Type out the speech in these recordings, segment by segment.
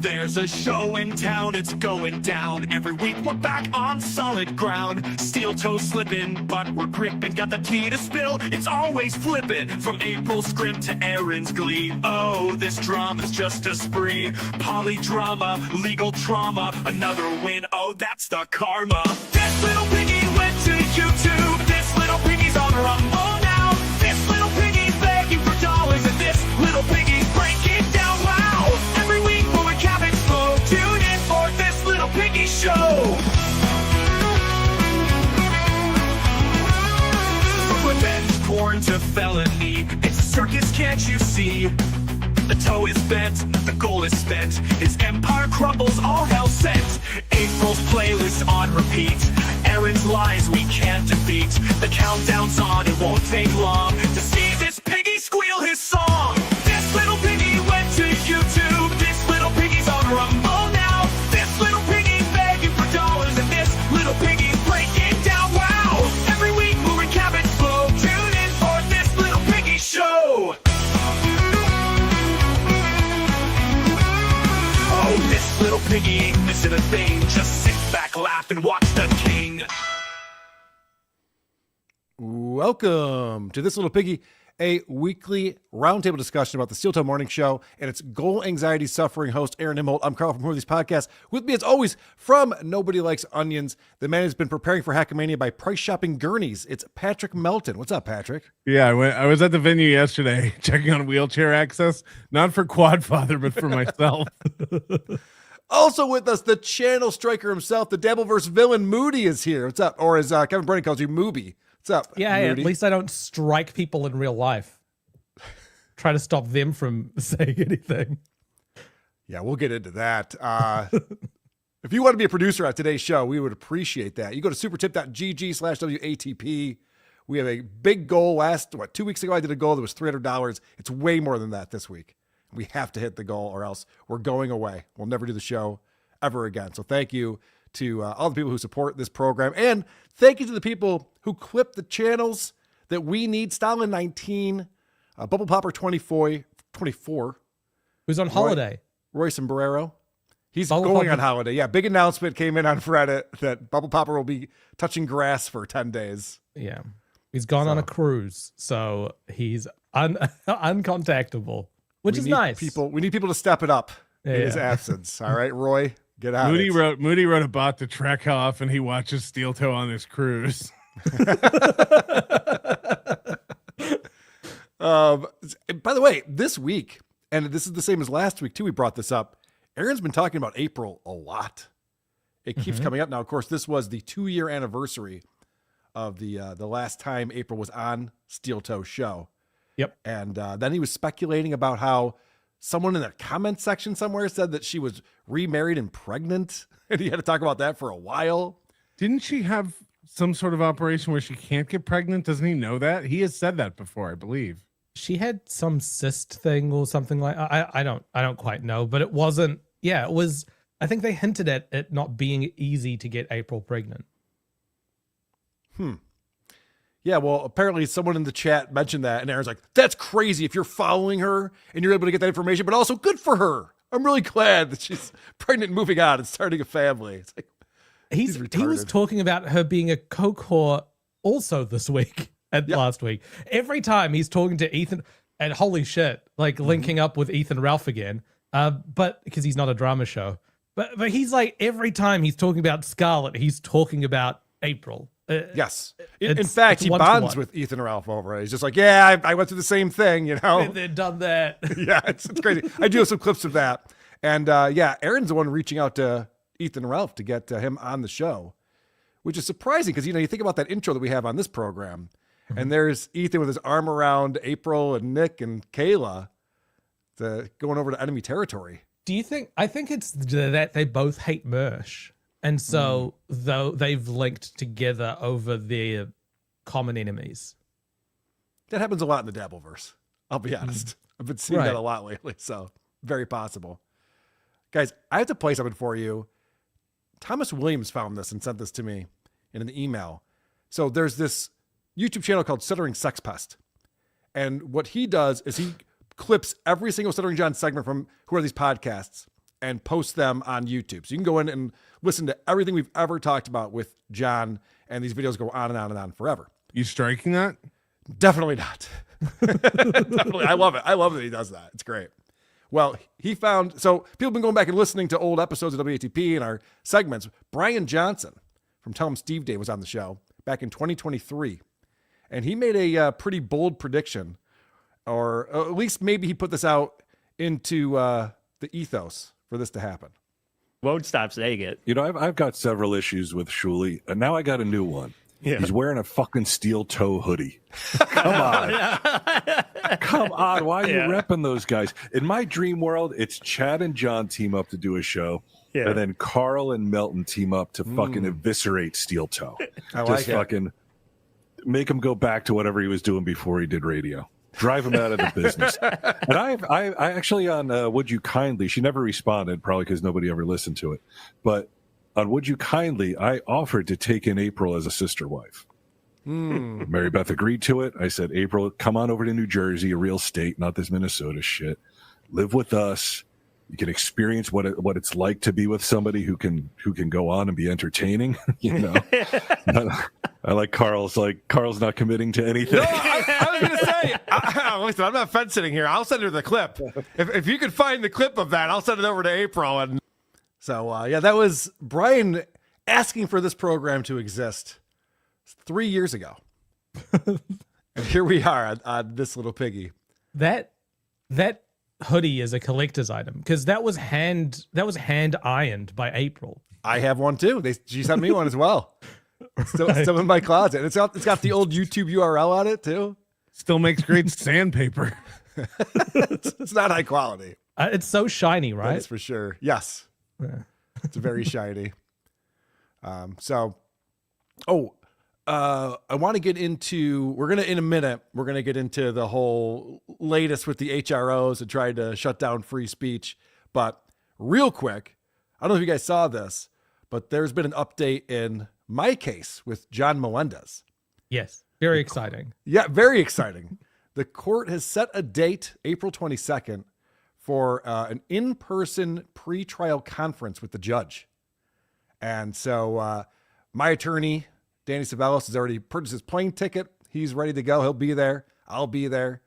There's a show in town, it's going down. Every week we're back on solid ground. Steel toe slipping, but we're gripping. Got the tea to spill, it's always flipping. From April's script to Aaron's glee. Oh, this drama's just a spree. Polydrama, legal trauma. Another win, oh, that's the karma. This little piggy went to YouTube. This little piggy's on Rumble now. This little piggy's begging for dollars. And this little piggy's breaking down. Wow! Every week we'll recap its flow. Tune in for this little piggy show. From revenge porn to felony, it's a circus, can't you see? The toe is bent, the goal is spent. His empire crumbles, all hell sent. April's playlist on repeat. Aaron's lies we can't defeat. The countdown's on, it won't take long to see this piggy squeal his song. This little piggy went to YouTube. This little piggy's on Rumble now. This little piggy's begging for dollars. And this little piggy's breaking down. Wow! Every week we'll recap its flow. Tune in for this little piggy show. Oh, this little piggy ain't missing a thing. Just sit back, laugh, and watch the king. Welcome to This Little Piggy, a weekly roundtable discussion about the Steel Toe Morning Show and its goal anxiety suffering host, Aaron Imholt. I'm Carl from Who Are These Podcasts. With me, as always, from Nobody Likes Onions, the man who's been preparing for Hackamania by price shopping gurneys. It's Patrick Melton. What's up, Patrick? Yeah, I was at the venue yesterday checking on wheelchair access, not for Quadfather, but for myself. Also with us, the channel striker himself, the Dabbleverse villain, Moody, is here. What's up? Or as Kevin Brennan calls you, Mooby. What's up, Yeah, Moody? at least I don't strike people in real life. Try to stop them from saying anything. Yeah, we'll get into that. If you want to be a producer at today's show, we would appreciate that. You go to supertip.gg/WATP. We have a big goal. 2 weeks ago, I did a goal that was $300. It's way more than that this week. We have to hit the goal or else we're going away. We'll never do the show ever again. So thank you to all the people who support this program. And thank you to the people who clip the channels that we need. Stalin 19, Bubble Popper 24, Who's on holiday? Roy Sombrero. He's Bubble going Popper. on holiday. Yeah, big announcement came in on Reddit that Bubble Popper will be touching grass for 10 days. Yeah. He's gone on a cruise, so he's uncontactable, which is nice. We need people to step it up in his absence. All right, Roy, get out. Moody wrote a bot to track how often he watches Steel Toe on this cruise. By the way, this week, and this is the same as last week too, we brought this up. Aaron's been talking about April a lot. It keeps coming up now. Of course, this was the 2-year anniversary of the last time April was on Steel Toe show. Yep. And then he was speculating about how someone in the comment section somewhere said that she was remarried and pregnant, and he had to talk about that for a while. Didn't she have some sort of operation where she can't get pregnant? Doesn't he know that? He has said that before, I believe. She had some cyst thing or something like I don't quite know, but it wasn't. Yeah, it was. I think they hinted at it not being easy to get April pregnant. Yeah, well, apparently someone in the chat mentioned that, and Aaron's like, that's crazy if you're following her and you're able to get that information, but also good for her. I'm really glad that she's pregnant and moving on and starting a family. It's like, He was talking about her being a coke whore also this week and last week. Every time he's talking to Ethan, and holy shit, like linking up with Ethan Ralph again, but because he's not a drama show. But he's like, every time he's talking about Scarlett, he's talking about April. Yes. In fact, he bonds with Ethan Ralph over it. He's just like, yeah, I went through the same thing, you know? They've done that. Yeah, it's crazy. I do have some clips of that. And yeah, Aaron's the one reaching out to Ethan Ralph to get him on the show, which is surprising because, you know, you think about that intro that we have on this program, and there's Ethan with his arm around April and Nick and Kayla going over to enemy territory. Do you think, I think it's that they both hate Mersh. And so, though they've linked together over their common enemies. That happens a lot in the Dabbleverse. I'll be honest. I've been seeing that a lot lately. So very possible. Guys, I have to play something for you. Thomas Williams found this and sent this to me in an email. So there's this YouTube channel called Stuttering Sex Pest. And what he does is he clips every single Stuttering John segment from Who Are These Podcasts and post them on YouTube. So you can go in and listen to everything we've ever talked about with John, and these videos go on and on and on forever. You striking that? Definitely not. Definitely. I love it. I love that he does that. It's great. Well, he found, so people have been going back and listening to old episodes of WATP and our segments. Brian Johnson from Tell 'em Steve Day was on the show back in 2023. And he made a pretty bold prediction, or at least maybe he put this out into the ethos for this to happen. Won't stop saying it. You know, I've got several issues with Shuli, and now I got a new one. Yeah. He's wearing a fucking steel toe hoodie. Come on. Come on. Why are you repping those guys? In my dream world, it's Chad and John team up to do a show. Yeah. And then Carl and Melton team up to fucking eviscerate Steel Toe. I Just fucking make him go back to whatever he was doing before he did radio. Drive him out of the business. And I actually on Would You Kindly, she never responded, probably because nobody ever listened to it. But on Would You Kindly, I offered to take in April as a sister wife. Mary Beth agreed to it. I said, April, come on over to New Jersey, a real state, not this Minnesota shit. Live with us. You can experience what it's like to be with somebody who can go on and be entertaining. You know, I like Carl's not committing to anything. No, I was going to say, listen, I'm not fence sitting here. I'll send her the clip. If you could find the clip of that, I'll send it over to April. And so, that was Brian asking for this program to exist 3 years ago. And here we are on this little piggy. That hoodie is a collector's item because that was hand ironed by April. I have one too. She sent me one as well. Still in my closet. It's got the old YouTube URL on it too. Still makes great sandpaper. It's not high quality. It's so shiny, right? That's for sure. Yes. Yeah. It's very shiny. I want to get into, in a minute, we're going to get into the whole latest with the HROs and trying to shut down free speech. But real quick, I don't know if you guys saw this, but there's been an update in my case with John Melendez. Yes. Very exciting. Yeah, very exciting. The court has set a date, April 22nd, for an in-person pretrial conference with the judge. And so my attorney, Danny Savelos, has already purchased his plane ticket. He's ready to go. He'll be there. I'll be there.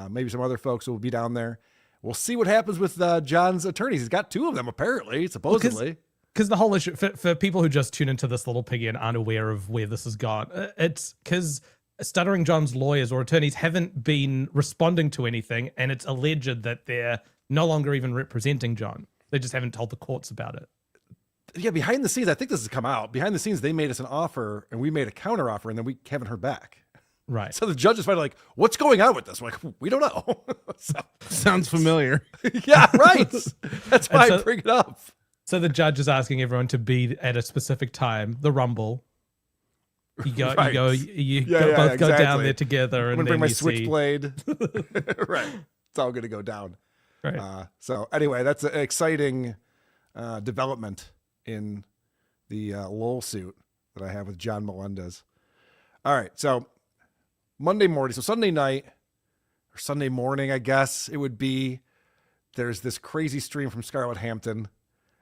Maybe some other folks will be down there. We'll see what happens with John's attorneys. He's got two of them, apparently, supposedly. Because the whole issue, for people who just tune into this little piggy and aren't aware of where this has gone, it's because Stuttering John's lawyers or attorneys haven't been responding to anything, and it's alleged that they're no longer even representing John. They just haven't told the courts about it. Yeah, behind the scenes, I think this has come out. Behind the scenes, they made us an offer, and we made a counter offer, and then we haven't heard back. Right. So the judge is finally like, what's going on with this? We're like, we don't know. Sounds familiar. Yeah, right. That's why I bring it up. So the judge is asking everyone to be at a specific time, the Rumble. You go, right. you both go down there together. I'm going to bring my switchblade. Right. It's all going to go down. Right. So anyway, that's an exciting development in the Lowell suit that I have with John Melendez. All right. So Monday morning, so Sunday night or Sunday morning, I guess it would be, there's this crazy stream from Scarlett Hampton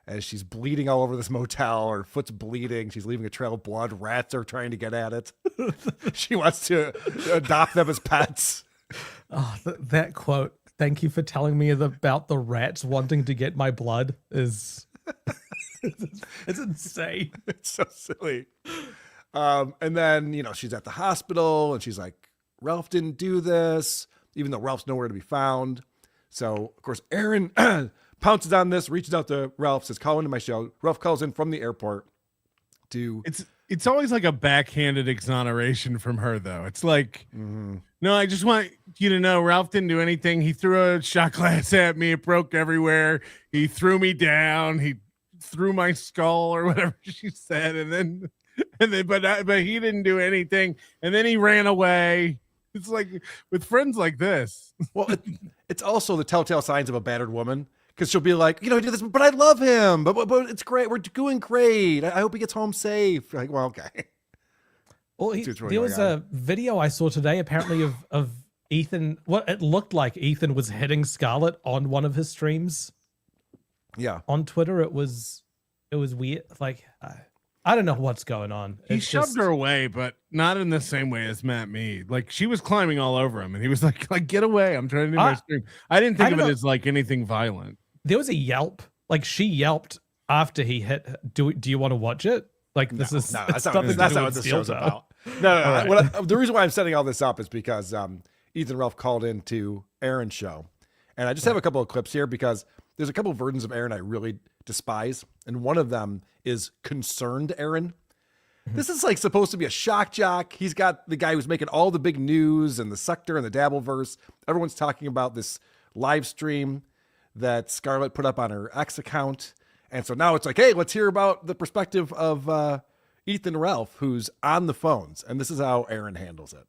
as she's bleeding all over this motel. Her foot's bleeding. She's leaving a trail of blood. Rats are trying to get at it. She wants to adopt them as pets. Oh, that quote, "Thank you for telling me about the rats wanting to get my blood," is it's insane. It's so silly. And then, she's at the hospital and she's like, Ralph didn't do this, even though Ralph's nowhere to be found. So, of course, Aaron pounces on this, reaches out to Ralph, says, call into my show. Ralph calls in from the airport to... It's always like a backhanded exoneration from her, though. It's like, no, I just want you to know Ralph didn't do anything. He threw a shot glass at me. It broke everywhere. He threw me down. He threw my skull or whatever she said. But he didn't do anything. And then he ran away. It's like with friends like this. Well, it's also the telltale signs of a battered woman, because she'll be like, he did this, but I love him. But it's great. We're doing great. I hope he gets home safe. You're like, well, okay. Well, there was a video I saw today, apparently, of Ethan. What it looked like Ethan was hitting Scarlett on one of his streams. Yeah. on Twitter, it was weird. Like, I don't know what's going on. He It's shoved just- her away, but not in the same way as Matt Mead. Like she was climbing all over him, and he was like get away! I'm trying to do my stream. I didn't think of it as like anything violent. There was a yelp. Like she yelped after he hit. Do you want to watch it? Like this is No, it's that's not nothing what to do this with show's Steel Toe. about. No. The reason why I'm setting all this up is because Ethan Ralph called into Aaron's show. And I just have a couple of clips here because there's a couple of versions of Aaron I really despise. And one of them is Concerned Aaron. This is like supposed to be a shock jock. He's got the guy who's making all the big news and the Sector and the Dabbleverse. Everyone's talking about this live stream that Scarlett put up on her X account. And so now it's like, hey, let's hear about the perspective of Ethan Ralph, who's on the phones. And this is how Aaron handles it.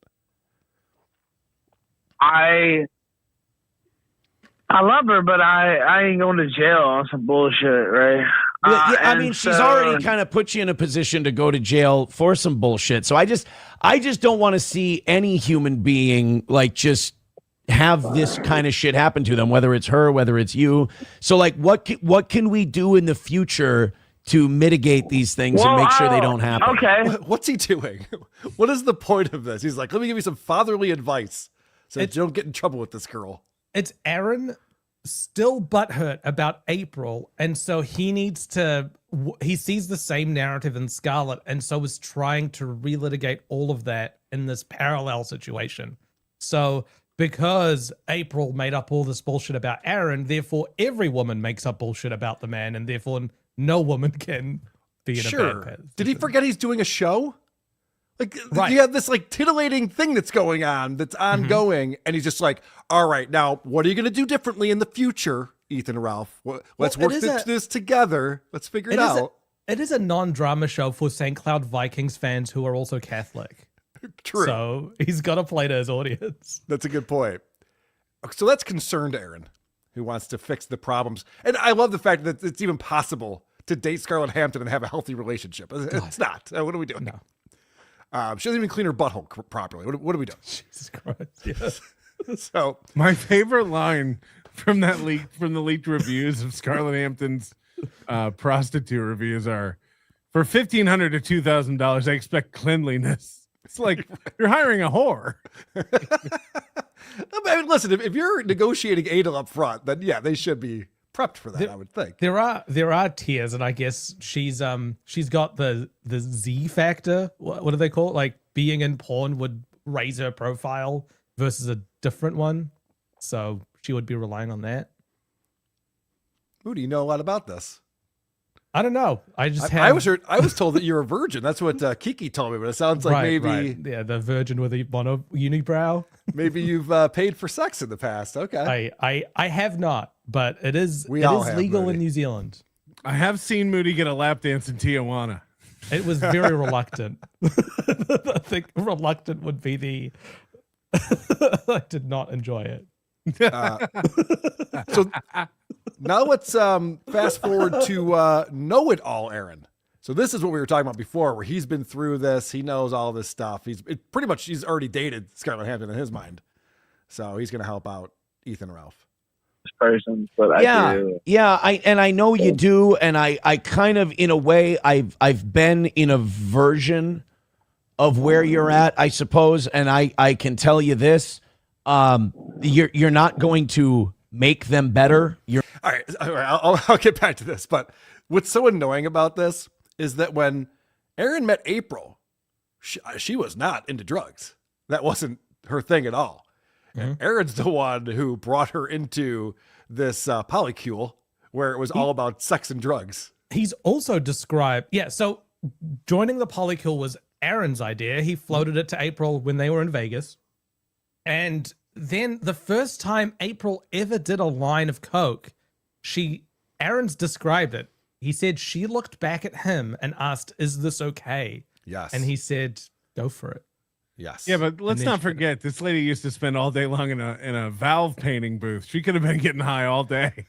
I love her, but I ain't going to jail on some bullshit, right? Yeah, I and mean, she's so- already kind of put you in a position to go to jail for some bullshit. So I just don't want to see any human being like just have this kind of shit happen to them, whether it's her, whether it's you. So like, what can we do in the future to mitigate these things and make sure they don't happen? Okay. What's he doing? What is the point of this? He's like, let me give you some fatherly advice so that you don't get in trouble with this girl. It's Aaron still butthurt about April, and so he needs to. He sees the same narrative in Scarlet, and so is trying to relitigate all of that in this parallel situation. So because April made up all this bullshit about Aaron, therefore every woman makes up bullshit about the man, and therefore no woman can be in a bad position. Did he forget he's doing a show? Like, Right. you have this like titillating thing that's going on, that's ongoing, and he's just like, all right, now what are you going to do differently in the future, Ethan Ralph? Let's Well, work it is this together. Let's figure it out. It is a non-drama show for St. Cloud Vikings fans who are also Catholic. True. So he's got to play to his audience. That's a good point. So that's Concerned Aaron, who wants to fix the problems. And I love the fact that it's even possible to date Scarlett Hampton and have a healthy relationship. It's not. What are we doing? No. She doesn't even clean her butthole properly. What are we doing? Jesus Christ. Yeah. So My favorite line from the leaked reviews of Scarlett Hampton's prostitute reviews are, for $1,500 to $2,000, I expect cleanliness. It's like you're hiring a whore. I mean, listen, if you're negotiating anal up front, then yeah, they should be prepped for that, I would think. There are tiers, and I guess she's got the Z factor. What do they call it? Like being in porn would raise her profile versus a different one, so she would be relying on that. Ooh, do you know a lot about this? I don't know. I just I was told that you're a virgin. That's what Kiki told me, but it sounds like maybe yeah, the virgin with a unibrow. maybe you've paid for sex in the past. Okay. I have not, but it is We all have, legal Moody. in New Zealand. I have seen Moody get a lap dance in Tijuana. It was very reluctant. I think reluctant would be the. I did not enjoy it. So now let's fast forward to Know It All Aaron. So this is what we were talking about before, where he's been through this. He knows all this stuff. He's already dated Scarlett Hampton in his mind. So he's going to help out Ethan Ralph. Person, but I do. I know you do, and I kind of, in a way, I've been in a version of where you're at, I suppose, and I can tell you this: you're not going to make them better. All right. I'll get back to this. But what's so annoying about this is that when Aaron met April, she was not into drugs. That wasn't her thing at all. Mm-hmm. Aaron's the one who brought her into this polycule where it was all about sex and drugs. He's also described, so joining the polycule was Aaron's idea. He floated it to April when they were in Vegas. And then the first time April ever did a line of coke, Aaron's described it. He said she looked back at him and asked, "Is this okay?" Yes. And he said, "Go for it." Yes. Yeah, but let's not forget this lady used to spend all day long in a valve painting booth. She could have been getting high all day.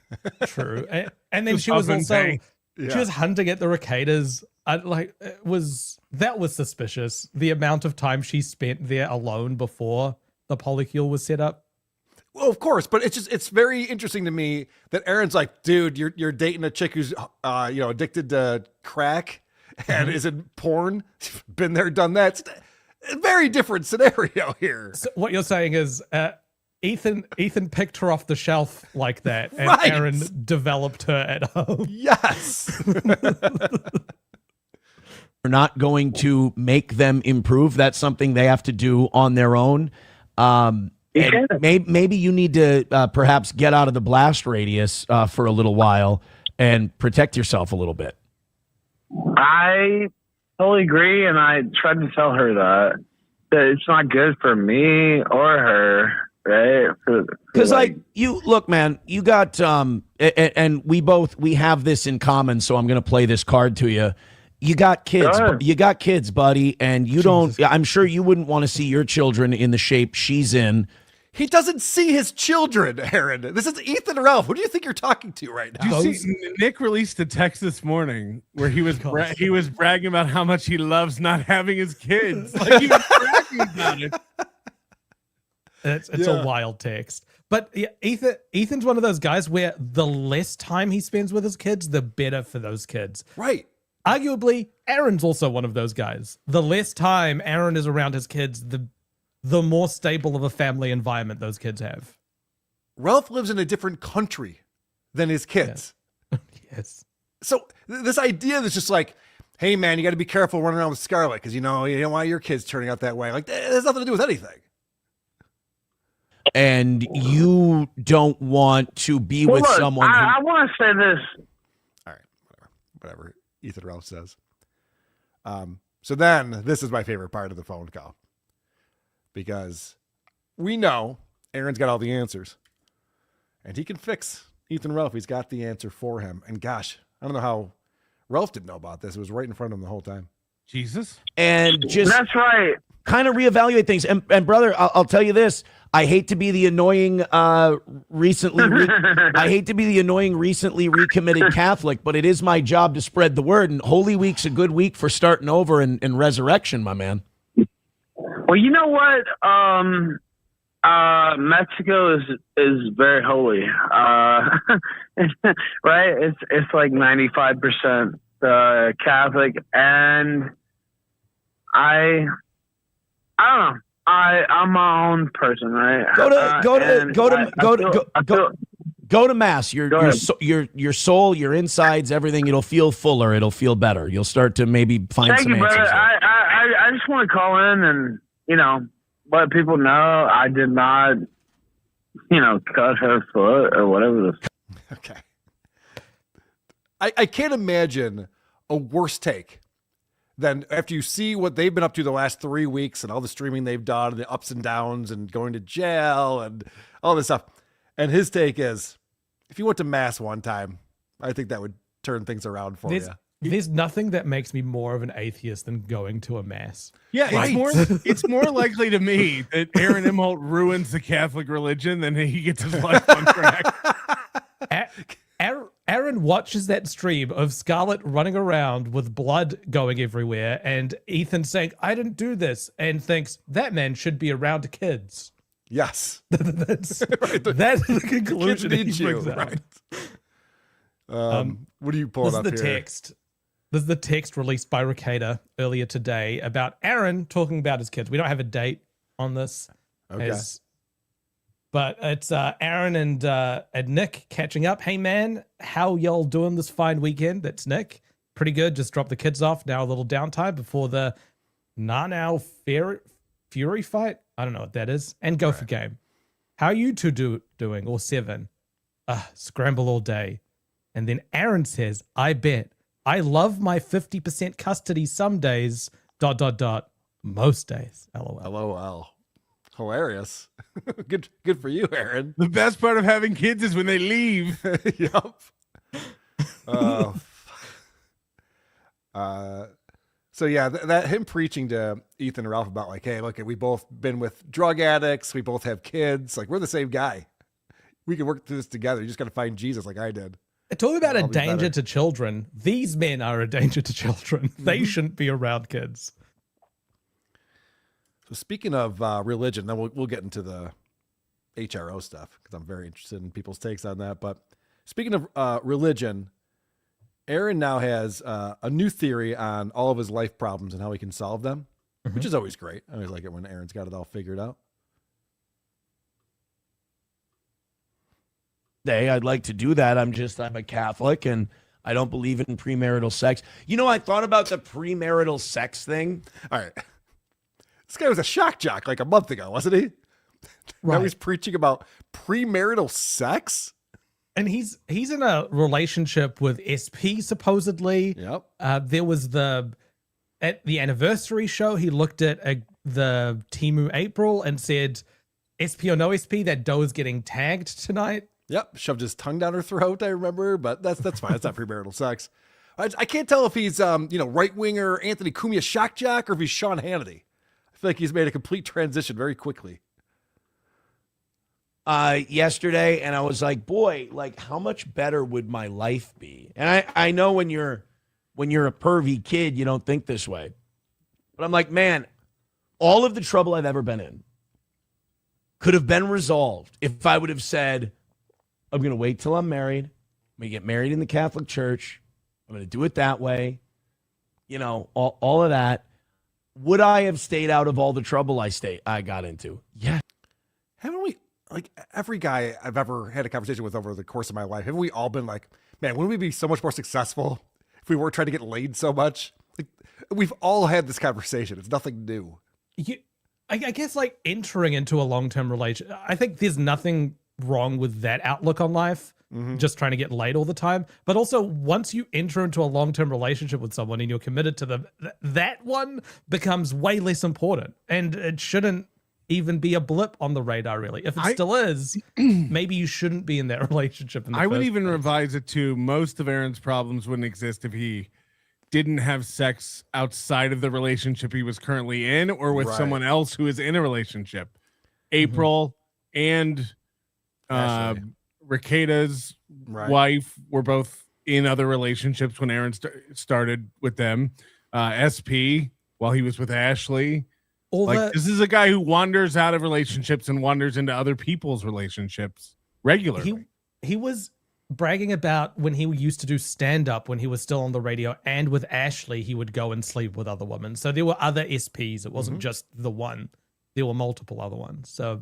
True. And then Just she was up and also bang. she was hunting at the Reketas. That was suspicious. The amount of time she spent there alone before the polycule was set up. Well, of course, but it's very interesting to me that Aaron's like, dude, you're dating a chick who's addicted to crack and is in porn. Been there, done that. It's a very different scenario here. So what you're saying is Ethan picked her off the shelf like that, and Right. Aaron developed her at home. Yes. We're not going to make them improve. That's something they have to do on their own. And maybe you need to perhaps get out of the blast radius for a little while and protect yourself a little bit. I totally agree, and I tried to tell her that it's not good for me or her, right? Because like you look, man, you got and we have this in common. So I'm going to play this card to you. You got kids. Sure. You got kids, buddy, and you don't. I'm sure you wouldn't want to see your children in the shape she's in. He doesn't see his children, Aaron. This is Ethan Ralph. Who do you think you're talking to right now? Did you see, Nick released a text this morning where he was bragging about how much he loves not having his kids. Like he was bragging about it. It's a wild text. But yeah, Ethan's one of those guys where the less time he spends with his kids, the better for those kids. Right. Arguably, Aaron's also one of those guys. The less time Aaron is around his kids, the more stable of a family environment those kids have. Ralph lives in a different country than his kids. Yes. So this idea that's just like, hey, man, you got to be careful running around with Scarlett because, you don't want your kids turning out that way. Like, it has nothing to do with anything. And you don't want to be with look, someone I want to say this. All right, whatever Ethan Ralph says. So then this is my favorite part of the phone call because we know Aaron's got all the answers and he can fix Ethan Ralph. He's got the answer for him. And gosh, I don't know how Ralph didn't know about this. It was right in front of him the whole time. Jesus. and just That's right. kind of reevaluate things. And brother, I'll tell you this. I hate to be the annoying recently recommitted Catholic, but it is my job to spread the word. And Holy Week's a good week for starting over and resurrection, my man. Well, you know what? Mexico is very holy, right? It's like 95% Catholic, and I don't know. I'm my own person, right? Go to mass. Your soul, your insides, everything. It'll feel fuller. It'll feel better. You'll start to maybe find Thank some you, answers. brother. I just want to call in and let people know I did not cut her foot or whatever the. Okay. I can't imagine a worse take than after you see what they've been up to the last 3 weeks and all the streaming they've done and the ups and downs and going to jail and all this stuff. And his take is, if you went to mass one time, I think that would turn things around for you. There's nothing that makes me more of an atheist than going to a mass. Yeah, Right. it's more likely to me that Aaron Imholt ruins the Catholic religion than he gets his life on track. Aaron watches that stream of Scarlett running around with blood going everywhere and Ethan saying, I didn't do this, and thinks that man should be around kids. Yes. That's Right. that's the conclusion he need you, brings out. right. What are you pulling up This is the here? text. This is the text released by Rekieta earlier today about Aaron talking about his kids. We don't have a date on this. Okay. But it's Aaron and Nick catching up. Hey, man, how y'all doing this fine weekend? That's Nick. Pretty good. Just dropped the kids off. Now a little downtime before the Nanau Fury fight. I don't know what that is. And Gopher game. How you two doing? Or Seven? Scramble all day. And then Aaron says, I bet. I love my 50% custody some days, ... most days. LOL. LOL. Hilarious. Good for you, Aaron. The best part of having kids is when they leave. Yup. So yeah, that him preaching to Ethan and Ralph about like, hey, look, we both been with drug addicts. We both have kids. Like, we're the same guy. We can work through this together. You just got to find Jesus like I did. Talking about a I'll be danger better. to children. These men are a danger to children. They shouldn't be around kids. So speaking of religion, then we'll get into the HRO stuff because I'm very interested in people's takes on that. But speaking of religion, Aaron now has a new theory on all of his life problems and how he can solve them, which is always great. I always like it when Aaron's got it all figured out. I'd like to do that. I'm a Catholic and I don't believe in premarital sex. You know, I thought about the premarital sex thing. All right. This guy was a shock jock like a month ago, wasn't he? Right. Now he's preaching about premarital sex. And he's in a relationship with SP supposedly. Yep. There was at the anniversary show, he looked at the Timu April and said, SP or no SP, that dough is getting tagged tonight. Yep. Shoved his tongue down her throat, I remember, but that's fine. That's not premarital sex. I can't tell if he's right winger Anthony Cumia shock jock or if he's Sean Hannity. I feel like he's made a complete transition very quickly. Yesterday, and I was like, boy, like how much better would my life be? And I know when you're a pervy kid, you don't think this way. But I'm like, man, all of the trouble I've ever been in could have been resolved if I would have said, I'm going to wait till I'm married. I'm going to get married in the Catholic Church. I'm going to do it that way. You know, all of that. Would I have stayed out of all the trouble I got into? Yeah. Haven't we, like every guy I've ever had a conversation with over the course of my life, haven't we all been like, man, wouldn't we be so much more successful if we weren't trying to get laid so much? Like, we've all had this conversation. It's nothing new. I guess like entering into a long-term relationship, I think there's nothing wrong with that outlook on life, just trying to get laid all the time. But also once you enter into a long-term relationship with someone and you're committed to them, that one becomes way less important. And it shouldn't even be a blip on the radar, really. If it still is, maybe you shouldn't be in that relationship. I would even revise it to most of Aaron's problems wouldn't exist if he didn't have sex outside of the relationship he was currently in or with someone else who is in a relationship. April and Rekieta's wife were both in other relationships when Aaron started with them. SP, while he was with Ashley. This is a guy who wanders out of relationships and wanders into other people's relationships regularly. He was bragging about when he used to do stand-up when he was still on the radio, and with Ashley, he would go and sleep with other women. So there were other SPs. It wasn't just the one. There were multiple other ones. So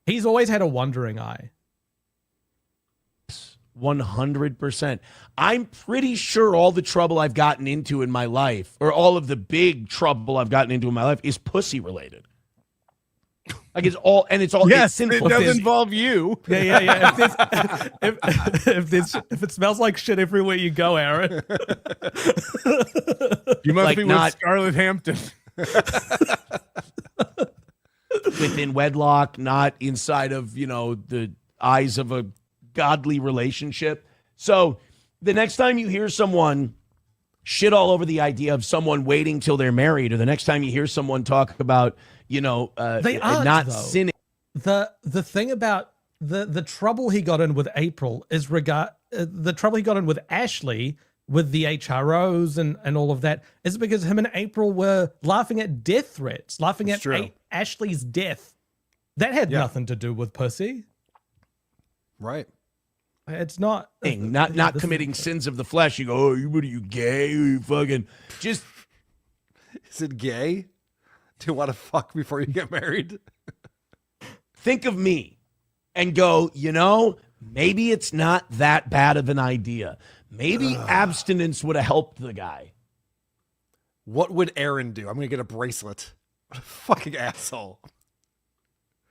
he's always had a wandering eye. 100%. I'm pretty sure all the trouble I've gotten into in my life, or all of the big trouble I've gotten into in my life, is pussy related. Like it's all it's sinful. It does involve you. Yeah. If it smells like shit everywhere you go, Aaron, you must be with Scarlett Hampton. Within wedlock, not inside of the eyes of a godly relationship. So the next time you hear someone shit all over the idea of someone waiting till they're married, or the next time you hear someone talk about they aren't, not though. sinning. The thing about the trouble he got in with April is the trouble he got in with Ashley with the HROs and all of that is because him and April were laughing at death threats, laughing at Ashley's death. That had nothing to do with pussy. Right. It's not committing sins of the flesh. You go, oh, what are you, gay? Are you fucking just? Is it gay to want to fuck before you get married? Think of me and go, maybe it's not that bad of an idea. Maybe abstinence would have helped the guy. What would Aaron do? I'm going to get a bracelet. What a fucking asshole.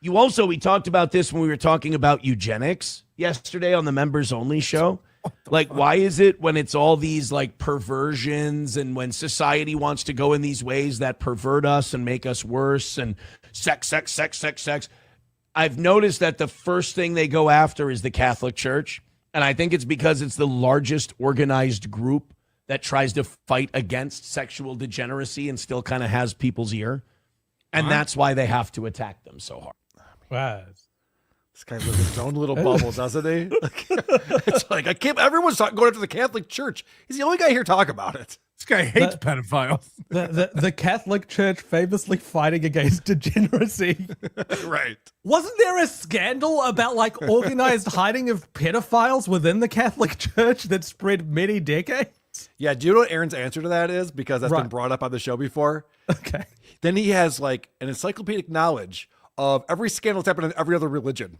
We talked about this when we were talking about eugenics yesterday on the members only show. Why is it when it's all these perversions and when society wants to go in these ways that pervert us and make us worse and sex. I've noticed that the first thing they go after is the Catholic Church. And I think it's because it's the largest organized group that tries to fight against sexual degeneracy and still kind of has people's ear. And that's why they have to attack them so hard. Wow. This guy lives in his own little bubble, doesn't he? It's like, everyone's going after the Catholic Church. He's the only guy here talking about it. This guy hates pedophiles. The Catholic Church famously fighting against degeneracy. Right. Wasn't there a scandal about like organized hiding of pedophiles within the Catholic Church that spread many decades? Yeah, do you know what Aaron's answer to that is? Because that's been Right. brought up on the show before. Okay. Then he has like an encyclopedic knowledge of every scandal that's happened in every other religion.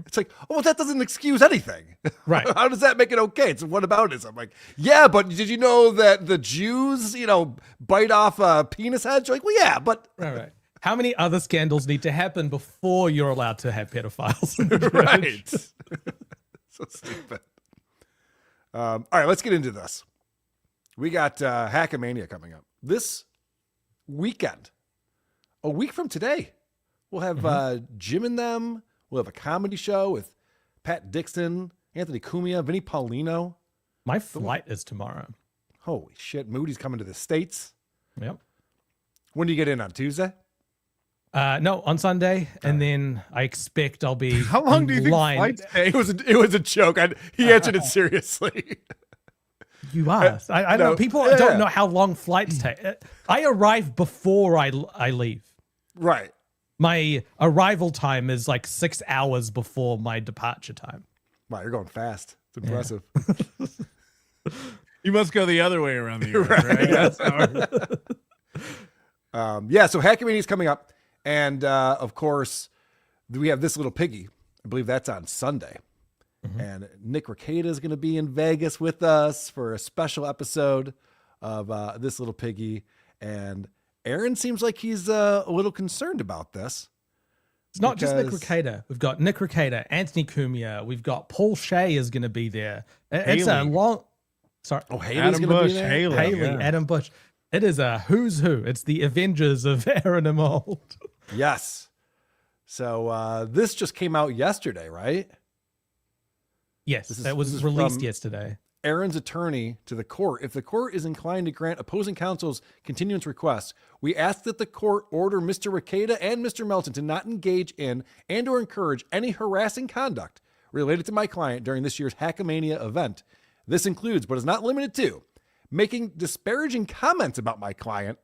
It's like, oh, well, that doesn't excuse anything. Right. How does that make it okay? It's whataboutism. I'm like, yeah, but did you know that the Jews, bite off penis heads? You're like, well, yeah, but Right. How many other scandals need to happen before you're allowed to have pedophiles? In the church? right. So stupid. All right, let's get into this. We got Hackamania coming up this weekend. A week from today, we'll have Jim and them. We'll have a comedy show with Pat Dixon, Anthony Cumia, Vinny Paulino. My flight is tomorrow. Holy shit, Moody's coming to the States. Yep. When do you get in, on Tuesday? No, on Sunday, and then I expect I'll be. How long do you think line- flights take? It was a joke. He answered it seriously. You asked. I don't no, know. People yeah. don't know how long flights take. I arrive before I leave. Right. My arrival time is like 6 hours before my departure time. Wow, you're going fast. It's impressive. You must go the other way around the earth, right? Yeah, so Hackamania is coming up. And of course, we have This Little Piggy. I believe that's on Sunday. And Nick Rekieta is going to be in Vegas with us for a special episode of This Little Piggy. And Aaron seems like he's a little concerned about this. It's not just Nick because- Rekieta. We've got Nick Rekieta, Anthony Cumia. We've got Paul Shea is going to be there. It's a Haley. long. Sorry, Oh, Haley's Adam going to Bush, be there? Haley. Haley, Adam Bush. It is a who's who. It's the Avengers of Aaron and Mold. Yes. So this just came out yesterday, right? Yes, This is- that was this is released from- yesterday. Aaron's attorney to the court. If the court is inclined to grant opposing counsel's continuance request, we ask that the court order Mr. Rekieta and Mr. Melton to not engage in and or encourage any harassing conduct related to my client during this year's Hackamania event. This includes, but is not limited to, making disparaging comments about my client,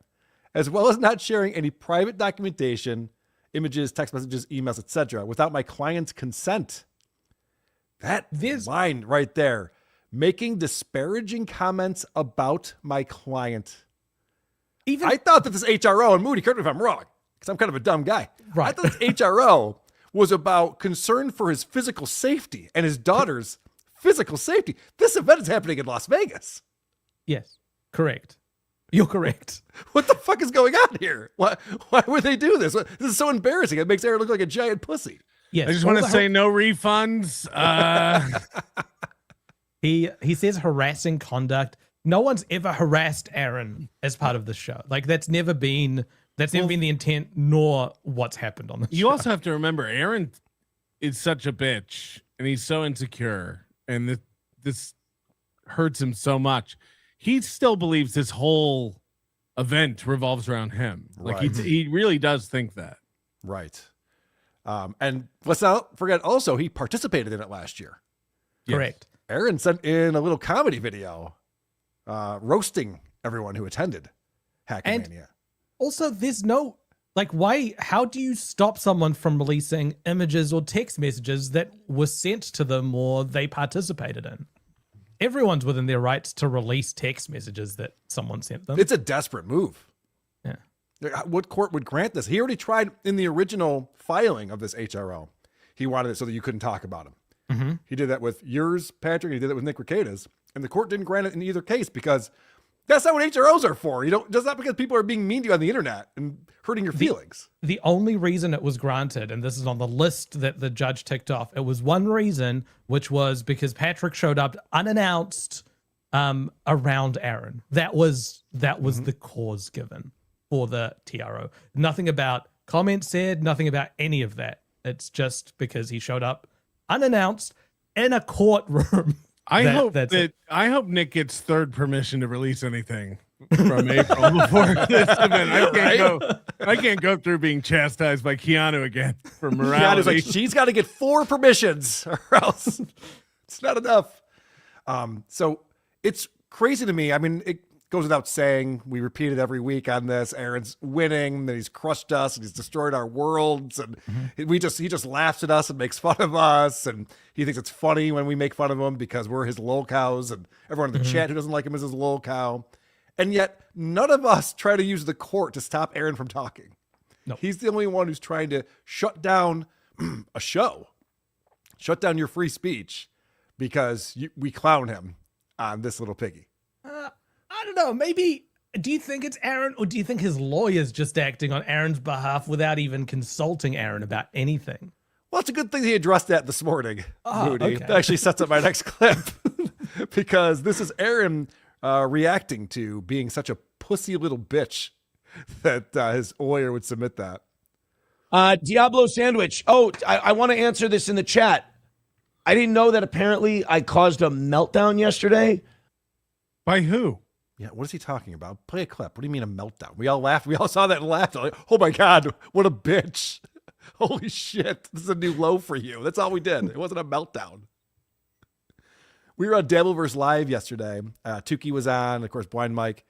as well as not sharing any private documentation, images, text messages, emails, etc., without my client's consent. That line right there. Making disparaging comments about my client. Even I thought that this HRO, and Moody, correct me if I'm wrong, because I'm kind of a dumb guy. Right. I thought this HRO was about concern for his physical safety and his daughter's physical safety. This event is happening in Las Vegas. yes, correct. You're correct. What the fuck is going on here? Why would they do this? This is so embarrassing. It makes Aaron look like a giant pussy. Yes, I just all want to the say no refunds. He says harassing conduct. No one's ever harassed Aaron as part of the show. Like that's never been the intent nor what's happened on the show. You also have to remember, Aaron is such a bitch, and he's so insecure, and this hurts him so much. He still believes this whole event revolves around him. Like Right. he really does think that. Right. And let's not forget also, he participated in it last year. correct. Aaron sent in a little comedy video roasting everyone who attended Hackamania. Also, there's no like why how do you stop someone from releasing images or text messages that were sent to them or they participated in? Everyone's within their rights to release text messages that someone sent them. It's a desperate move. Yeah. What court would grant this? He already tried in the original filing of this HRO. He wanted it so that you couldn't talk about him. He did that with yours, Patrick, and he did that with Nick Rekieta's. And the court didn't grant it in either case because that's not what HROs are for. You don't, just not because people are being mean to you on the internet and hurting your feelings. The only reason it was granted, and this is on the list that the judge ticked off, it was one reason, which was because Patrick showed up unannounced around Aaron. That was the cause given for the TRO. Nothing about comments said, nothing about any of that. It's just because he showed up unannounced in a courtroom. I hope Nick gets third permission to release anything from April before this event. I can't go through being chastised by Keanu again for morality. Keanu's like, she's got to get 4 permissions or else it's not enough. So it's crazy to me. I mean, goes without saying. We repeat it every week on this. Aaron's winning, that he's crushed us and he's destroyed our worlds, and he just laughs at us and makes fun of us, and he thinks it's funny when we make fun of him because we're his lol cows, and everyone in the chat who doesn't like him is his lol cow. And yet none of us try to use the court to stop Aaron from talking. No. He's the only one who's trying to shut down a show, shut down your free speech because we clown him on this little piggy. I don't know. Maybe, do you think it's Aaron, or do you think his lawyer's just acting on Aaron's behalf without even consulting Aaron about anything? Well, it's a good thing he addressed that this morning, Moody. Okay. That actually sets up my next clip because this is Aaron reacting to being such a pussy little bitch that his lawyer would submit that. Diablo Sandwich. Oh, I want to answer this in the chat. I didn't know that apparently I caused a meltdown yesterday. By who? Yeah, what is he talking about? Play a clip. What do you mean a meltdown? We all laughed. We all saw that and laughed. Like, oh my God, what a bitch. Holy shit. This is a new low for you. That's all we did. It wasn't a meltdown. We were on Dabbleverse Live yesterday. Tukey was on, of course, Blind Mike.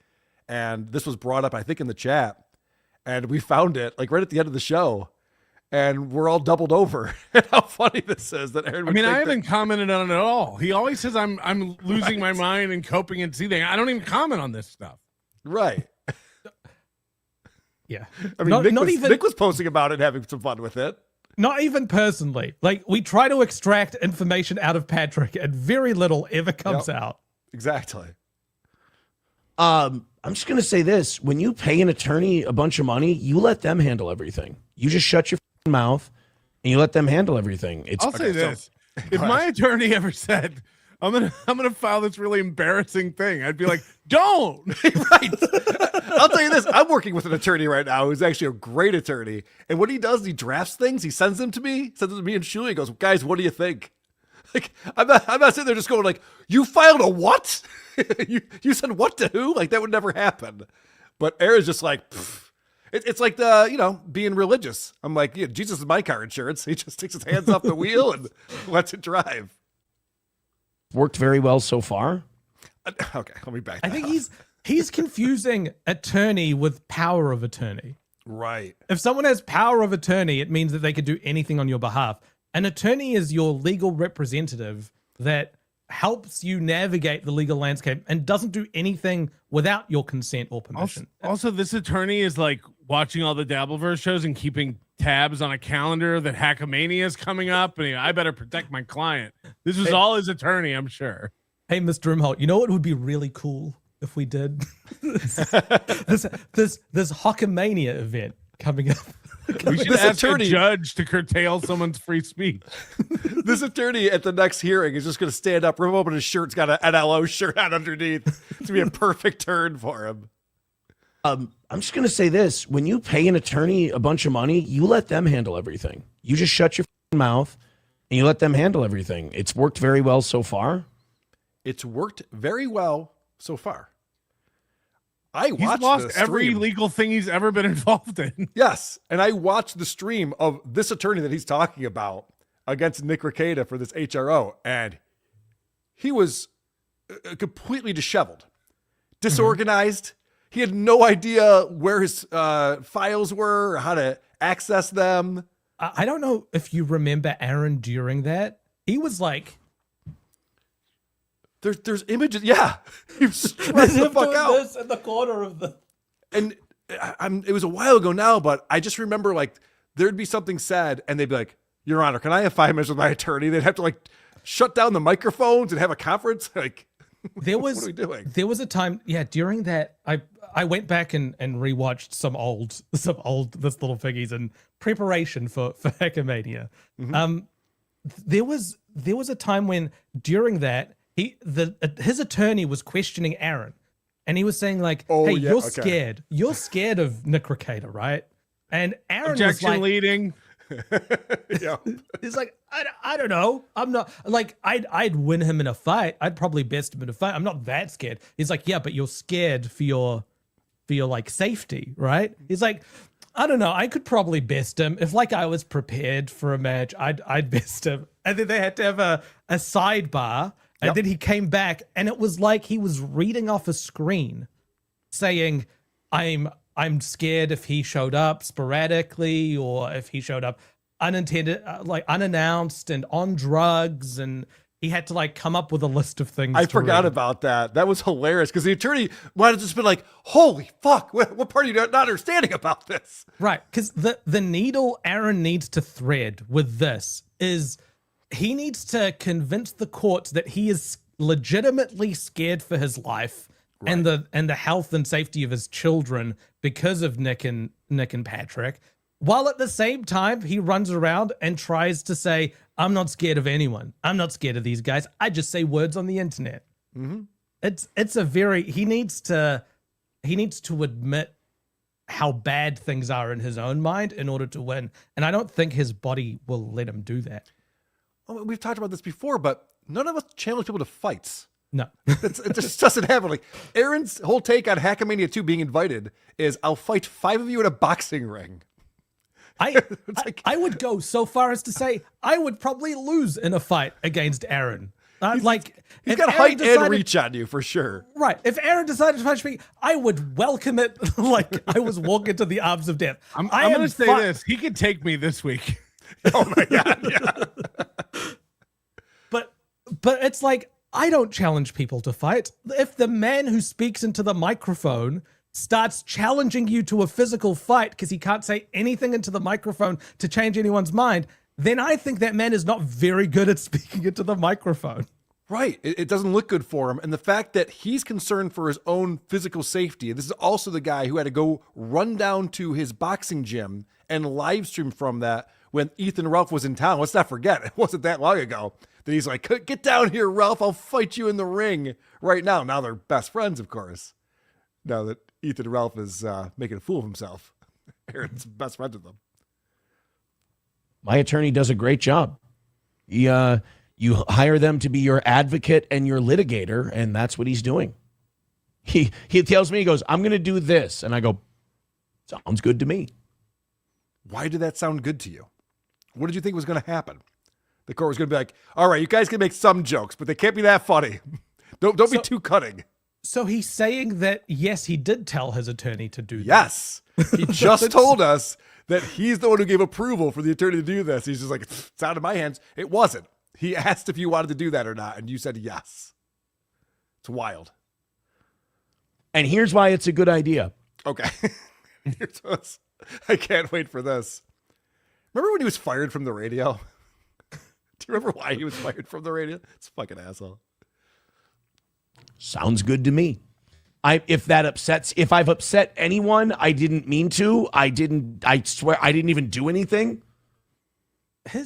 And this was brought up, I think, in the chat. And we found it like right at the end of the show. And we're all doubled over at how funny this is that Aaron would think I haven't commented on it at all. He always says I'm losing my mind and coping and seething. I don't even comment on this stuff. Right. Yeah. I mean, Nick was posting about it and having some fun with it. Not even personally. Like, we try to extract information out of Patrick and very little ever comes out. Exactly. I'm just going to say this. When you pay an attorney a bunch of money, you let them handle everything. You just shut your mouth and you let them handle everything. I'll say this. If my attorney ever said, I'm gonna file this really embarrassing thing, I'd be like, don't. Right. I'll tell you this. I'm working with an attorney right now who's actually a great attorney. And what he does, he drafts things. He sends them to me, and Shuli. He goes, guys, what do you think? Like, I'm not sitting there just going like, you filed a what? you said what to who? Like, that would never happen. But Aaron's just like, pfft. It's like being religious. I'm like, yeah, Jesus is my car insurance. He just takes his hands off the wheel and lets it drive. Worked very well so far. Okay, let me back. I think he's confusing attorney with power of attorney. Right. If someone has power of attorney, it means that they can do anything on your behalf. An attorney is your legal representative that helps you navigate the legal landscape and doesn't do anything without your consent or permission. Also, this attorney is like watching all the Dabbleverse shows and keeping tabs on a calendar that Hackamania is coming up, and I better protect my client. This was all his attorney, I'm sure. Hey, Mr. Imholt, you know what would be really cool if we did this Hackamania event coming up? We should ask a judge to curtail someone's free speech. This attorney at the next hearing is just going to stand up, rip open his shirt. It's got an NLO shirt on underneath. It's going to be a perfect turn for him. I'm just going to say this. When you pay an attorney a bunch of money, you let them handle everything. You just shut your mouth and you let them handle everything. It's worked very well so far. It's worked very well so far. He's lost every legal thing he's ever been involved in. Yes. And I watched the stream of this attorney that he's talking about against Nick Rekieta for this HRO. And he was completely disheveled, disorganized. He had no idea where his files were or how to access them. I don't know if you remember Aaron during that. He was like, There's images. Yeah. He was stressed the fuck out. This in the corner of the. And it was a while ago now, but I just remember like there'd be something said and they'd be like, Your Honor, can I have 5 minutes with my attorney? They'd have to like shut down the microphones and have a conference. Like, what are we doing? There was a time, during that I went back and rewatched some old This Little Piggies in preparation for Hackamania. Mm-hmm. There was a time when during that his attorney was questioning Aaron, and he was saying like, "Hey, you're scared. You're scared of Nick Rekieta, right?" And Aaron Objection was like, leading. Yeah. He's like, I don't know. I'm not like I'd win him in a fight. I'd probably best him in a fight. I'm not that scared. He's like, yeah, but you're scared for your like safety, right? He's like, I don't know. I could probably best him if like I was prepared for a match. I'd best him. And then they had to have a sidebar. And then he came back, and it was like he was reading off a screen saying, I'm scared if he showed up sporadically or if he showed up unintended, like unannounced and on drugs, and he had to like come up with a list of things. I to forgot read. about that. That was hilarious because the attorney might have just been like, holy fuck, what part are you not understanding about this? Right, because the needle Aaron needs to thread with this is he needs to convince the court that he is legitimately scared for his life and the health and safety of his children because of Nick and Patrick, while at the same time he runs around and tries to say, I'm not scared of anyone. I'm not scared of these guys. I just say words on the internet. Mm-hmm. It's a very he needs to admit how bad things are in his own mind in order to win. And I don't think his body will let him do that. Well, we've talked about this before, but none of us challenge people to fights. No. It just doesn't happen. Like Aaron's whole take on Hackamania 2 being invited is I'll fight 5 of you in a boxing ring. I would go so far as to say I would probably lose in a fight against Aaron. He's if got Aaron height and reach on you for sure. Right. If Aaron decided to punch me, I would welcome it like I was walking to the arms of death. I'm going to say this. He could take me this week. Oh my God. Yeah. But it's like, I don't challenge people to fight. If the man who speaks into the microphone starts challenging you to a physical fight because he can't say anything into the microphone to change anyone's mind, then I think that man is not very good at speaking into the microphone. Right. It doesn't look good for him. And the fact that he's concerned for his own physical safety. This is also the guy who had to go run down to his boxing gym and live stream from that when Ethan Ralph was in town. Let's not forget, it wasn't that long ago that he's like, get down here, Ralph. I'll fight you in the ring right now. Now they're best friends, of course. Now that Ethan Ralph is making a fool of himself. Aaron's best friends with them. My attorney does a great job. You hire them to be your advocate and your litigator, and that's what he's doing. He tells me, he goes, I'm going to do this. And I go, sounds good to me. Why did that sound good to you? What did you think was going to happen? The court was going to be like, all right, you guys can make some jokes, but they can't be that funny. Don't be too cutting. So he's saying that, yes, he did tell his attorney to do that. Yes. He just told us that he's the one who gave approval for the attorney to do this. He's just like, it's out of my hands. It wasn't. He asked if you wanted to do that or not, and you said yes. It's wild. And here's why it's a good idea. Okay. I can't wait for this. Remember when he was fired from the radio? Do you remember why he was fired from the radio? It's a fucking asshole. Sounds good to me. If I've upset anyone, I didn't mean to. I swear I didn't even do anything.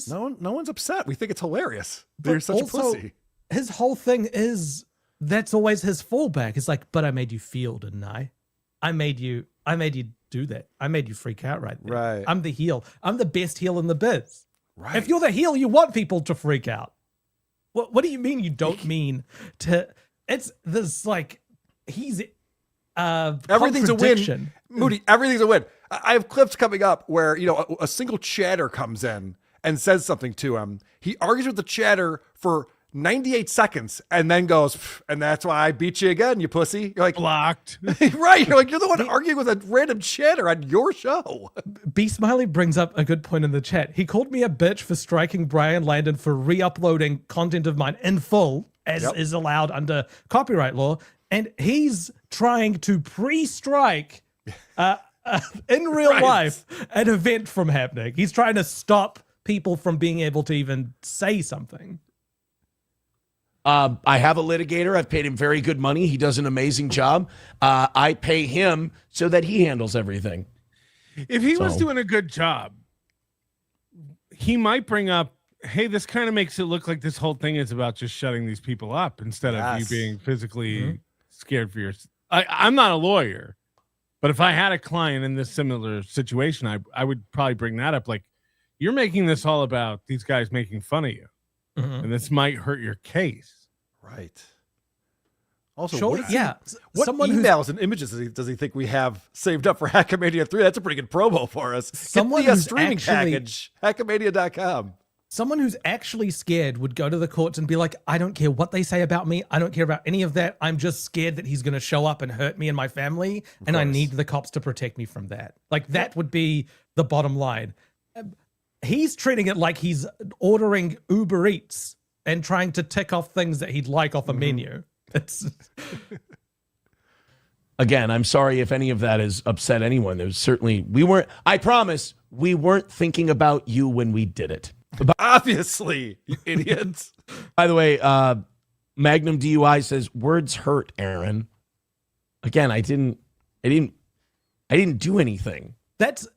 No one's upset. We think it's hilarious. They're such a pussy. His whole thing is that's always his fallback. It's like, but I made you feel, didn't I? I made you do that. I made you freak out right there. Right. I'm the heel. I'm the best heel in the biz. Right. If you're the heel, you want people to freak out. What do you mean you don't mean to? It's this like he's everything's a win. Moody, everything's a win. I have clips coming up where, a single chatter comes in and says something to him. He argues with the chatter for 98 seconds and then goes, and that's why I beat you again, you pussy. You're like, Blocked. right. You're like, you're the one arguing with a random chatter on your show. B Smiley brings up a good point in the chat. He called me a bitch for striking Brian Landon for re-uploading content of mine in full, as is allowed under copyright law. And he's trying to pre-strike in real life an event from happening. He's trying to stop people from being able to even say something. I have a litigator. I've paid him very good money. He does an amazing job. I pay him so that he handles everything. If he was doing a good job, he might bring up, hey, this kind of makes it look like this whole thing is about just shutting these people up instead of you being physically scared for your... I'm not a lawyer, but if I had a client in this similar situation, I would probably bring that up. Like, you're making this all about these guys making fun of you. And this might hurt your case. Right. Also, Sure, what emails and images does he think we have saved up for Hackamania 3? That's a pretty good promo for us. Someone Get the who's streaming package, Hackamania.com. someone who's actually scared would go to the courts and be like, I don't care what they say about me. I don't care about any of that. I'm just scared that he's going to show up and hurt me and my family. And I need the cops to protect me from that. Like that would be the bottom line. He's treating it like he's ordering Uber Eats and trying to tick off things that he'd like off a menu. It's Again, I'm sorry if any of that has upset anyone. There's certainly, I promise, we weren't thinking about you when we did it. Obviously, you idiots. By the way, Magnum DUI says words hurt, Aaron. Again, I didn't do anything. that's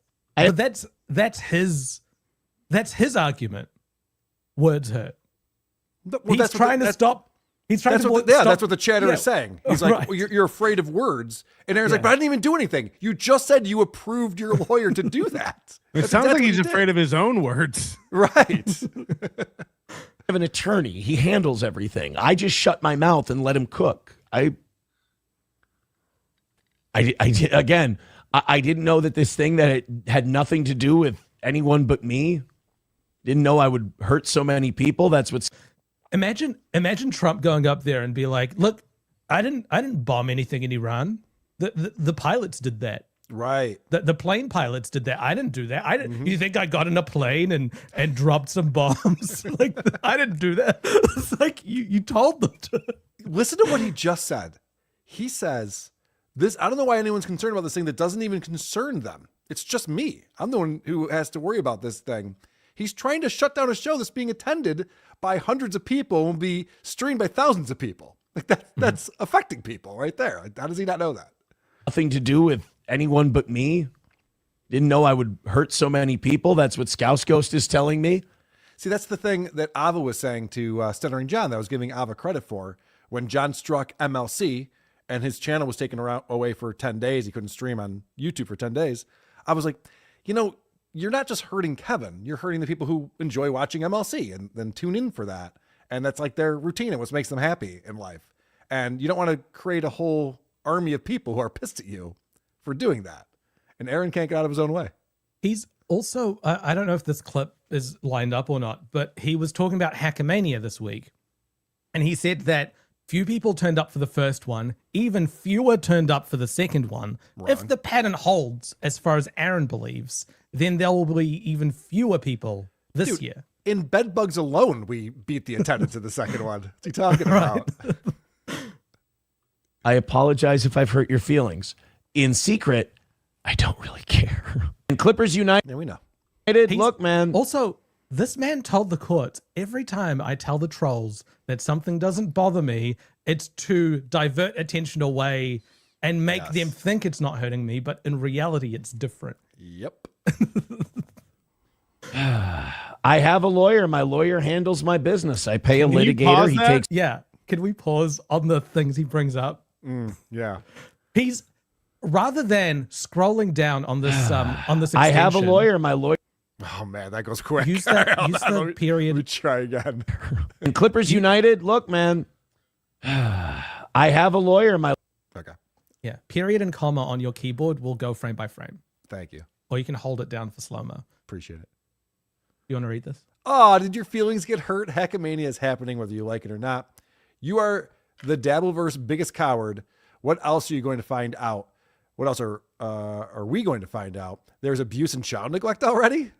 his argument. Words hurt. Well, He's trying to stop. He's trying That's to what stop. that's what the chatter is saying. He's like, Right. well, you're afraid of words. And Aaron's like, but I didn't even do anything. You just said you approved your lawyer to do that. It That's sounds like exactly he's what he afraid of his own words. did. Right. I have an attorney. He handles everything. I just shut my mouth and let him cook. I didn't know that this thing that it had nothing to do with anyone but me. Didn't know I would hurt so many people. That's what's Imagine Trump going up there and be like, "Look, I didn't bomb anything in Iran. The pilots did that. Right. The plane pilots did that. I didn't do that. I didn't. You think I got in a plane and dropped some bombs? Like I didn't do that. It's like you told them to." Listen to what he just said. He says, this, I don't know why anyone's concerned about this thing that doesn't even concern them. It's just me. I'm the one who has to worry about this thing. He's trying to shut down a show that's being attended by hundreds of people and will be streamed by thousands of people. Like that's affecting people right there. How does he not know that? nothing to do with anyone but me. Didn't know I would hurt so many people. That's what Scouse Ghost is telling me. See, that's the thing that Ava was saying to Stuttering John that I was giving Ava credit for. When John struck MLC and his channel was taken away for 10 days, he couldn't stream on YouTube for 10 days. I was like, you're not just hurting Kevin, you're hurting the people who enjoy watching MLC and then tune in for that. And that's like their routine and what makes them happy in life. And you don't want to create a whole army of people who are pissed at you for doing that. And Aaron can't get out of his own way. He's also, I don't know if this clip is lined up or not, but he was talking about Hackamania this week. And he said that few people turned up for the first one, even fewer turned up for the second one. Wrong. If the pattern holds, as far as Aaron believes, then there will be even fewer people this year. In Bedbugs alone, we beat the attendance of the second one. What's he talking about? I apologize if I've hurt your feelings. In secret, I don't really care. And Clippers United, Yeah, we know. look, man. Also, this man told the court, every time I tell the trolls that something doesn't bother me, it's to divert attention away and make them think it's not hurting me, but in reality, it's different. Yep. I have a lawyer. My lawyer handles my business. I pay a Can you litigator. pause He that? takes Yeah. Can we pause on the things he brings up? Yeah. He's rather than scrolling down on this I have a extension, lawyer. My lawyer. Oh, man, that goes quick. Use the Let me period. try again. And Clippers United, look, man. I have a lawyer. My Okay. Yeah, period and comma on your keyboard will go frame by frame, Thank you. or you can hold it down for slow-mo. Appreciate it. You want to read this? Oh, did your feelings get hurt? Hackamania is happening whether you like it or not. You are the Dabbleverse biggest coward. What else are you going to find out? What else are we going to find out? There's abuse and child neglect already?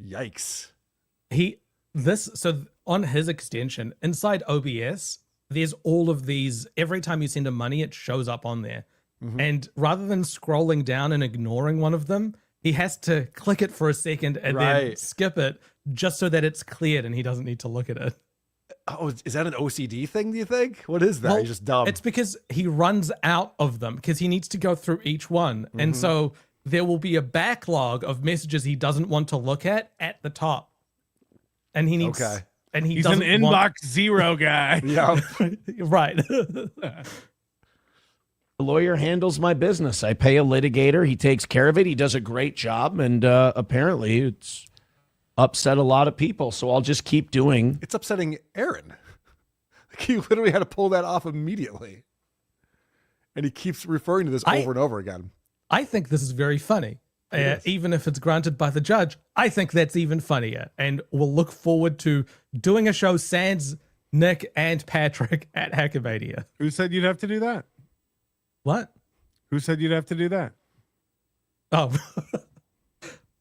Yikes. So on his extension, inside OBS, there's all of these. Every time you send him money, it shows up on there. Mm-hmm. And rather than scrolling down and ignoring one of them, he has to click it for a second and then Right. skip it just so that it's cleared and he doesn't need to look at it. Oh, is that an OCD thing, do you think? What is that? Well, He's just dumb. It's because he runs out of them because he needs to go through each one. Mm-hmm. And so there will be a backlog of messages he doesn't want to look at the top. And he needs Okay. and he He's an doesn't want- inbox zero guy. Yeah. right. The lawyer handles my business. I pay a litigator. He takes care of it. He does a great job. And apparently it's upset a lot of people. So I'll just keep doing. It's upsetting Aaron. Like he literally had to pull that off immediately. And he keeps referring to this over and over again. I think this is very funny. even if it's granted by the judge, I think that's even funnier. And we'll look forward to doing a show sans Nick and Patrick at Hackamania. Who said you'd have to do that? What? Who said you'd have to do that? Oh,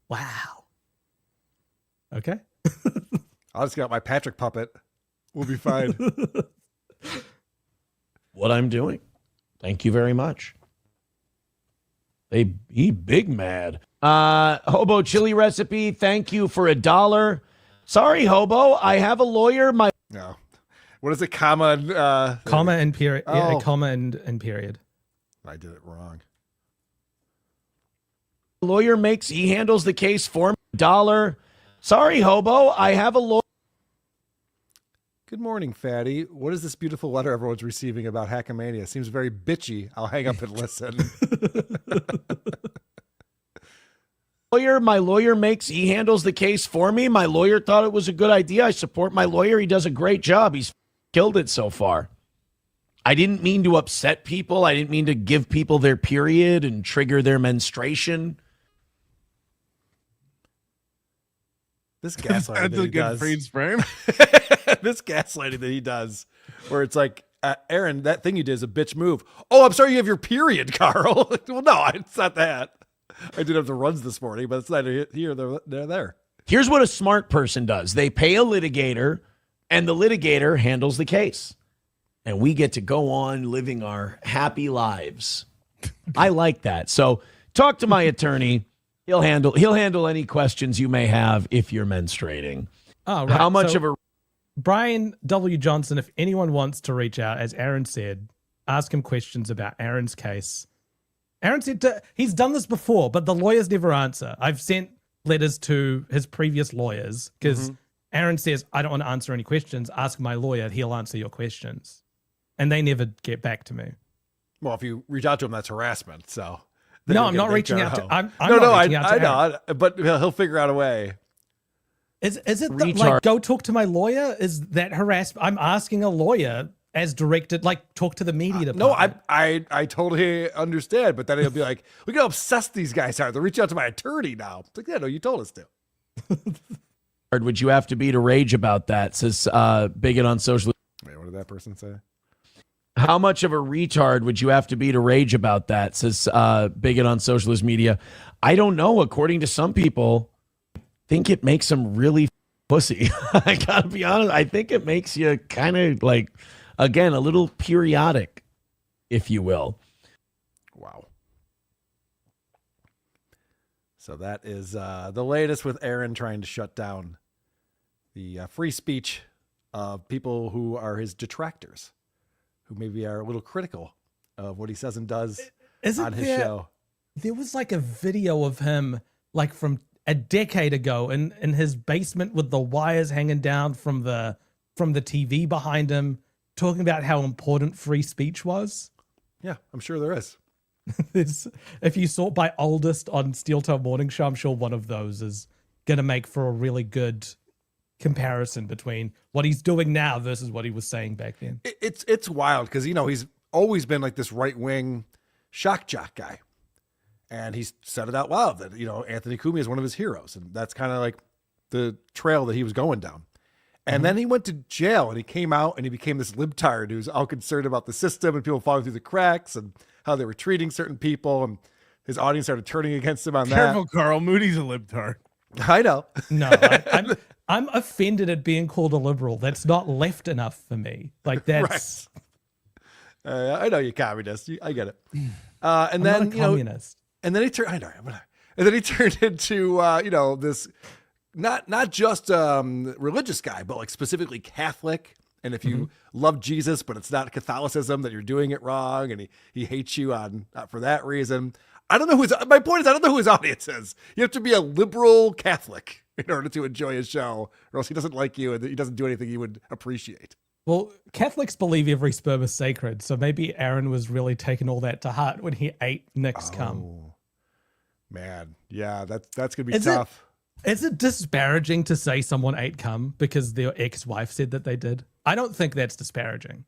wow. Okay. I'll just get out my Patrick puppet. We'll be fine. What I'm doing. Thank you very much. He big mad. Hobo chili recipe. Thank you for $1. Sorry, Hobo. I have a lawyer. No. What is it? Comma and Comma and period. Yeah, Oh. comma and period. I did it wrong. Lawyer he handles the case for me. $1. Sorry, Hobo. I have a lawyer. Good morning, Fatty. What is this beautiful letter everyone's receiving about Hackamania? Seems very bitchy. I'll hang up and listen. My lawyer he handles the case for me. My lawyer thought it was a good idea. I support my lawyer. He does a great job. He's killed it so far. I didn't mean to upset people. I didn't mean to give people their period and trigger their menstruation. This gaslighting That's that a he good does. freeze frame. This gaslighting that he does, where it's like, Aaron, that thing you did is a bitch move. Oh, I'm sorry you have your period, Carl. Well, no, it's not that. I did have the runs this morning, but it's neither here nor there. Here's what a smart person does. They pay a litigator, and the litigator handles the case. And we get to go on living our happy lives. I like that. So talk to my attorney. He'll handle any questions you may have if you're menstruating. Oh, right. How much So, of a Brian W. Johnson, if anyone wants to reach out, as Aaron said, ask him questions about Aaron's case. Aaron said he's done this before, but the lawyers never answer. I've sent letters to his previous lawyers because Aaron says, I don't want to answer any questions. Ask my lawyer. He'll answer your questions. And they never get back to me. Well, if you reach out to him, that's harassment. So No, I'm not reaching out to. I'm no, not reaching out to I Aaron. know, but he'll figure out a way. Is it Retard. like go talk to my lawyer? Is that harassment? I'm asking a lawyer as directed, like talk to the media department. No, I totally understand, but then he'll be like, look how obsessed these guys are. They'll reach out to my attorney now. It's like, yeah, no, you told us to. would you have to be to rage about that? Says bigot on social. Wait, what did that person say? How much of a retard would you have to be to rage about that? Says bigot on socialist media. I don't know. According to some people, I think it makes them really pussy. I gotta be honest. I think it makes you kind of like, again, a little periodic, if you will. Wow. So that is the latest with Aaron trying to shut down the free speech of people who are his detractors, who maybe are a little critical of what he says and does on his show. There was like a video of him like from a decade ago in his basement with the wires hanging down from the TV behind him, talking about how important free speech was. Yeah, I'm sure there is. If you sort by oldest on Steel Toe Morning Show, I'm sure one of those is going to make for a really good comparison between what he's doing now versus what he was saying back then. It's wild because, he's always been like this right-wing shock jock guy. And he's said it out loud that, Anthony Cumia is one of his heroes. And that's kind of like the trail that he was going down. And then he went to jail and he came out and he became this libtard who's all concerned about the system and people falling through the cracks and how they were treating certain people. And his audience started turning against him on Careful, Carl. Moody's a libtard. that. I know. No, I'm offended at being called a liberal. That's not left enough for me. Like that's I know you're communist. I get it. And I'm then, not a communist. and then he turned, I know, and then he turned into, this, not just religious guy, but like specifically Catholic. And if you love Jesus, but it's not Catholicism, that you're doing it wrong. And he hates you for that reason. I don't know my point is, I don't know who his audience is. You have to be a liberal Catholic in order to enjoy his show, or else he doesn't like you and he doesn't do anything you would appreciate. Well, Catholics believe every sperm is sacred, so maybe Aaron was really taking all that to heart when he ate Nick's cum. Man, yeah, that's gonna be tough. Is it disparaging to say someone ate cum because their ex-wife said that they did? I don't think that's disparaging.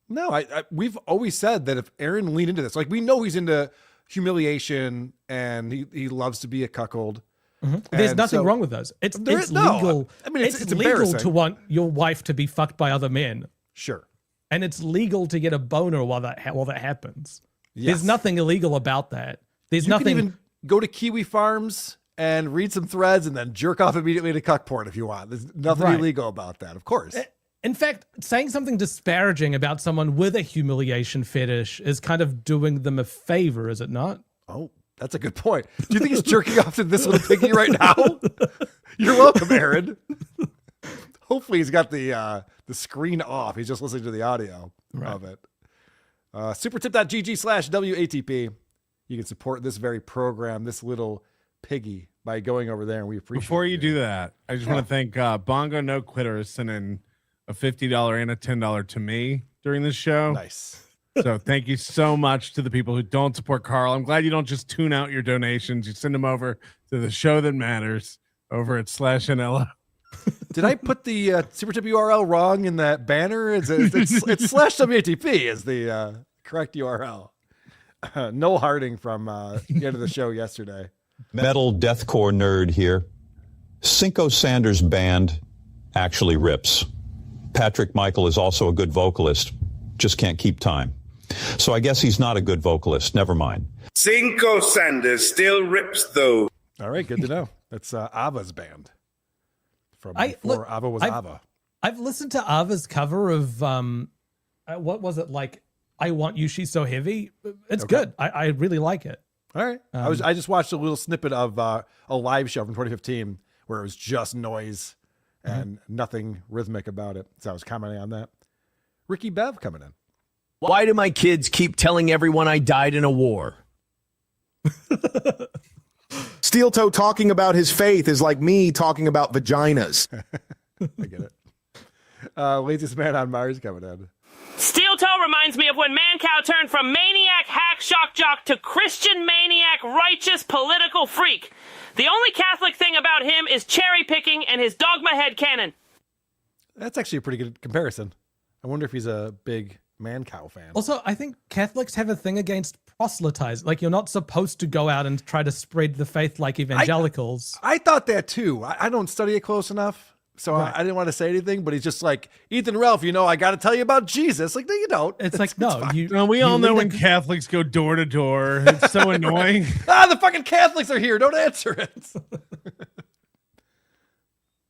No, we've always said that if Aaron leaned into this, like we know he's into humiliation, and he loves to be a cuckold. There's And nothing so- wrong with those. It's no, legal. I mean, it's legal embarrassing. to want your wife to be fucked by other men, Sure. and it's legal to get a boner while that happens. Yes. There's nothing illegal about that. There's You nothing. can even go to Kiwi Farms and read some threads and then jerk off immediately to cuck porn if you want. There's nothing Right. illegal about that, of course. In fact, saying something disparaging about someone with a humiliation fetish is kind of doing them a favor, is it not? Oh, that's a good point. Do you think he's jerking off to this little piggy right now? You're welcome, Aaron. Hopefully he's got the screen off. He's just listening to the audio of it. Supertip.gg/WATP. You can support this very program, this little piggy, by going over there, and we appreciate it. Before you do that, I just want to thank Bongo No Quitter sending a $50 and a $10 to me during this show. Nice. So thank you so much to the people who don't support Carl. I'm glad you don't just tune out your donations. You send them over to the show that matters over at /NLO. Did I put the super tip URL wrong in that banner? It's /WATP is the correct URL. Noel Harding from the end of the show yesterday. Metal deathcore nerd here. Cinco Sanders' band actually rips. Patrick Michael is also a good vocalist, just can't keep time. So I guess he's not a good vocalist. Never mind. Cinco Sanders still rips, though. All right, good to know. That's Ava's band from before Ava was Ava. I've listened to Ava's cover of what was it, like I Want You, She's So Heavy. It's good. I really like it. All right. I just watched a little snippet of a live show from 2015 where it was just noise and nothing rhythmic about it. So I was commenting on that. Ricky Bev coming in. Why do my kids keep telling everyone I died in a war? Steel Toe talking about his faith is like me talking about vaginas. I get it. Laziest man on Mars coming in. Steel Toe reminds me of when Mancow turned from maniac hack shock jock to Christian maniac righteous political freak. The only Catholic thing about him is cherry picking and his dogma head cannon. That's actually a pretty good comparison. I wonder if he's a big Mancow fan. Also, I think Catholics have a thing against proselytize. Like, you're not supposed to go out and try to spread the faith like evangelicals. I thought that too. I don't study it close enough, so I didn't want to say anything. But he's just like, Ethan Ralph, I got to tell you about Jesus. Like, no, you don't. It's like, no. We all know when Catholics go door to door. It's so annoying. The fucking Catholics are here. Don't answer it.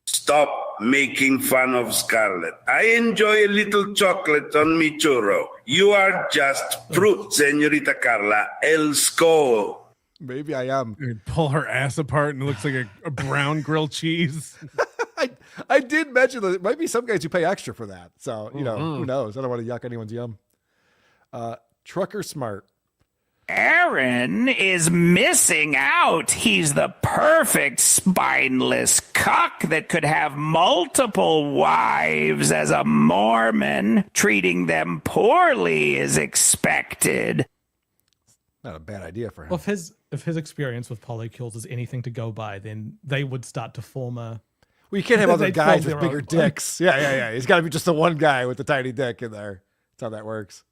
Stop making fun of Scarlett. I enjoy a little chocolate on mi churro. You are just fruit, Senorita Carla. El sco. Maybe I am. You pull her ass apart and it looks like a brown grilled cheese. I did mention that there might be some guys who pay extra for that. So, who knows? I don't want to yuck anyone's yum. Trucker Smart. Aaron is missing out. He's the perfect spineless cuck that could have multiple wives as a Mormon. Treating them poorly is expected. Not a bad idea for him. Well, if his experience with polycules is anything to go by, then they would start to form a... Well, you can't have other They'd guys form with their bigger own. dicks. Yeah. He's got to be just the one guy with the tiny dick in there. That's how that works.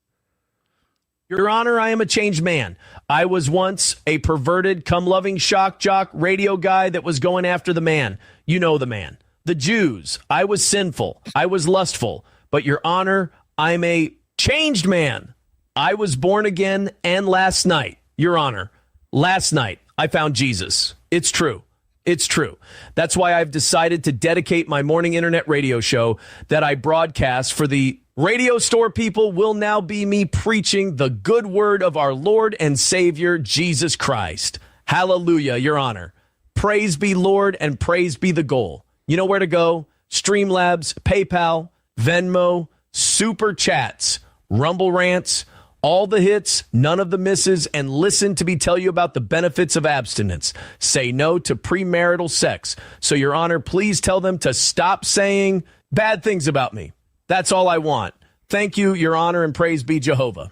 Your Honor, I am a changed man. I was once a perverted, cum-loving shock jock radio guy that was going after the man. You know the man. The Jews. I was sinful. I was lustful. But Your Honor, I'm a changed man. I was born again, and last night, Your Honor, last night, I found Jesus. It's true. It's true. That's why I've decided to dedicate my morning internet radio show that I broadcast for the radio store people will now be me preaching the good word of our Lord and Savior, Jesus Christ. Hallelujah, Your Honor. Praise be Lord and praise be the goal. You know where to go? Streamlabs, PayPal, Venmo, Super Chats, Rumble Rants, all the hits, none of the misses, and listen to me tell you about the benefits of abstinence. Say no to premarital sex. So, Your Honor, please tell them to stop saying bad things about me. That's all I want. Thank you, Your Honor, and praise be Jehovah.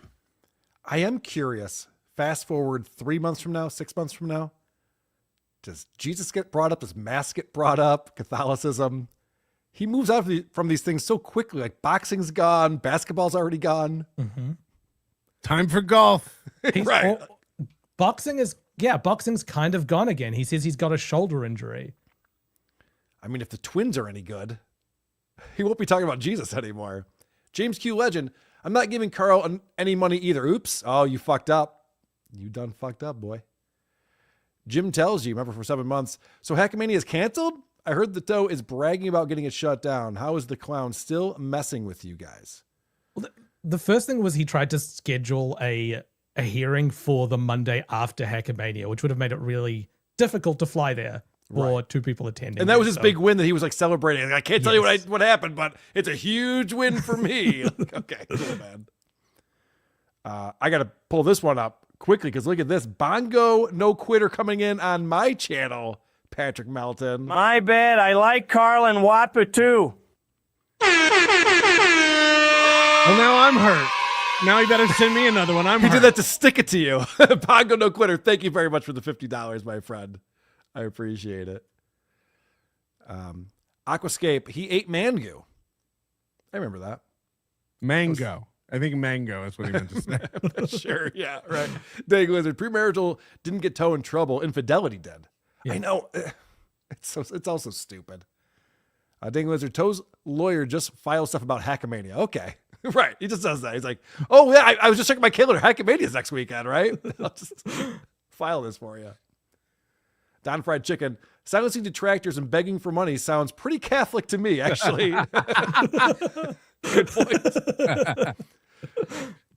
I am curious. Fast forward 3 months from now, 6 months from now. Does Jesus get brought up? Does Mass get brought up? Catholicism? He moves out from these things so quickly. Like boxing's gone. Basketball's already gone. Time for golf. He's Right. boxing's kind of gone again. He says he's got a shoulder injury. I mean, if the twins are any good, he won't be talking about Jesus anymore. James Q Legend, I'm not giving Carl any money either. Oops. Oh, you fucked up. You done fucked up, boy. Jim tells you, remember, for 7 months. So Hackamania is canceled? I heard the Toe is bragging about getting it shut down. How is the clown still messing with you guys? Well, the first thing was he tried to schedule a hearing for the Monday after Hackamania, which would have made it really difficult to fly there for two people attending. And that was his big win that he was like celebrating. I can't tell you what happened, but it's a huge win for me. Okay, cool, man. I got to pull this one up quickly because look at this. Bongo No Quitter coming in on my channel, Patrick Melton. My bad. I like Carl and Watpa too. Well, now I'm hurt. Now you better send me another one. He did that to stick it to you. Bongo No Quitter, thank you very much for the $50, my friend. I appreciate it. Aquascape, he ate mango. I remember that. Mango. I think mango is what he meant to say. Sure, yeah, right. Dang Lizard, premarital didn't get Toe in trouble. Infidelity did. Yeah. I know. It's also stupid. Dang Lizard, Toe's lawyer just filed stuff about Hackamania. Okay. Right. He just does that. He's like, oh, yeah, I was just checking my calendar. Hackamania's next weekend, right? I'll just file this for you. Don Fried Chicken. Silencing detractors and begging for money sounds pretty Catholic to me, actually. Good point.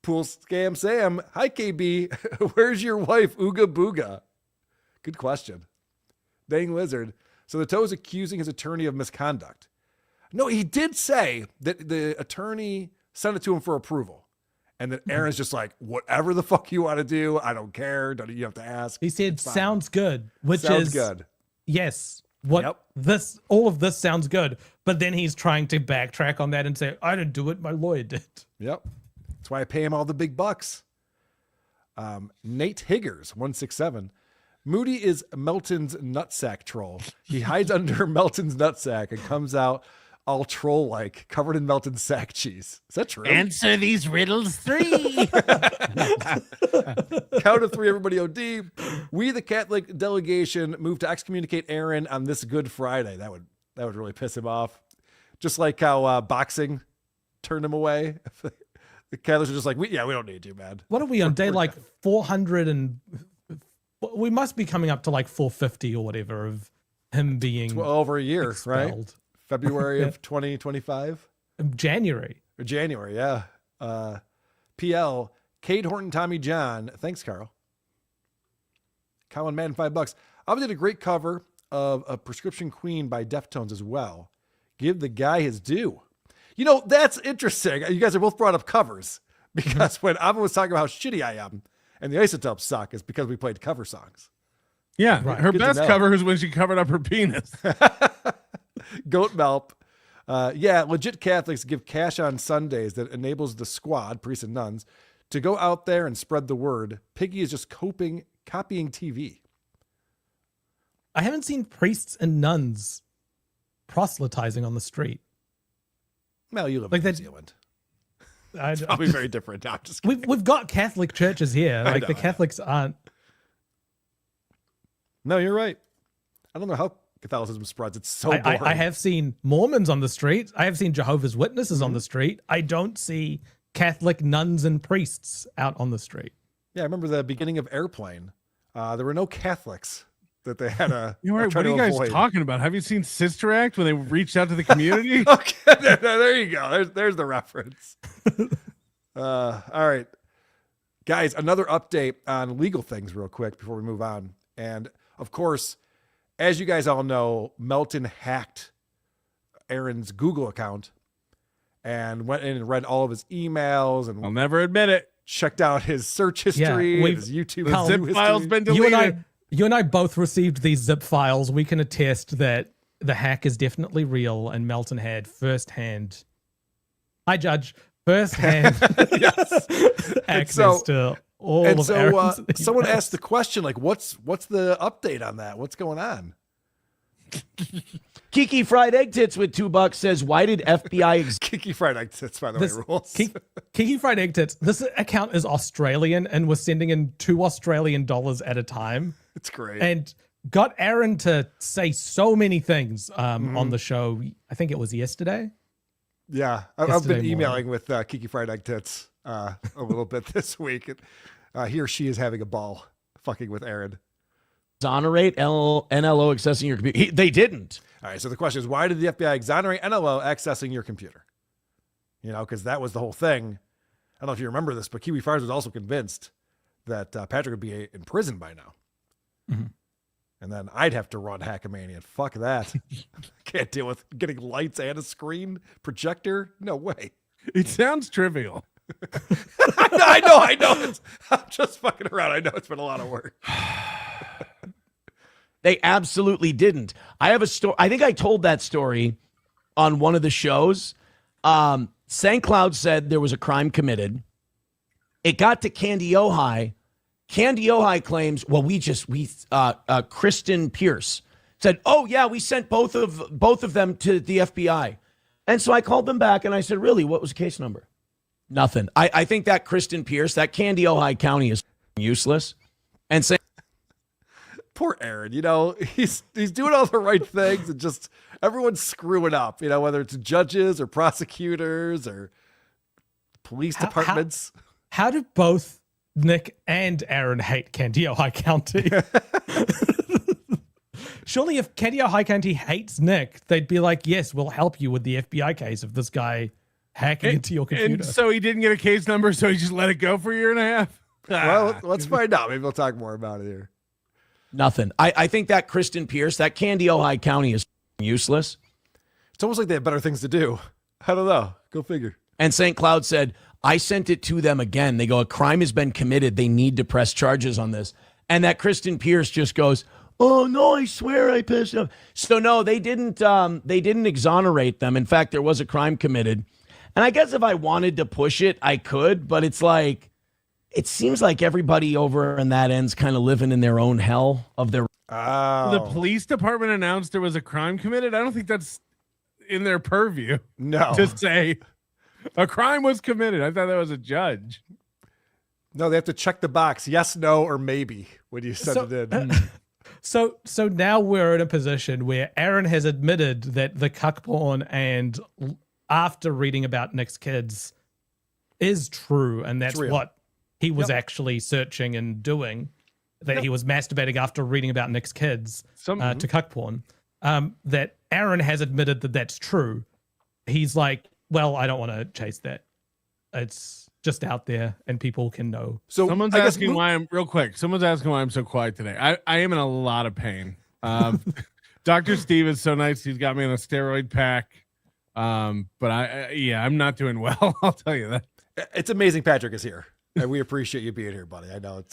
Pool Scam Sam. Hi, KB. Where's your wife, Ooga Booga? Good question. Dang Lizard. So the Toe is accusing his attorney of misconduct. No, he did say that the attorney sent it to him for approval. And that Aaron's just like, whatever the fuck you want to do, I don't care. Don't you have to ask? He said, sounds good, which sounds is good. Yes. All of this sounds good. But then he's trying to backtrack on that and say, I didn't do it. My lawyer did. Yep. That's why I pay him all the big bucks. Nate Higgers, 167. Moody is Melton's nutsack troll. He hides under Melton's nutsack and comes out all troll-like, covered in Melton sack cheese. Is that true? Answer these riddles 3. Count of 3, everybody OD. We, the Catholic delegation, move to excommunicate Aaron on this Good Friday. That would really piss him off. Just like how boxing turned him away. The Catholics are just like, we don't need you, man. What are we on? Day like 400 and... We must be coming up to like 450 or whatever of him being... over a year, expelled. Right? February of 2025? January, yeah. PL, Cade Horton, Tommy John. Thanks, Carl. Colin Madden, $5. I did a great cover of A Prescription Queen by Deftones as well. Give the guy his due. You know, that's interesting. You guys are both brought up covers because when Ava was talking about how shitty I am and the Isotopes suck, is because we played cover songs. Yeah, right. Her best cover is when she covered up her penis. Goat Melp. Legit Catholics give cash on Sundays that enables the squad, priests and nuns, to go out there and spread the word. Piggy is just copying TV. I haven't seen priests and nuns proselytizing on the street. Well, you live in New Zealand. It's probably very different. No, just we've got Catholic churches here. Like the Catholics aren't. No, you're right. I don't know how Catholicism spreads. It's so boring. I have seen Mormons on the street. I have seen Jehovah's Witnesses on the street. I don't see Catholic nuns and priests out on the street. Yeah, I remember the beginning of Airplane. There were no Catholics that they had a. What are you guys talking about? Have you seen Sister Act when they reached out to the community? Okay, there you go. There's the reference. All right, guys. Another update on legal things, real quick, before we move on. And of course, as you guys all know, Melton hacked Aaron's Google account and went in and read all of his emails. And I'll never admit it. Checked out his search history, and his YouTube zip file's been deleted. You and I both received these zip files. We can attest that the hack is definitely real, and Melton had firsthand. I judge firsthand access to all of Aaron's emails. Someone asked the question, like, what's the update on that? What's going on? Kiki Fried Egg Tits with $2 says, why did FBI... Kiki Fried Egg Tits, by the way, rules. Kiki Fried Egg Tits, this account is Australian and was sending in $2 Australian at a time. It's great. And got Aaron to say so many things on the show. I think it was yesterday. Yeah, I've been emailing morning. with Kiki Fried Egg Tits a little bit this week. He or she is having a ball fucking with Aaron. Exonerate NLO accessing your computer. They didn't. All right, so the question is, why did the FBI exonerate NLO accessing your computer? You know, because that was the whole thing. I don't know if you remember this, but Kiwi Farms was also convinced that Patrick would be in prison by now. Mm-hmm. And then I'd have to run Hackamania. Fuck that. Can't deal with getting lights and a screen projector. No way. It sounds trivial. I know. I'm just fucking around. I know it's been a lot of work. They absolutely didn't. I have a story. I think I told that story on one of the shows. St. Cloud said there was a crime committed. It got to Candy Ojai. Candy Ojai claims, well, Kristen Pierce said, oh yeah, we sent both of them to the FBI. And so I called them back and I said, really, what was the case number? Nothing. I think that Kristen Pierce, that Candy Ojai County is useless. And say, poor Aaron, you know, he's doing all the right things and just everyone's screwing up, you know, whether it's judges or prosecutors or police departments. How do both Nick and Aaron hate Candy Ojai County? Surely if Candy Ojai County hates Nick, they'd be like, yes, we'll help you with the FBI case of this guy hacking into your computer. And so he didn't get a case number, so he just let it go for a year and a half? Well, let's find out. Maybe we'll talk more about it here. nothing. I think that Kristen Pierce, that Candy Ojai County is useless. It's almost like they have better things to do. I don't know. Go figure. And St. Cloud said, I sent it to them again. They go, a crime has been committed. They need to press charges on this. And that Kristen Pierce just goes, oh no, I swear I pissed off. So no, they didn't exonerate them. In fact, there was a crime committed. And I guess if I wanted to push it, I could, but it's like, it seems like everybody over in that end's kind of living in their own hell of their. The police department announced there was a crime committed. I don't think that's in their purview. No. To say a crime was committed. I thought that was a judge. No, they have to check the box. Yes, no, or maybe when you send it in. So now we're in a position where Aaron has admitted that the cuck porn and after reading about Nick's kids is true. And that's what he was actually searching and doing, that he was masturbating after reading about Nick's kids to cuck porn. That Aaron has admitted that that's true. He's like, well, I don't want to chase that. It's just out there and people can know. So someone's asking why I'm real quick. Someone's asking why I'm so quiet today. I am in a lot of pain. Dr. Steve is so nice. He's got me on a steroid pack. But I'm not doing well. I'll tell you that. It's amazing Patrick is here. And we appreciate you being here, buddy. I know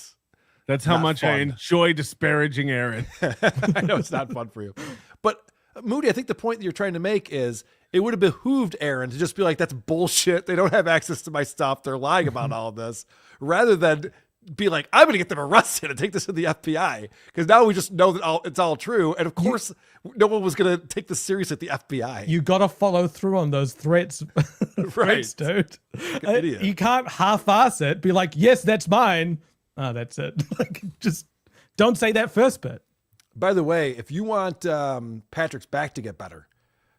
that's how much fun. I enjoy disparaging Aaron. I know it's not fun for you. But Moody, I think the point that you're trying to make is it would have behooved Aaron to just be like, that's bullshit. They don't have access to my stuff. They're lying about all of this. Rather than be like, I'm going to get them arrested and take this to the FBI. Because now we just know that it's all true. And of course, no one was going to take this serious at the FBI. You got to follow through on those threats. Threats, dude. You can't half-ass it. Be like, yes, that's mine. Oh, that's it. Like, just don't say that first bit. By the way, if you want Patrick's back to get better,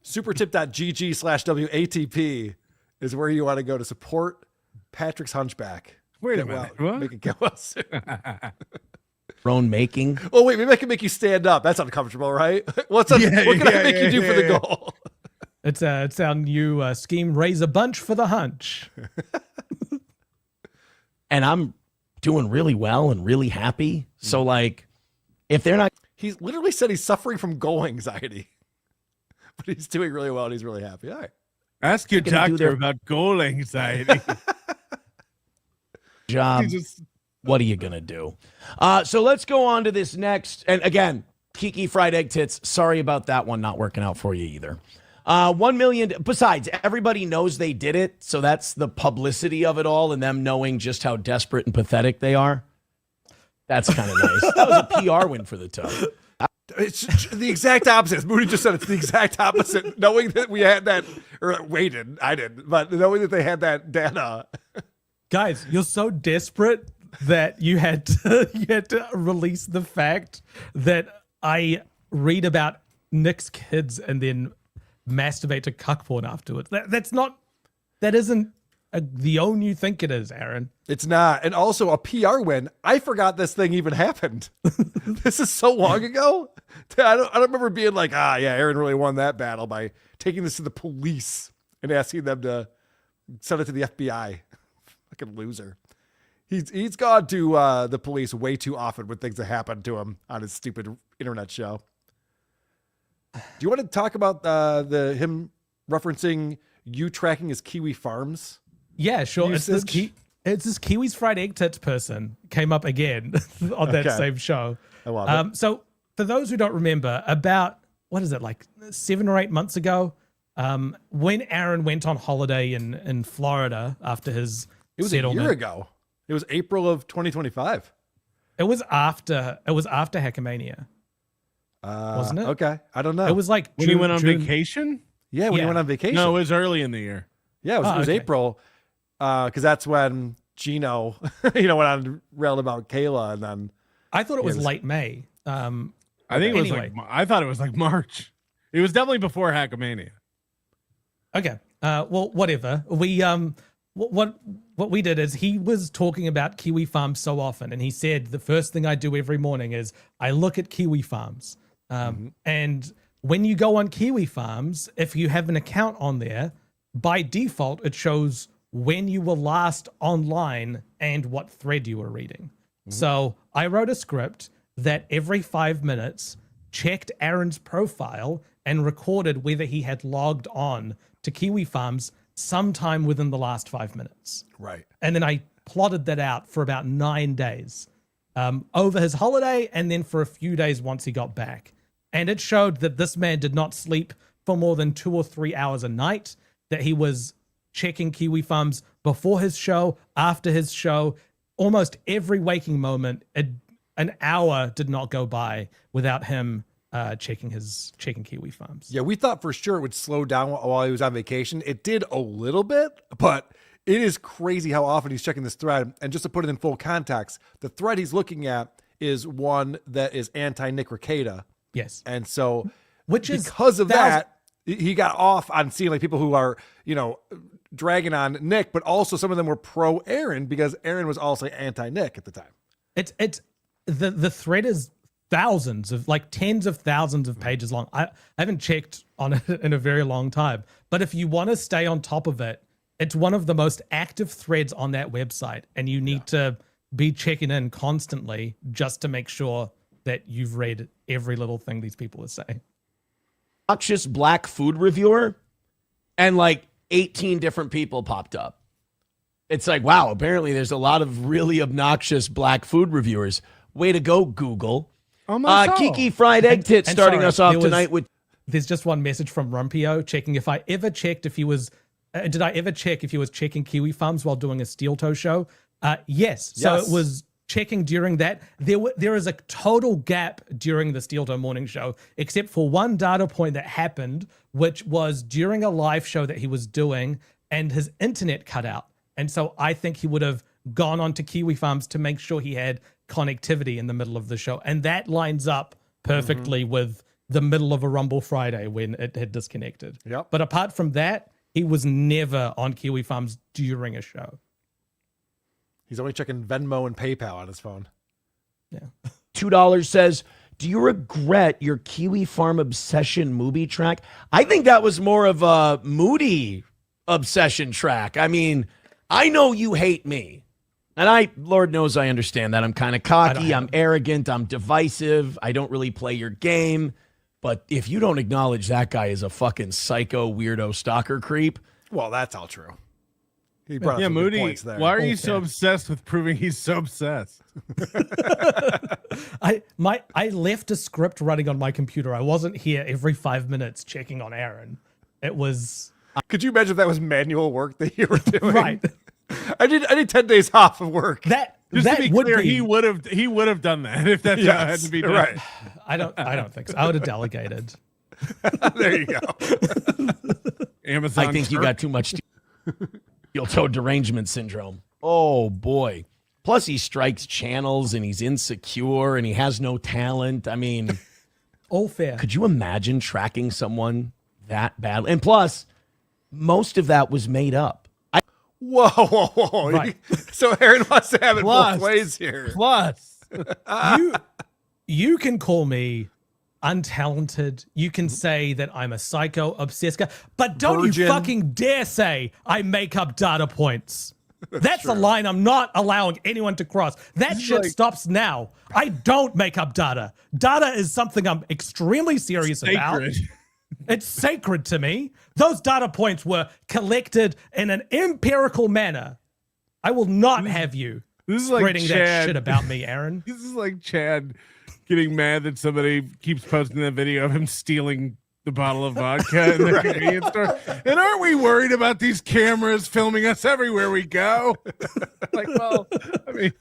supertip.gg/WATP is where you want to go to support Patrick's hunchback. Wait a minute. What? Make it get well soon. Own making. Oh, wait, maybe I can make you stand up. That's uncomfortable, right? What can I make you do for the goal? It's our new scheme, raise a bunch for the hunch. And I'm doing really well and really happy. So, like, if they're not. He's literally said he's suffering from goal anxiety. But he's doing really well and he's really happy. All right. Ask your doctor about goal anxiety. Job. What are you going to do? So let's go on to this next. And again, Kiki Fried Egg Tits. Sorry about that one not working out for you either. 1 million. Besides, everybody knows they did it. So that's the publicity of it all and them knowing just how desperate and pathetic they are. That's kind of nice. That was a PR win for the toe. It's the exact opposite. Moody just said it's the exact opposite. Knowing that we had that, or I didn't, but knowing that they had that data. Guys, you're so desperate that you had to release the fact that I read about Nick's kids and then masturbate to cuck porn afterwards. That isn't the own you think it is, Aaron. It's not. And also a PR win. I forgot this thing even happened. This is so long ago. I don't remember being like, yeah, Aaron really won that battle by taking this to the police and asking them to send it to the FBI. Fucking loser. He's gone to the police way too often with things that happen to him on his stupid internet show. Do you want to talk about him referencing you tracking his Kiwi Farms? Yeah, sure. It's this Kiwi's Fried Egg Tits person came up again on that same show. I love it. So for those who don't remember, about, what is it, like 7 or 8 months ago, when Aaron went on holiday in Florida after his settlement. A year ago. It was April of 2025. It was after Hackamania. Wasn't it? Okay. I don't know. It was like when he went on vacation? Yeah, when he went on vacation. No, it was early in the year. Yeah, it was April. Because that's when Gino, went on railed about Kayla, and then I thought it was late May. I think it was I thought it was like March. It was definitely before Hackamania. Okay. Well, whatever. We what we did is he was talking about Kiwi Farms so often, and he said the first thing I do every morning is I look at Kiwi Farms. And when you go on Kiwi Farms, if you have an account on there, by default it shows when you were last online and what thread you were reading. So I wrote a script that every 5 minutes checked Aaron's profile and recorded whether he had logged on to Kiwi Farms sometime within the last 5 minutes. Right. And then I plotted that out for about 9 days over his holiday and then for a few days once he got back. And it showed that this man did not sleep for more than 2 or 3 hours a night, that he was checking Kiwi Farms before his show, after his show, almost every waking moment. An hour did not go by without him checking Kiwi Farms. Yeah, we thought for sure it would slow down while he was on vacation. It did a little bit, but it is crazy how often he's checking this thread. And just to put it in full context, the thread he's looking at is one that is anti-Nick Rekieta. Yes. And so because of that, he got off on seeing like people who are, dragging on Nick, but also some of them were pro Aaron because Aaron was also anti-Nick at the time. It's the thread is thousands of, like tens of thousands of pages long. I haven't checked on it in a very long time, but if you want to stay on top of it, it's one of the most active threads on that website, and you need to be checking in constantly just to make sure that you've read every little thing these people are saying. Obnoxious black food reviewer, and like 18 different people popped up. It's like, wow, apparently there's a lot of really obnoxious black food reviewers. Way to go, Google. Kiki Fried Egg Tits starting us off tonight with... There's just one message from Rumpio checking if I ever checked if he was... did I ever check if he was checking Kiwi Farms while doing a Steel Toe show? Yes. So it was checking during that. There is a total gap during the Steel Toe morning show, except for one data point that happened, which was during a live show that he was doing, and his internet cut out. And so I think he would have gone on to Kiwi Farms to make sure he had connectivity in the middle of the show. And that lines up perfectly with the middle of a Rumble Friday when it had disconnected. Yep. But apart from that, he was never on Kiwi Farms during a show. He's only checking Venmo and PayPal on his phone. Yeah. $2 says, do you regret your Kiwi Farm obsession movie track? I think that was more of a Moody obsession track. I mean, I know you hate me. And Lord knows I understand that. I'm kind of cocky. I'm arrogant. I'm divisive. I don't really play your game. But if you don't acknowledge that guy is a fucking psycho, weirdo, stalker creep. Well, that's all true. He brought up some good Moody, points there. why are you so obsessed with proving he's so obsessed? I left a script running on my computer. I wasn't here every 5 minutes checking on Aaron. It was... Could you imagine if that was manual work that you were doing? Right. I did 10 days off of work. Just That to be would clear, be- he would have done that if that's how it had to be done. Right. I don't think so. I would have delegated. There you go. Amazon. I think you got too much steel-toe derangement syndrome. Oh boy. Plus he strikes channels and he's insecure and he has no talent. I mean, all fair. Could you imagine tracking someone that badly? And plus, most of that was made up. Whoa. Right. So Aaron wants to have it Plus. both ways here. Plus. You can call me untalented. You can say that I'm a psycho obsessed guy, but don't Virgin. you fucking dare say I make up data points. That's a line I'm not allowing anyone to cross. That shit stops now. I don't make up data. Data is something I'm extremely serious about. It's sacred to me. Those data points were collected in an empirical manner. I will not have you spreading that shit about me, Aaron. This is like Chad getting mad that somebody keeps posting that video of him stealing the bottle of vodka in the convenience store. And aren't we worried about these cameras filming us everywhere we go? Like, well, I mean,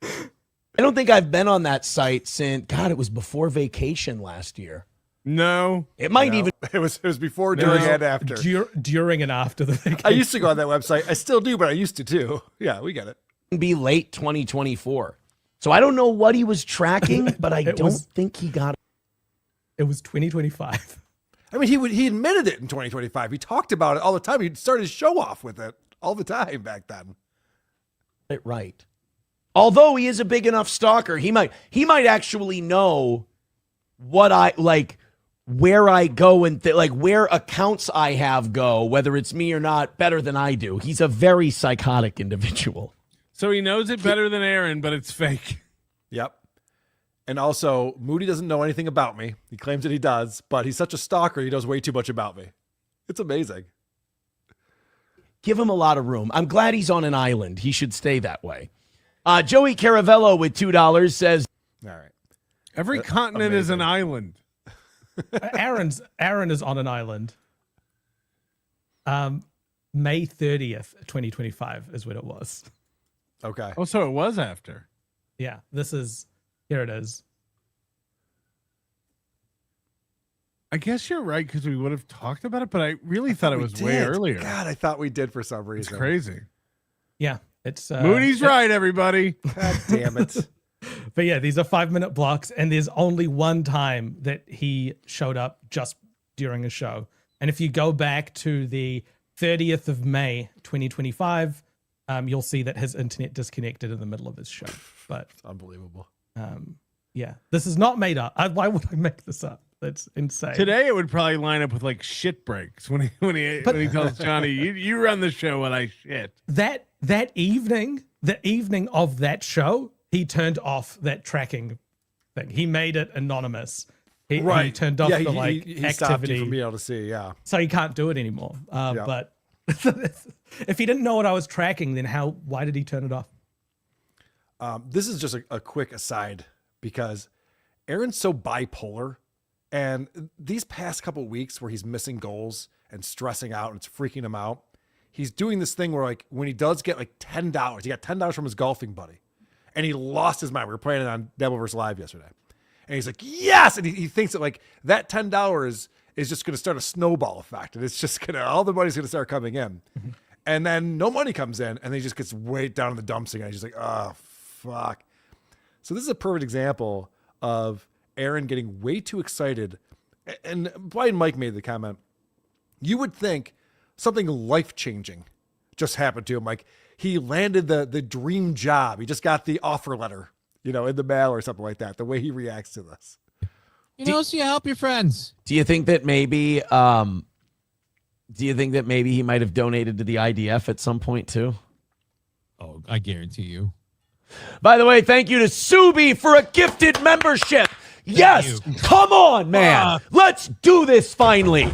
I don't think I've been on that site since, God, it was before vacation last year. No. It might even. It was before, during, and after. During and after the vacation. I used to go on that website. I still do, but I used to too. Yeah, we get it. Be late 2024. So I don't know what he was tracking, but I don't think he got it. It was 2025. I mean, he admitted it in 2025. He talked about it all the time. He started his show off with it all the time back then. It right. Although he is a big enough stalker, he might actually know what I like, where I go and like where accounts I have go, whether it's me or not, better than I do. He's a very psychotic individual. So he knows it better than Aaron, but it's fake. Yep. And also, Moody doesn't know anything about me. He claims that he does, but he's such a stalker, he knows way too much about me. It's amazing. Give him a lot of room. I'm glad he's on an island. He should stay that way. Joey Caravello with $2 says, all right. Every continent is an island. Aaron is on an island. May 30th, 2025 is when it was. Okay. Oh, so it was after. Yeah, here it is. I guess you're right because we would have talked about it, but I really thought it was way earlier. God, I thought we did for some reason. It's crazy. Yeah, it's Moody's right, everybody. God damn it. But yeah, these are 5-minute blocks, and there's only one time that he showed up just during a show. And if you go back to the 30th of May, 2025, you'll see that his internet disconnected in the middle of his show. But it's unbelievable. Yeah, this is not made up. Why would I make this up? That's insane. Today it would probably line up with like shit breaks when he tells Johnny, you run the show while I shit. That evening, the evening of that show, he turned off that tracking thing. He made it anonymous. He turned off the he stopped you activity from being able to see. Yeah. So he can't do it anymore. But if he didn't know what I was tracking, then why did he turn it off? This is just a quick aside because Aaron's so bipolar, and these past couple weeks where he's missing goals and stressing out and it's freaking him out, he's doing this thing where like when he does get like $10, he got $10 from his golfing buddy, and he lost his mind. We were playing it on Devil vs. Live yesterday, and he's like, yes, and he thinks that like that $10 is just going to start a snowball effect, and it's just all the money's going to start coming in, and then no money comes in, and then he just gets way down in the dumps again. He's just like, oh fuck. So this is a perfect example of Aaron getting way too excited. And Brian Mike made the comment, you would think something life-changing just happened to him. Like he landed the dream job. He just got the offer letter, in the mail or something like that. The way he reacts to this. So you help your friends. Do you think that maybe he might have donated to the IDF at some point too? Oh, I guarantee you. By the way, thank you to Subi for a gifted membership. Yes, come on, man. Let's do this finally.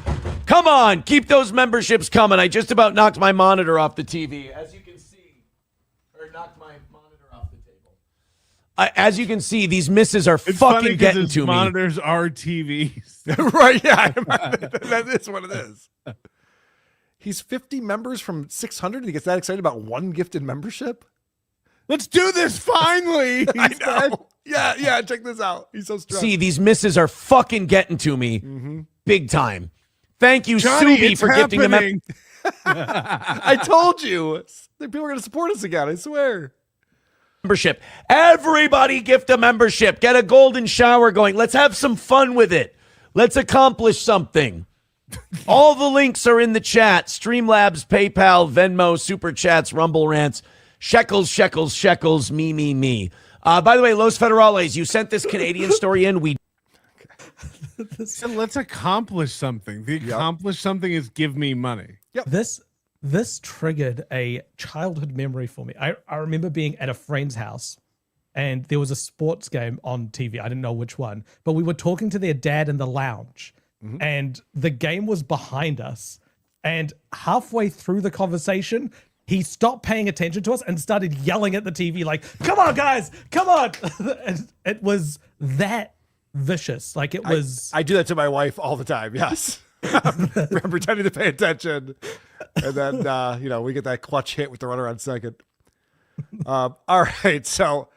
Come on, keep those memberships coming. I just about knocked my monitor off the TV. As you can see, or knocked my monitor off the table. As you can see, these misses are fucking getting to me. Monitors are TVs. Right, yeah. That is what it is. He's 50 members from 600 and he gets that excited about one gifted membership? Let's do this finally. I know. Yeah. Check this out. He's so stressed. See, these misses are fucking getting to me big time. Thank you, Johnny, Subi, it's for gifting the happening. I told you. People are going to support us again. I swear. membership. Everybody gift a membership. Get a golden shower going. Let's have some fun with it. Let's accomplish something. All the links are in the chat. Streamlabs, PayPal, Venmo, Super Chats, Rumble Rants, shekels, me. By the way, Los Federales, you sent this Canadian story in. We So let's accomplish something. The accomplish something is give me money. Yep. This triggered a childhood memory for me. I remember being at a friend's house and there was a sports game on TV. I didn't know which one, but we were talking to their dad in the lounge and the game was behind us. And halfway through the conversation, he stopped paying attention to us and started yelling at the TV like, "Come on, guys, come on." And it was that vicious. Like it was. I do that to my wife all the time. Yes. I'm pretending to pay attention. And then, we get that clutch hit with the runner on second. All right. So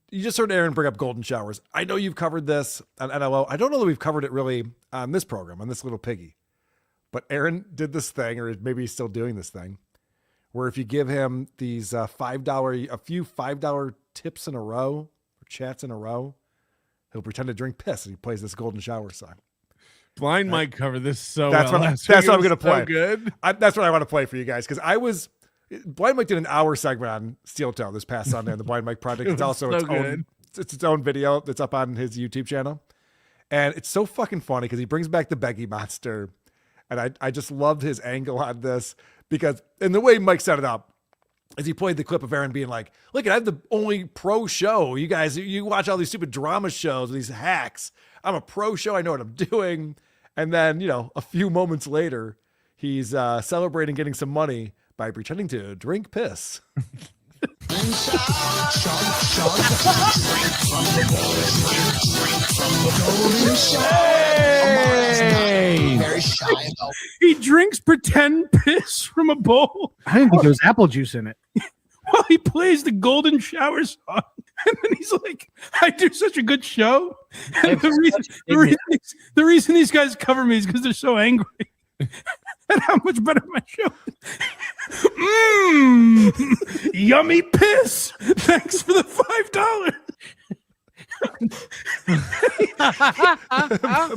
you just heard Aaron bring up golden showers. I know you've covered this on NLO. I don't know that we've covered it really on this program, on this little piggy. But Aaron did this thing, or maybe he's still doing this thing, where if you give him these a few $5 tips in a row, or chats in a row, he'll pretend to drink piss and he plays this golden shower song. Blind Mike covered this so that's well. That's what I'm going to play. So good. That's what I want to play for you guys, because Blind Mike did an hour segment on Steel Toe this past Sunday on the Blind Mike Project. It's also its own video that's up on his YouTube channel. And it's so fucking funny because he brings back the Piggy monster. And I just loved his angle on this, because in the way Mike set it up, as he played the clip of Aaron being like, "Look, I have the only pro show. You guys, you watch all these stupid drama shows, these hacks. I'm a pro show. I know what I'm doing." And then, a few moments later, he's celebrating getting some money by pretending to drink piss. He drinks pretend piss from a bowl. I didn't think there was apple juice in it. While he plays the golden shower song. And then he's like, "I do such a good show." And the reason these guys cover me is because they're so angry. And how much better my show is. Yummy piss. Thanks for the $5.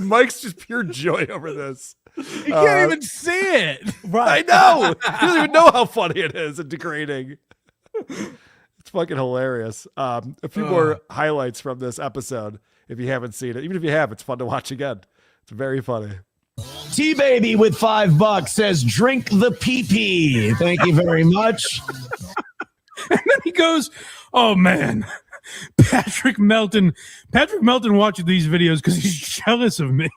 Mike's just pure joy over this. You can't even see it. Right. I know. He doesn't even know how funny it is and degrading. It's fucking hilarious. A few more highlights from this episode. If you haven't seen it, even if you have, it's fun to watch again. It's very funny. T-Baby with $5 says, "Drink the pee-pee." Thank you very much. And then he goes, "Oh man, Patrick Melton watches these videos because he's jealous of me."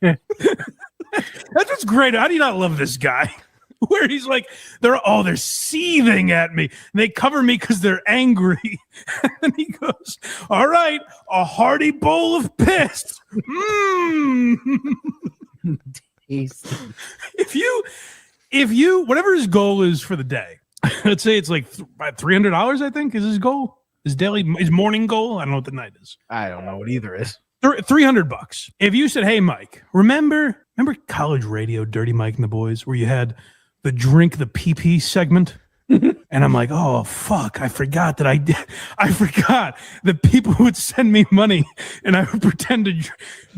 That's what's great. How do you not love this guy? Where he's like, they're seething at me. And they cover me because they're angry. And he goes, "All right, a hearty bowl of piss." If you whatever his goal is for the day, let's say it's like $300, I think is his goal. His morning goal. I don't know what the night is. I don't know what either is. $300. If you said, "Hey Mike, remember college radio, Dirty Mike and the Boys, where you had the drink the PP segment?" And I'm like, "Oh fuck, I forgot that I forgot that people would send me money and I would pretend to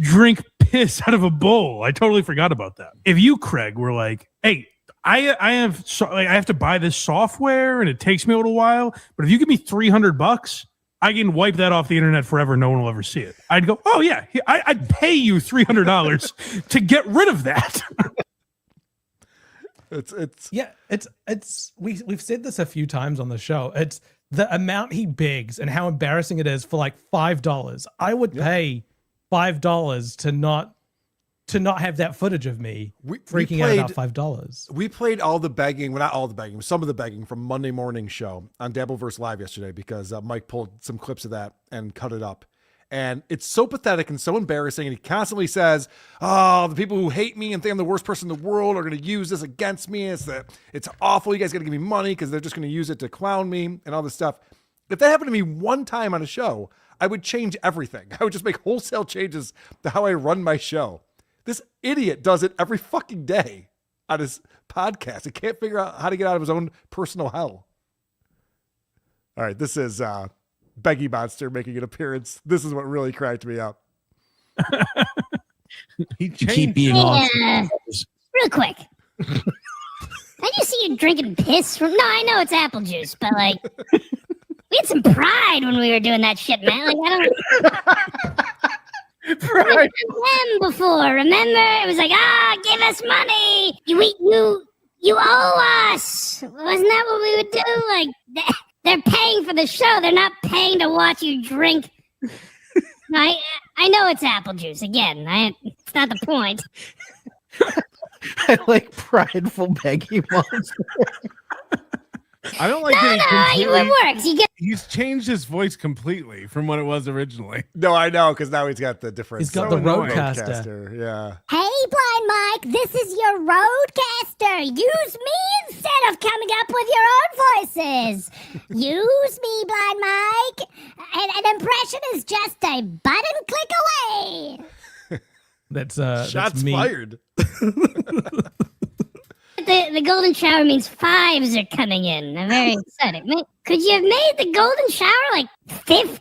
drink piss out of a bowl. I totally forgot about that." If you, Craig, were like, "Hey, I have to buy this software and it takes me a little while, but if you give me $300, I can wipe that off the internet forever. No one will ever see it." I'd go, "Oh yeah, I'd pay you $300 to get rid of that." We've said this a few times on the show. It's the amount he begs and how embarrassing it is for like $5. I would pay $5 to not have that footage of me freaking out about $5. We played all the begging, well, not all the begging, some of the begging from Monday morning show on Dabbleverse Live yesterday, because Mike pulled some clips of that and cut it up. And it's so pathetic and so embarrassing. And he constantly says, oh, the people who hate me and think I'm the worst person in the world are going to use this against me. It's awful. You guys got to give me money because they're just going to use it to clown me and all this stuff. If that happened to me one time on a show, I would change everything. I would just make wholesale changes to how I run my show. This idiot does it every fucking day on his podcast. He can't figure out how to get out of his own personal hell. All right, this is Piggy Monster making an appearance. This is what really cracked me up. He keep being awesome. Real quick. I just see you drinking piss from. No, I know it's apple juice, but like, we had some pride when we were doing that shit, man. Like, I don't. Pride. Them before, remember? It was like, give us money. You owe us. Wasn't that what we would do? Like, they're paying for the show. They're not paying to watch you drink. I know it's apple juice. Again, it's not the point. I like prideful Peggy Monster. I don't like it works. He's changed his voice completely from what it was originally. No, I know, because now he's got the different. He's got the roadcaster. Yeah. Hey, Blind Mike, this is your roadcaster. Use me instead of coming up with your own voices. Use me, Blind Mike. An impression is just a button click away. That's shots me. fired. The golden shower means fives are coming in. I'm very excited. Could you have made the golden shower like $50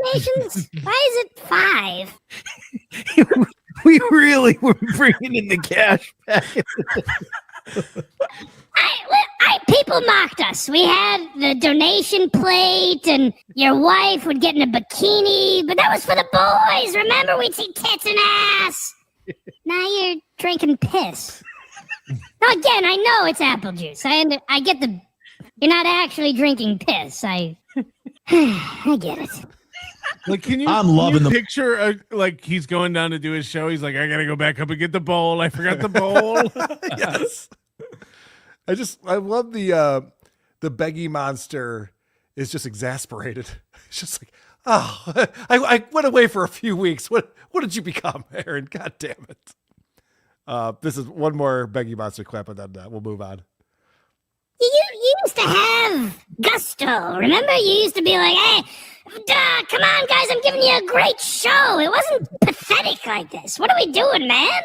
donations? Why is it 5? We really were bringing in the cash back. People mocked us. We had the donation plate, and your wife would get in a bikini, but that was for the boys. Remember, we'd see tits and ass. Now you're drinking piss. Now, again, I know it's apple juice. I get the. You're not actually drinking piss. I get it. Like, can you? I'm loving the picture. Like, he's going down to do his show. He's like, I gotta go back up and get the bowl. I forgot the bowl. Yes. I love the Peggy Monster is just exasperated. It's just like, I went away for a few weeks. What did you become, Aaron? God damn it. This is one more Peggy Monster clip, and then we'll move on. You used to have gusto. Remember? You used to be like, hey, come on, guys, I'm giving you a great show. It wasn't pathetic like this. What are we doing, man?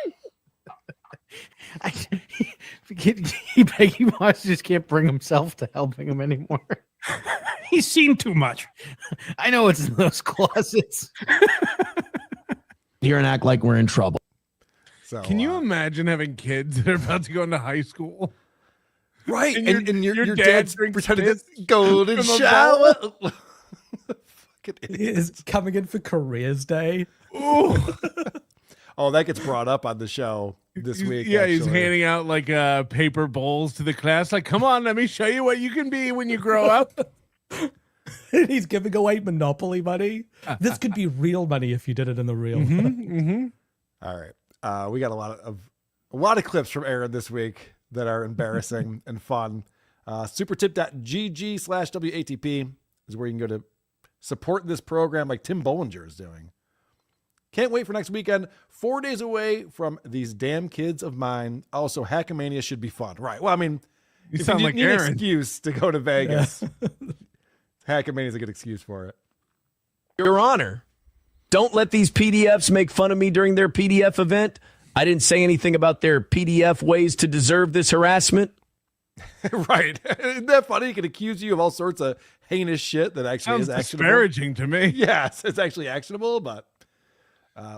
Peggy Monster just can't bring himself to helping him anymore. He's seen too much. I know it's in those closets. Here and act like we're in trouble. So, can you imagine having kids that are about to go into high school? Right, and your dad's pretending this golden shower. Fucking is coming in for Careers Day. Ooh. Oh, that gets brought up on the show this week. Yeah, actually. He's handing out like paper bowls to the class. Like, come on, let me show you what you can be when you grow up. He's giving away Monopoly money. This could be real money if you did it in the real. All right, we got a lot of clips from Aaron this week that are embarrassing and fun. Supertip.gg/WATP is where you can go to support this program like Tim Bollinger is doing. Can't wait for next weekend. 4 days away from these damn kids of mine. Also, Hackamania should be fun. Right. Well, I mean, you sound like Aaron. An excuse to go to Vegas. Hackamania is a good excuse for it. Your Honor, don't let these PDFs make fun of me during their PDF event. I didn't say anything about their PDF ways to deserve this harassment. Right. Isn't that funny? He can accuse you of all sorts of heinous shit that actually is actionable. Disparaging to me. Yes, it's actually actionable, but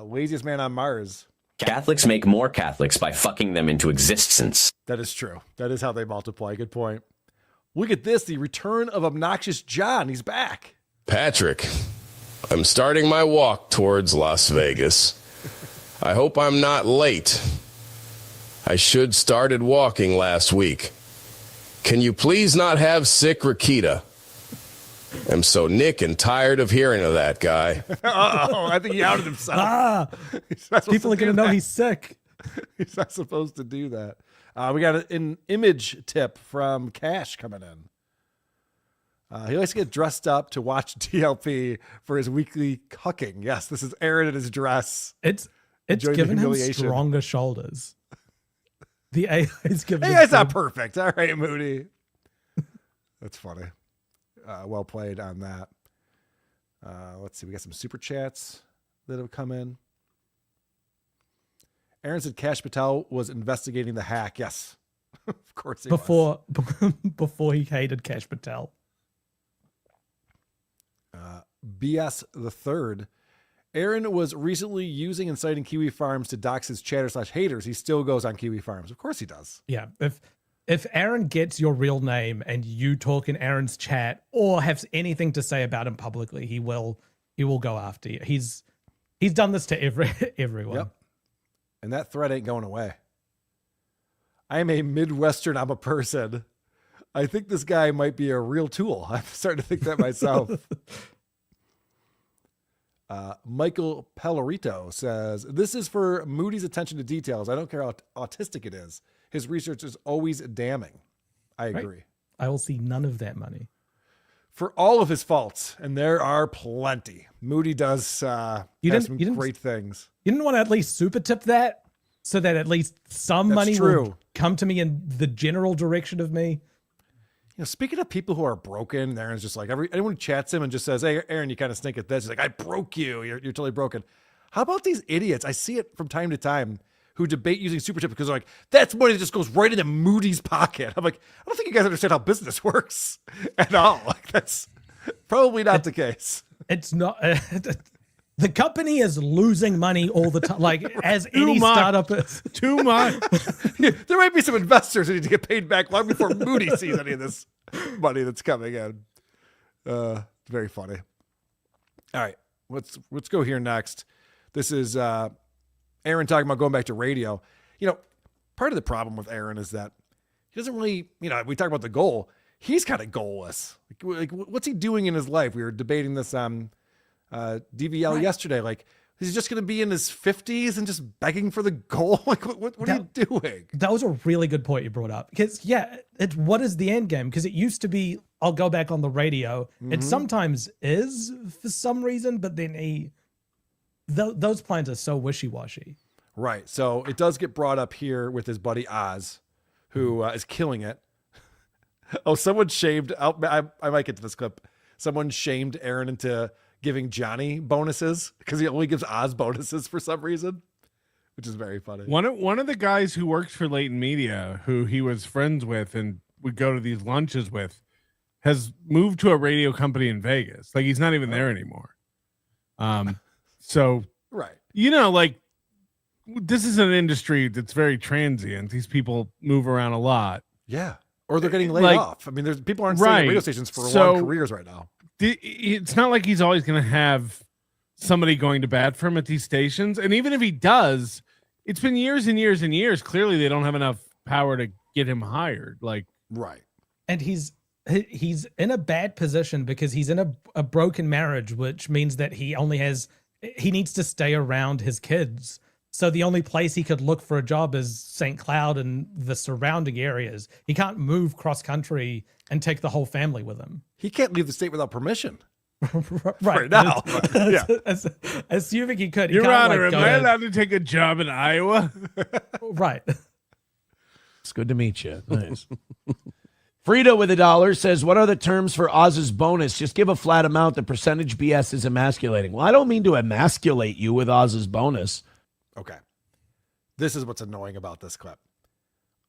laziest man on Mars. Catholics make more Catholics by fucking them into existence. That is true. That is how they multiply. Good point. Look at this. The return of Obnoxious John. He's back. Patrick, I'm starting my walk towards Las Vegas. I hope I'm not late. I should started walking last week. Can you please not have sick Rekieta? I'm so Nick and tired of hearing of that guy. Uh-oh, I think he outed himself. People are going to know he's sick. He's not supposed to do that. We got an image tip from Cash coming in. He likes to get dressed up to watch DLP for his weekly cucking. Yes, this is Aaron in his dress. It's given him stronger shoulders. The AI is giving him. Hey, it's not perfect. All right, Moody. That's funny. Well played on that. Let's see. We got some super chats that have come in. Aaron said Kash Patel was investigating the hack. Yes, of course he was. Before he hated Kash Patel. BS the third. Aaron was recently using and citing Kiwi Farms to dox his chatter/haters. He still goes on Kiwi Farms. Of course he does. Yeah. If Aaron gets your real name and you talk in Aaron's chat or have anything to say about him publicly, he will go after you. He's done this to everyone. Yep. And that threat ain't going away. I'm a Midwestern. I'm a person. I think this guy might be a real tool. I'm starting to think that myself. Michael Pellerito says, this is for Moody's attention to details. I don't care how autistic it is. His research is always damning. I agree. Right. I will see none of that money. For all of his faults, and there are plenty, Moody does have some great things. You didn't want to at least super tip that so that at least some money will come to me in the general direction of me? You know, speaking of people who are broken, Aaron's just like, anyone who chats him and just says, hey, Aaron, you kind of stink at this. He's like, I broke you. You're totally broken. How about these idiots? I see it from time to time who debate using super tip because they're like, that's money that just goes right into Moody's pocket. I'm like, I don't think you guys understand how business works at all. Like, that's probably not the case. It's not. The company is losing money all the time. Like, as any startup is. Too much. There might be some investors who need to get paid back long before Moody sees any of this money that's coming in. Very funny. All right, let's go here next. This is Aaron talking about going back to radio. You know, part of the problem with Aaron is that he doesn't really, we talk about the goal. He's kind of goalless. Like, what's he doing in his life? We were debating this on DVL yesterday. Like, is he just going to be in his 50s and just begging for the goal? Like, what are you doing? That was a really good point you brought up. Because, it's what is the end game? Because it used to be, I'll go back on the radio. Mm-hmm. It sometimes is for some reason, but then those plans are so wishy-washy. Right. So it does get brought up here with his buddy Oz, who is killing it. Oh, someone shamed, I might get to this clip. Someone shamed Aaron into giving Johnny bonuses because he only gives Oz bonuses for some reason, which is very funny. One of the guys who works for Leighton Media, who he was friends with and would go to these lunches with, has moved to a radio company in Vegas. Like, he's not even there anymore. So, right. Like, this is an industry that's very transient. These people move around a lot. Yeah. Or they're getting laid off. I mean, people aren't staying at radio stations for long careers right now. It's not like he's always going to have somebody going to bat for him at these stations. And even if he does, it's been years and years and years. Clearly, they don't have enough power to get him hired. Like, right. And he's in a bad position because he's in a broken marriage, which means that he needs to stay around his kids. So the only place he could look for a job is St. Cloud and the surrounding areas. He can't move cross country and take the whole family with him. He can't leave the state without permission. Right now. Yeah. Assuming he could. Your Honor, am I allowed to take a job in Iowa? Right. It's good to meet you. Nice. Frida with $1 says, what are the terms for Oz's bonus? Just give a flat amount. The percentage BS is emasculating. Well, I don't mean to emasculate you with Oz's bonus. Okay. This is what's annoying about this clip.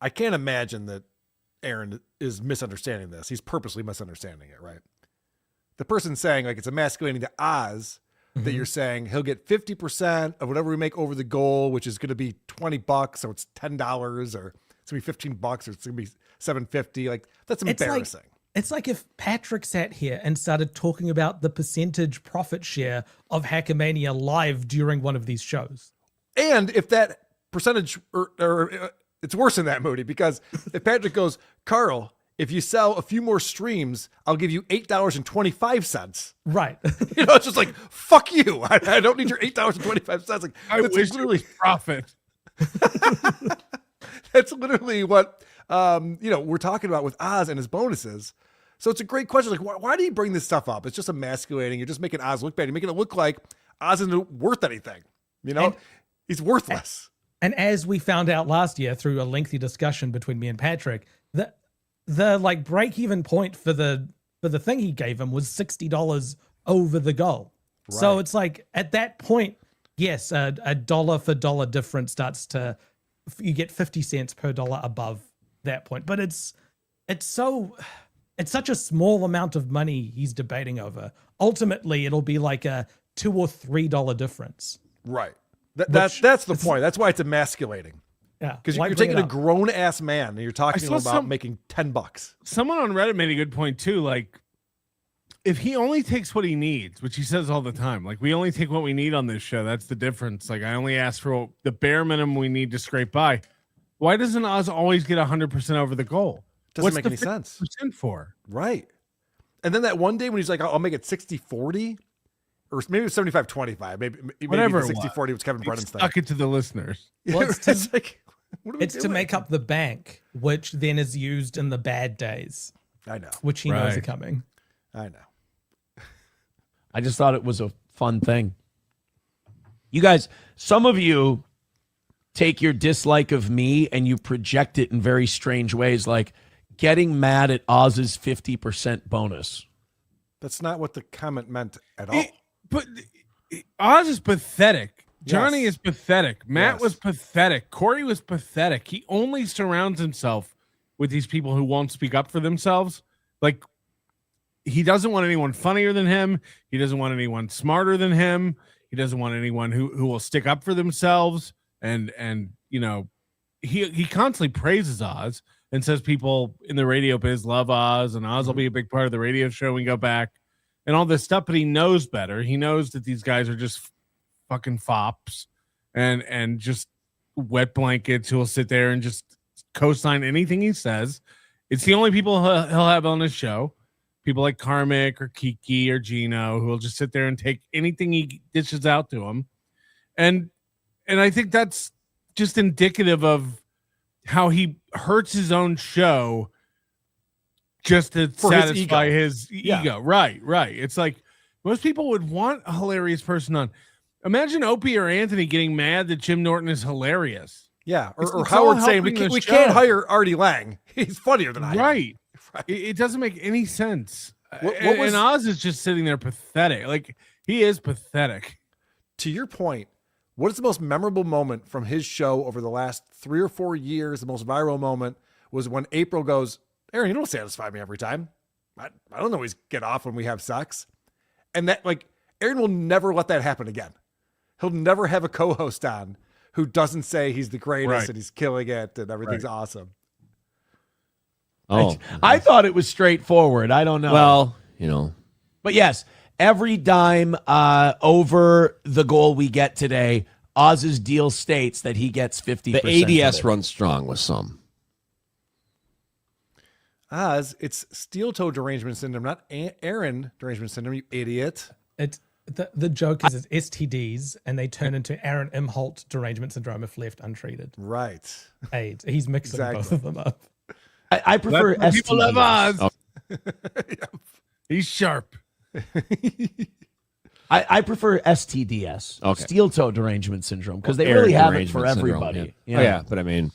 I can't imagine that Aaron is misunderstanding this. He's purposely misunderstanding it, right? The person saying, like, it's emasculating to Oz that you're saying he'll get 50% of whatever we make over the goal, which is going to be $20, so it's $10, or it's going to be $15, or it's going to be $7.50. Like, that's embarrassing. It's like if Patrick sat here and started talking about the percentage profit share of Hackamania live during one of these shows. And if that percentage, or it's worse than that, Moody, because if Patrick goes, Carl, if you sell a few more streams, I'll give you $8.25. Right. It's just like, fuck you. I don't need your $8.25. Like, I wish literally profit. That's literally what, we're talking about with Oz and his bonuses. So it's a great question. Like, why do you bring this stuff up? It's just emasculating. You're just making Oz look bad. You're making it look like Oz isn't worth anything. You know, he's worthless. And as we found out last year through a lengthy discussion between me and Patrick, the like break even point for the thing he gave him was $60 over the goal. Right. So it's like at that point, yes, a dollar for dollar difference starts to, you get 50 cents per dollar above that point. But it's such a small amount of money he's debating over. Ultimately, it'll be like a $2 or $3 difference. Right. That's the point. That's why it's emasculating. Yeah. Because you're taking a grown ass man and you're talking about making $10. Someone on Reddit made a good point too. Like, if he only takes what he needs, which he says all the time, like we only take what we need on this show. That's the difference. Like I only ask for the bare minimum we need to scrape by. Why doesn't Oz always get 100% over the goal? Doesn't make any sense. For right. And then that one day when he's like, I'll make it 60-40 or maybe it was 75-25. Maybe whatever. 60-40 was Kevin Brennan's thing. Stuck it to the listeners. Well, it's to make up the bank, which then is used in the bad days. I know. Which he knows are coming. I know. I just thought it was a fun thing. You guys, some of you take your dislike of me and you project it in very strange ways, like getting mad at Oz's 50% bonus. That's not what the comment meant at all. But Oz is pathetic. Johnny is pathetic. Matt was pathetic. Corey was pathetic. He only surrounds himself with these people who won't speak up for themselves. Like, he doesn't want anyone funnier than him. He doesn't want anyone smarter than him. He doesn't want anyone who will stick up for themselves. And you know, he constantly praises Oz and says people in the radio biz love Oz, and Oz will be a big part of the radio show when we go back and all this stuff. But he knows better. He knows that these guys are just fucking fops and just wet blankets who will sit there and just co-sign anything he says. It's the only people he'll have on his show. People like Karmic or Kiki or Gino who will just sit there and take anything he dishes out to him. And I think that's just indicative of how he hurts his own show just to satisfy his ego. Right. It's like most people would want a hilarious person on. Imagine Opie or Anthony getting mad that Jim Norton is hilarious. Yeah, or Howard saying we can't hire Artie Lang. He's funnier than I am. Right. It doesn't make any sense. And Oz is just sitting there pathetic. Like, he is pathetic. To your point, what is the most memorable moment from his show over the last 3 or 4 years? The most viral moment was when April goes, Aaron, you don't satisfy me every time. I don't always get off when we have sex. And that, like, Aaron will never let that happen again. He'll never have a co-host on who doesn't say he's the greatest and he's killing it and everything's awesome. Oh, I thought it was straightforward. I don't know. Well, you know. But yes, every dime over the goal we get today, Oz's deal states that he gets 50%. The ADS runs strong with some. Oz, it's steel-toe derangement syndrome, not Aaron derangement syndrome, you idiot. It's the joke is it's STDs, and they turn into Aaron Imholt derangement syndrome if left untreated. Right. AIDS. He's mixing both of them up. I prefer STDs. People love Oz. Oh. He's sharp. I prefer STDS, steel-toe derangement syndrome, because they really have it for everybody. Yeah. Oh, yeah, but I mean...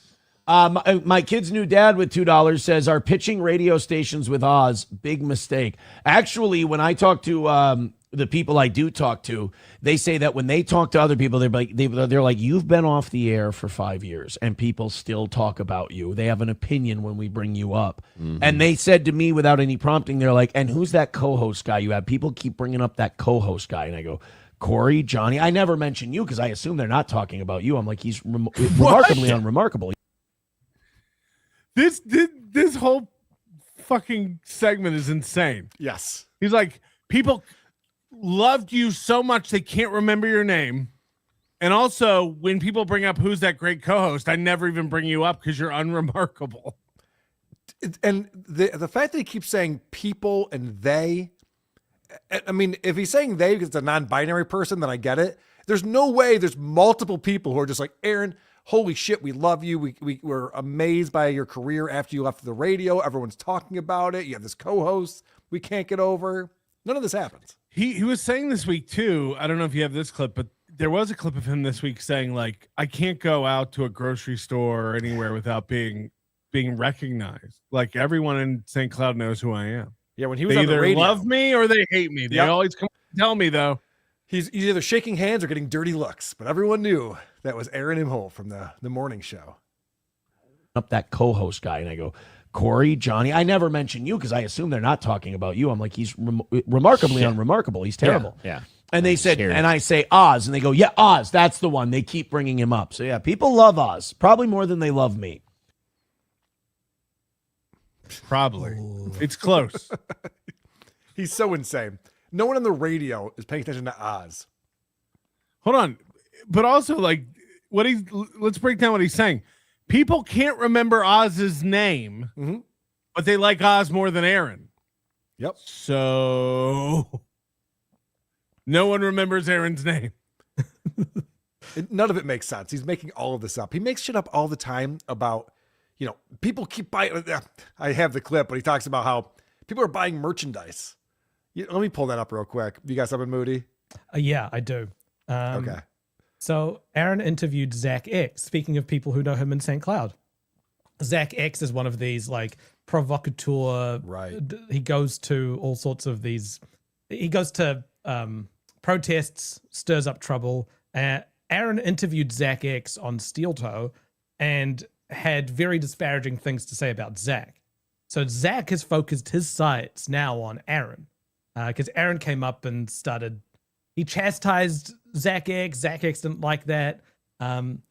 my kid's new dad with $2 says, are pitching radio stations with Oz big mistake? Actually, when I talk to the people I do talk to, they say that when they talk to other people, they're like, you've been off the air for 5 years and people still talk about you. They have an opinion when we bring you up. Mm-hmm. And they said to me without any prompting, they're like, and who's that co-host guy you have? People keep bringing up that co-host guy. And I go, Corey, Johnny. I never mention you because I assume they're not talking about you. I'm like, he's remarkably unremarkable. This whole fucking segment is insane. Yes. He's like, people loved you so much they can't remember your name. And also, when people bring up who's that great co-host, I never even bring you up because you're unremarkable. And the fact that he keeps saying people and they, I mean, if he's saying they because it's a non-binary person, then I get it. There's no way there's multiple people who are just like, Aaron, holy shit, we love you. We were amazed by your career after you left the radio. Everyone's talking about it. You have this co-host we can't get over. None of this happens. He was saying this week too. I don't know if you have this clip, but there was a clip of him this week saying like, I can't go out to a grocery store or anywhere without being recognized. Like everyone in St. Cloud knows who I am. Yeah, when he was they on the either radio, love me or they hate me. They always come tell me though. He's either shaking hands or getting dirty looks, but everyone knew that was Aaron Imholt from the morning show. Up that co-host guy, and I go, Corey, Johnny. I never mention you because I assume they're not talking about you. I'm like, he's remarkably unremarkable. He's terrible. Yeah. And they said, and I say Oz, and they go, yeah, Oz, that's the one. They keep bringing him up. So yeah, people love Oz probably more than they love me. Probably. It's close. He's so insane. No one on the radio is paying attention to Oz. Hold on. But also like let's break down what he's saying. People can't remember Oz's name, but they like Oz more than Aaron. Yep. So no one remembers Aaron's name. None of it makes sense. He's making all of this up. He makes shit up all the time about, people keep buying. I have the clip, but he talks about how people are buying merchandise. Let me pull that up real quick. You got something, Moody? Yeah, I do. Okay. So Aaron interviewed Zach X. Speaking of people who know him in St. Cloud, Zach X is one of these like provocateur. Right. He goes to all sorts of these. He goes to protests, stirs up trouble. Aaron interviewed Zach X on Steel Toe and had very disparaging things to say about Zach. So Zach has focused his sights now on Aaron because Aaron came up and he chastised Zach X. Zach X didn't like that. And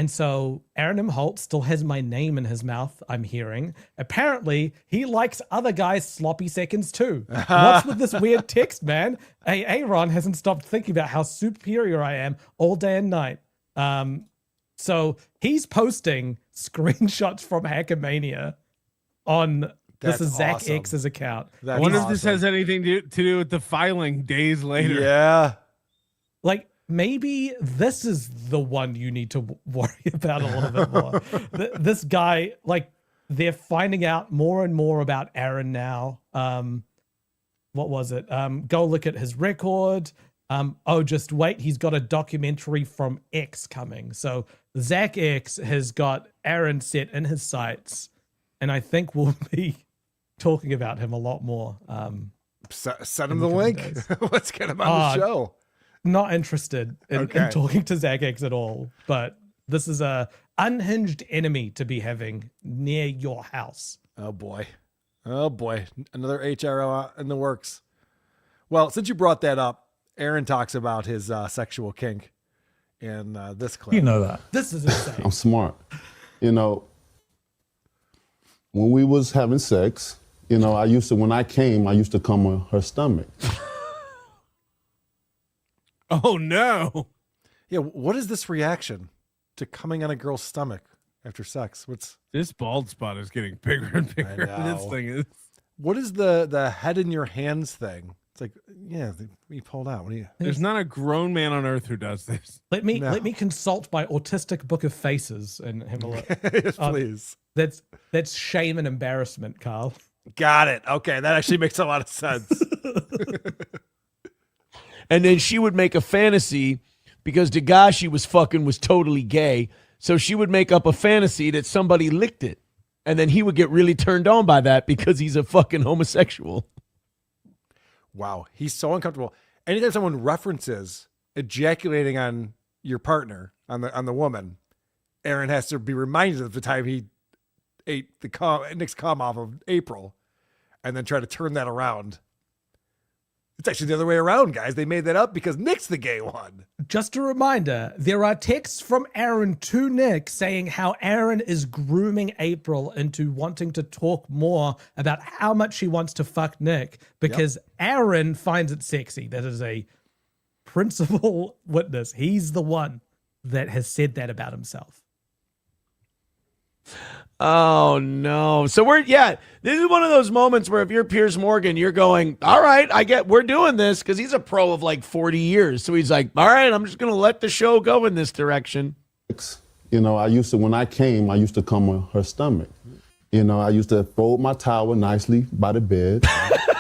so Aaron Imholt still has my name in his mouth, I'm hearing. Apparently, he likes other guys' sloppy seconds too. What's with this weird text, man? Hey, Aaron hasn't stopped thinking about how superior I am all day and night. So he's posting screenshots from Hackamania on this is Zach awesome. X's account. I wonder if this has anything to do with the filing days later. Yeah. Like, maybe this is the one you need to worry about a little bit more. This guy, like, they're finding out more and more about Aaron now. What was it? Go look at his record. Just wait. He's got a documentary from X coming. So Zach X has got Aaron set in his sights. And I think we'll be talking about him a lot more. Send him the link. Let's get him on the show. Not interested in talking to Zach X at all, but this is a unhinged enemy to be having near your house. Oh boy. Another HRO in the works. Well, since you brought that up, Aaron talks about his sexual kink in this clip. You know that. This is insane. I'm smart. When we was having sex, when I used to come on her stomach. Oh no. Yeah, what is this reaction to coming on a girl's stomach after sex? This bald spot is getting bigger and bigger. This thing is. What is the head in your hands thing? It's like, you pulled out. What do you? There's not a grown man on earth who does this. Let me consult my autistic book of faces and have a look. Yes, please. That's shame and embarrassment, Carl. Got it. Okay, that actually makes a lot of sense. And then she would make a fantasy because the guy she was fucking was totally gay. So she would make up a fantasy that somebody licked it. And then he would get really turned on by that because he's a fucking homosexual. Wow, he's so uncomfortable. Anytime someone references ejaculating on your partner, on the woman, Aaron has to be reminded of the time he ate Nick's cum off of April and then try to turn that around. It's actually the other way around, guys. They made that up because Nick's the gay one. Just a reminder, there are texts from Aaron to Nick saying how Aaron is grooming April into wanting to talk more about how much she wants to fuck Nick because Aaron finds it sexy. That is a principal witness. He's the one that has said that about himself. Oh no. So this is one of those moments where if you're Piers Morgan, you're going, all right, we're doing this because he's a pro of like 40 years. So he's like, all right, I'm just going to let the show go in this direction. You know, when I came, I used to come on her stomach. You know, I used to fold my towel nicely by the bed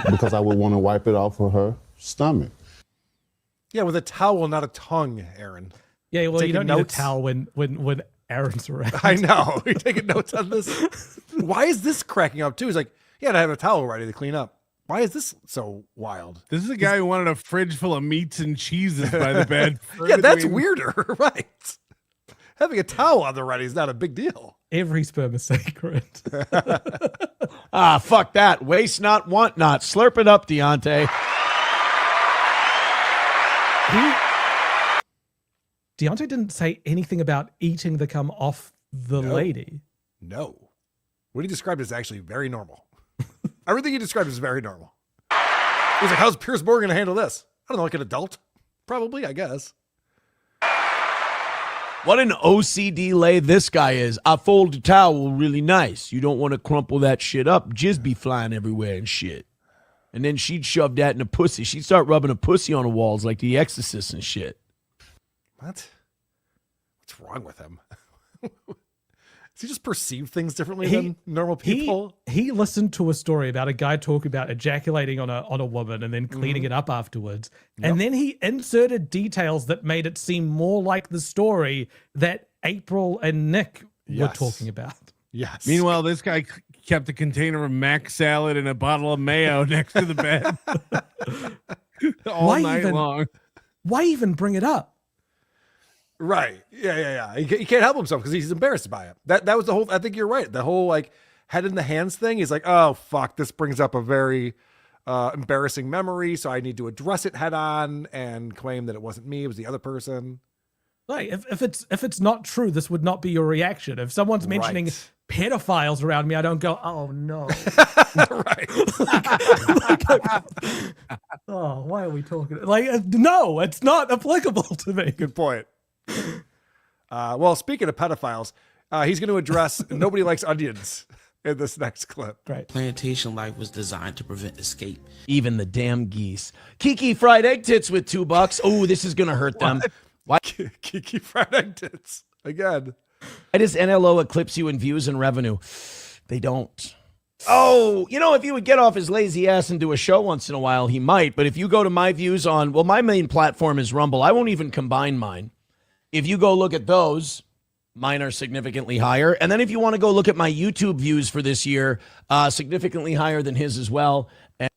because I would want to wipe it off of her stomach. Yeah, with a towel, not a tongue, Aaron. Yeah, well, Taking you don't need a notes? towel when Aaron's around. I know. You're taking notes on this. Why is this cracking up too? He's like, yeah, I have a towel ready to clean up. Why is this so wild? This is a guy who wanted a fridge full of meats and cheeses by the bed. Yeah, that's weirder, right? Having a towel on the ready is not a big deal. Every sperm is sacred. Fuck that. Waste not, want not. Slurp it up, Deontay. Deontay didn't say anything about eating the cum off the lady. No. What he described is actually very normal. Everything he described is very normal. He's like, how's Piers Morgan going to handle this? I don't know, like an adult? Probably, I guess. What an OCD lay this guy is. I fold the towel really nice. You don't want to crumple that shit up. Jizz be flying everywhere and shit. And then she'd shove that in a pussy. She'd start rubbing a pussy on the walls like The Exorcist and shit. What? What's wrong with him? Does he just perceive things differently than normal people? He listened to a story about a guy talking about ejaculating on a woman and then cleaning it up afterwards. Yep. And then he inserted details that made it seem more like the story that April and Nick were talking about. Yes. Meanwhile, this guy kept a container of Mac salad and a bottle of mayo next to the bed all night long. Why even bring it up? Right. Yeah. He can't help himself because he's embarrassed by it. That was the whole, I think you're right. The whole like head in the hands thing. He's like, oh, fuck, this brings up a very embarrassing memory. So I need to address it head on and claim that it wasn't me. It was the other person. Like if it's not true, this would not be your reaction. If someone's mentioning pedophiles around me, I don't go, oh no. Right. Oh, why are we talking? Like, no, it's not applicable to me. Good point. Well, speaking of pedophiles, he's going to address nobody likes onions in this next clip. Right. Plantation life was designed to prevent escape. Even the damn geese. Kiki fried egg tits with $2. Oh, this is going to hurt them. Why? Kiki fried egg tits. Again. Why does NLO eclipse you in views and revenue? They don't. Oh, you know, if he would get off his lazy ass and do a show once in a while, he might. But if you go to my views on, well, my main platform is Rumble. I won't even combine mine. If you go look at those, mine are significantly higher. And then if you want to go look at my YouTube views for this year, significantly higher than his as well. And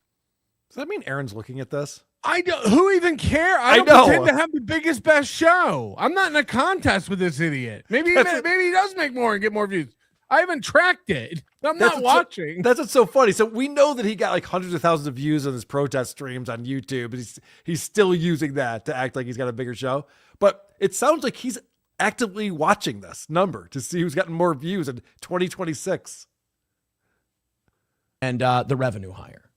does that mean Aaron's looking at this? I don't. Who even care? I don't know. pretend to have the biggest, best show. I'm not in a contest with this idiot. Maybe he does make more and get more views. I haven't tracked it. I'm not watching. That's what's so funny. So we know that he got like hundreds of thousands of views on his protest streams on YouTube, but he's still using that to act like he's got a bigger show. But it sounds like he's actively watching this number to see who's gotten more views in 2026. And the revenue higher,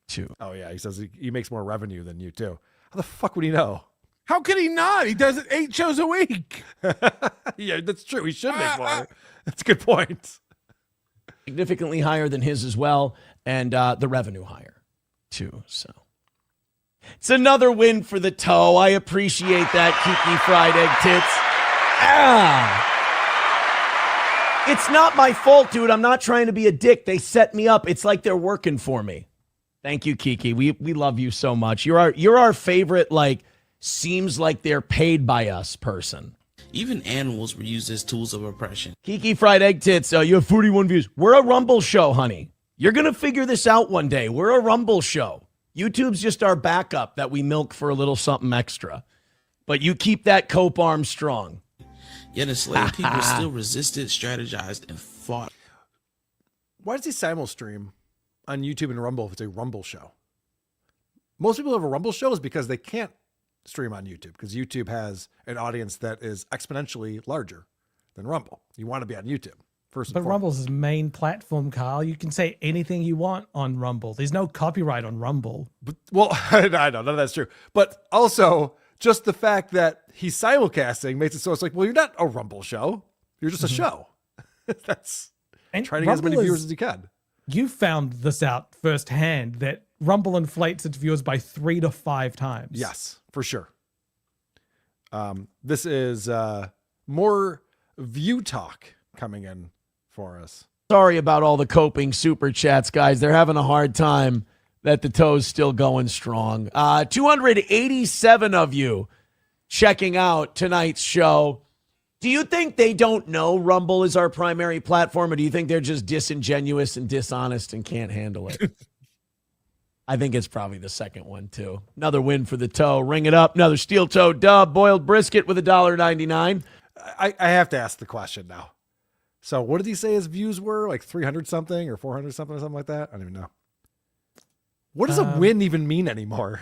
too. Oh, yeah. He says he makes more revenue than you, too. How the fuck would he know? How could he not? He does it 8 shows a week. Yeah, that's true. He should make more. That's a good point. Significantly higher than his as well. And the revenue higher, too. So it's another win for the toe. I appreciate that, Kiki fried egg tits. It's not my fault, dude. I'm not trying to be a dick. They set me up. It's like they're working for me. Thank you, Kiki. We love you so much. You're our favorite, like, seems like they're paid by us person. Even animals were used as tools of oppression. Kiki fried egg tits. You have 41 views. We're a Rumble show, honey. You're going to figure this out one day. We're a Rumble show. YouTube's just our backup that we milk for a little something extra. But you keep that cope arm strong. Yet enslaved people still resisted, strategized, and fought. Why does he simul stream on YouTube and Rumble if it's a Rumble show? Most people who have a Rumble show is because they can't stream on YouTube because YouTube has an audience that is exponentially larger than Rumble. You want to be on YouTube first. But Rumble's his main platform, Carl. You can say anything you want on Rumble. There's no copyright on Rumble. But, well, I know none of that's true. But also, just the fact that he's simulcasting makes it so it's like, well, you're not a Rumble show. You're just a show. That's trying to get as many viewers as you can. You found this out firsthand that Rumble inflates its viewers by 3 to 5 times. Yes, for sure. This is more View Talk coming in for us. Sorry about all the coping super chats, guys. They're having a hard time that the toe's still going strong. 287 of you checking out tonight's show. Do you think they don't know Rumble is our primary platform, or do you think they're just disingenuous and dishonest and can't handle it? I think it's probably the second one, too. Another win for the toe. Ring it up. Another steel toe dub. Boiled brisket with $1.99. I have to ask the question now. So what did he say his views were? Like 300 something or 400 something or something like that? I don't even know. What does a win even mean anymore?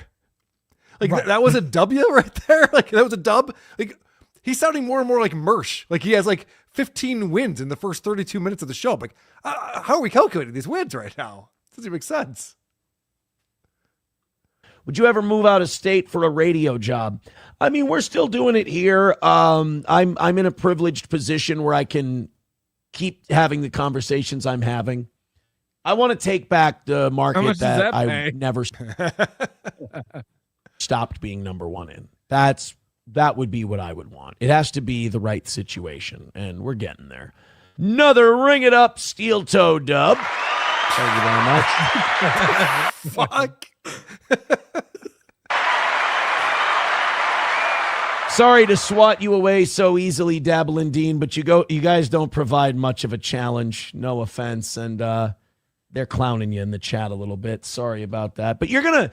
Like that was a W right there? Like that was a dub? Like he's sounding more and more like Mersh. Like he has like 15 wins in the first 32 minutes of the show. Like how are we calculating these wins right now? It doesn't make sense. Would you ever move out of state for a radio job? I mean, we're still doing it here. I'm in a privileged position where I can keep having the conversations I'm having. I want to take back the market that I never stopped being number one in. That would be what I would want. It has to be the right situation, and we're getting there. Another ring it up steel toe dub. Thank you very much. Fuck. Sorry to swat you away so easily, Dabble Dean, but you guys don't provide much of a challenge. No offense, and they're clowning you in the chat a little bit. Sorry about that, but you're gonna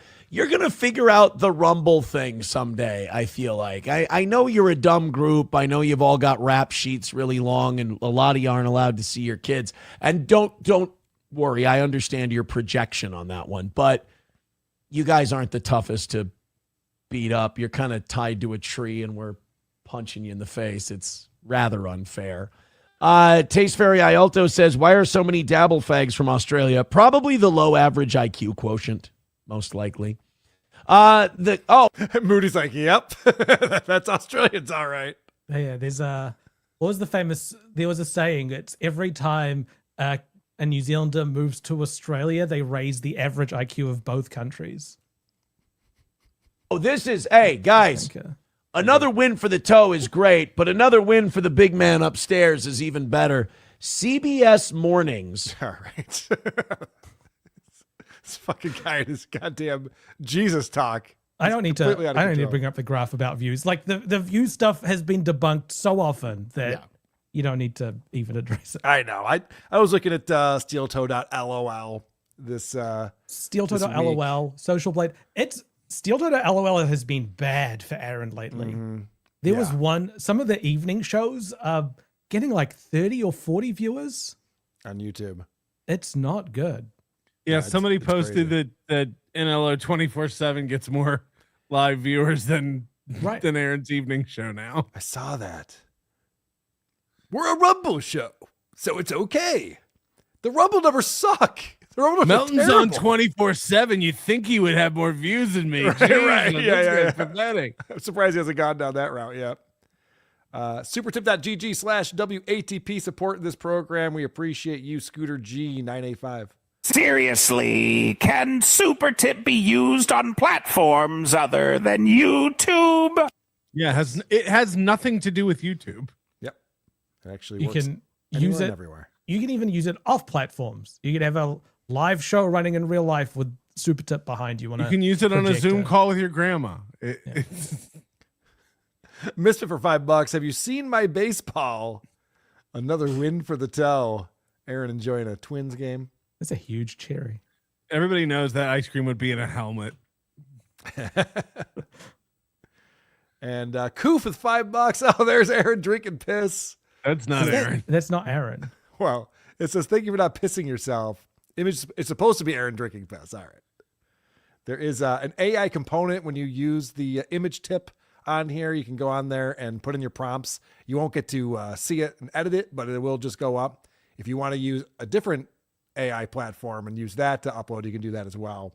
figure out the Rumble thing someday. I feel like I know you're a dumb group. I know you've all got rap sheets really long, and a lot of you aren't allowed to see your kids. And don't worry, I understand your projection on that one, but you guys aren't the toughest to beat up. You're kind of tied to a tree and we're punching you in the face. It's rather unfair. Taste Fairy Ialto says, why are so many dabble fags from Australia? Probably the low average IQ quotient, most likely. Moody's like, yep, that's Australians, all right. Yeah, there's what was the famous, there was a saying, it's every time a New Zealander moves to Australia, they raise the average IQ of both countries. Oh, hey, guys, another win for the toe is great, but another win for the big man upstairs is even better. CBS Mornings. All right. This fucking guy and his goddamn Jesus talk. I don't need to bring up the graph about views. Like the view stuff has been debunked so often that you don't need to even address it. I know. I was looking at steeltoe.lol. This steeltoe.lol, Social Blade. Steeltoe.lol has been bad for Aaron lately. Mm-hmm. There was some of the evening shows getting like 30 or 40 viewers on YouTube. It's not good. Yeah, somebody posted that NLO 24/7 gets more live viewers than Aaron's evening show now. I saw that. We're a Rumble show, so it's okay. The Rumble numbers suck. The Rumble numbers Melton's on 24/7. You'd think he would have more views than me. Right. That's pathetic. I'm surprised he hasn't gone down that route yet. Supertip.gg/WATP support this program. We appreciate you, Scooter G985. Seriously, can Super Tip be used on platforms other than YouTube? Yeah, it has nothing to do with YouTube. Yep. It actually you works can use it everywhere. You can even use it off platforms. You can have a live show running in real life with Super Tip behind you. You can use it on a Zoom call with your grandma. Misfit for $5. Have you seen my baseball? Another win for the toe. Aaron enjoying a Twins game. That's a huge cherry. Everybody knows that ice cream would be in a helmet. And Koof with $5. Oh, there's Aaron drinking piss. That's not Aaron. That's not Aaron. Well, it says, thank you for not pissing yourself. It's supposed to be Aaron drinking piss. All right. There is an AI component when you use the image tip on here. You can go on there and put in your prompts. You won't get to see it and edit it, but it will just go up. If you want to use a different AI platform and use that to upload, you can do that as well.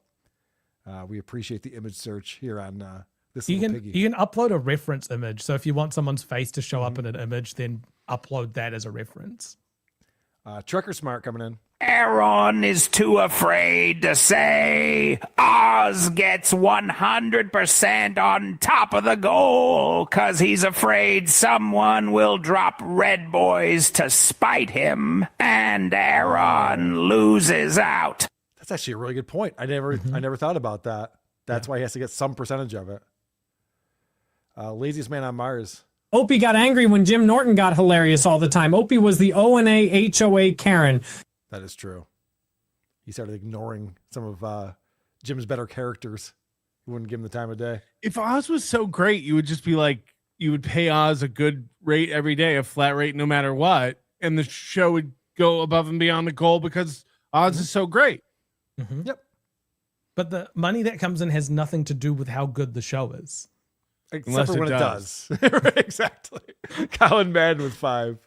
We appreciate the image search here on this. You Piggy. can upload a reference image. So if you want someone's face to show up in an image, then upload that as a reference. Trucker Smart coming in. Aaron is too afraid to say Oz gets 100% on top of the goal because he's afraid someone will drop Red Boys to spite him and Aaron loses out. That's actually a really good point. I never thought about that. That's why he has to get some percentage of it. Laziest man on Mars. Opie got angry when Jim Norton got hilarious all the time. Opie was the O&A HOA Karen. That is true. He started ignoring some of Jim's better characters. He wouldn't give him the time of day. If Oz was so great, you would just be like, you would pay Oz a good rate every day, a flat rate no matter what, and the show would go above and beyond the goal because Oz is so great. Mm-hmm. Yep. But the money that comes in has nothing to do with how good the show is. Except for when it does. Exactly. Colin Madden with 5.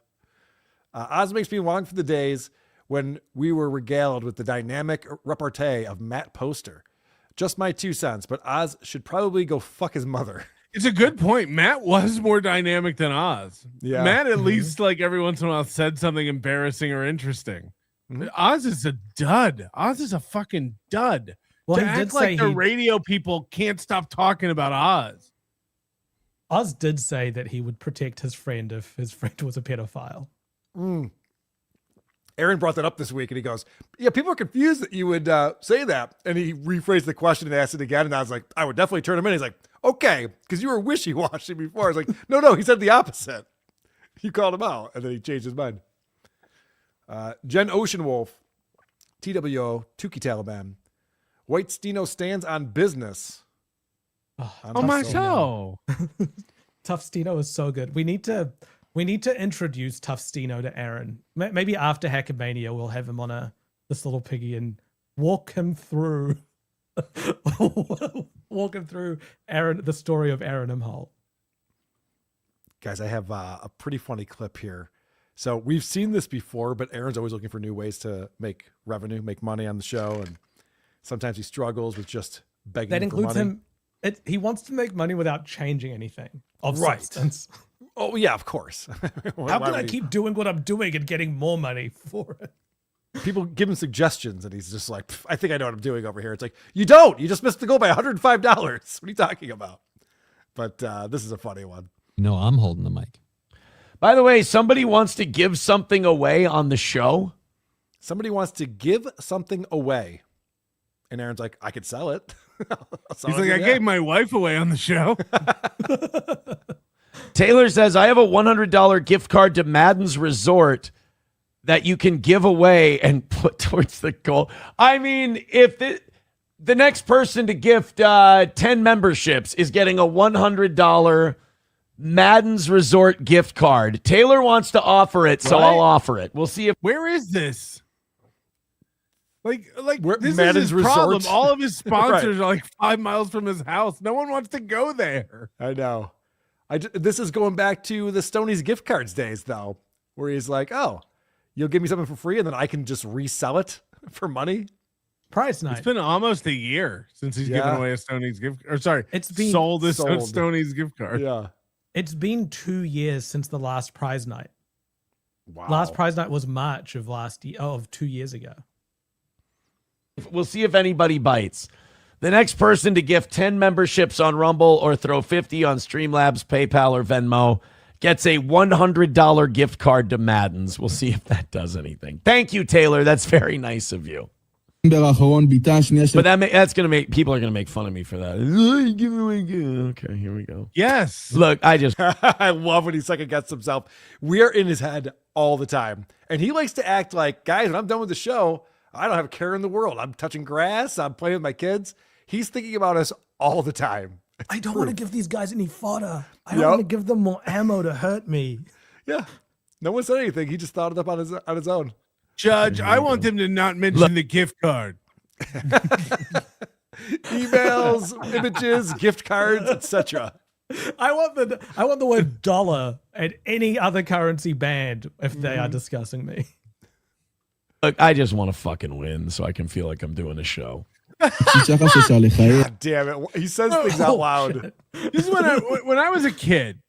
Oz makes me long for the days when we were regaled with the dynamic repartee of Matt Poster. Just my 2 cents, but Oz should probably go fuck his mother. It's a good point. Matt was more dynamic than Oz. Yeah. Matt at least like every once in a while said something embarrassing or interesting. Oz is a dud. Oz is a fucking dud. Well, to he did act like say the he- radio people can't stop talking about Oz. Oz did say that he would protect his friend if his friend was a pedophile. Aaron brought that up this week and he goes, yeah, people are confused that you would say that. And he rephrased the question and asked it again. And I was like, I would definitely turn him in. He's like, okay, because you were wishy-washy before. I was like, no, he said the opposite. You called him out. And then he changed his mind. Jen Ocean Wolf, TWO, Tukey Taliban. White Stino stands on business. Oh my show. Tough Stino is so good. We need to introduce Tough Stino to Aaron. Maybe after Hackamania, we'll have him on this little piggy and walk him through Aaron, the story of Aaron Imhol. Guys, I have a pretty funny clip here. So we've seen this before, but Aaron's always looking for new ways to make revenue, make money on the show, and sometimes he struggles with just begging. That includes for money. him. He wants to make money without changing anything of Right. substance. Oh yeah, of course. How can I keep doing what I'm doing and getting more money for it? People give him suggestions, and he's just like, I think I know what I'm doing over here. It's like, you don't. You just missed the goal by $105. What are you talking about? But this is a funny one. No, I'm holding the mic. By the way, somebody wants to give something away on the show. Somebody wants to give something away. And Aaron's like, I could sell it. He's like, I gave my wife away on the show. Taylor says, I have a $100 gift card to Madden's Resort that you can give away and put towards the goal. I mean, if the next person to gift 10 memberships is getting a $100 Madden's Resort gift card. Taylor wants to offer it, so I'll offer it. We'll see if... Where is this? Like this Madden's is his problem. Resort? All of his sponsors Right. are like 5 miles from his house. No one wants to go there. I know. This is going back to the Stoney's gift cards days, though, where he's like, oh, you'll give me something for free and then I can just resell it for money. Prize night. It's been almost a year since he's given away a Stoney's gift. Or sorry, It's been sold a sold. Stoney's gift card. Yeah. It's been 2 years since the last prize night. Wow. Last prize night was March of of 2 years ago. We'll see if anybody bites. The next person to gift 10 memberships on Rumble or throw 50 on Streamlabs, PayPal, or Venmo gets a $100 gift card to Madden's. We'll see if that does anything. Thank you, Taylor. That's very nice of you. But that's going to make people are going to make fun of me for that. Okay, here we go. Yes. Look, I love when he second guesses himself. We are in his head all the time. And he likes to act like, guys, when I'm done with the show, I don't have a care in the world. I'm touching grass. I'm playing with my kids. He's thinking about us all the time. I don't want to give these guys any fodder. I don't want to give them more ammo to hurt me. Yeah. No one said anything. He just thought it up on his own. Judge, I want them to not mention the gift card. Emails, images, gift cards, etc. I want the word dollar and any other currency banned if they are discussing me. Look, I just want to fucking win so I can feel like I'm doing a show. God damn it. He says things out loud. This is when I was a kid.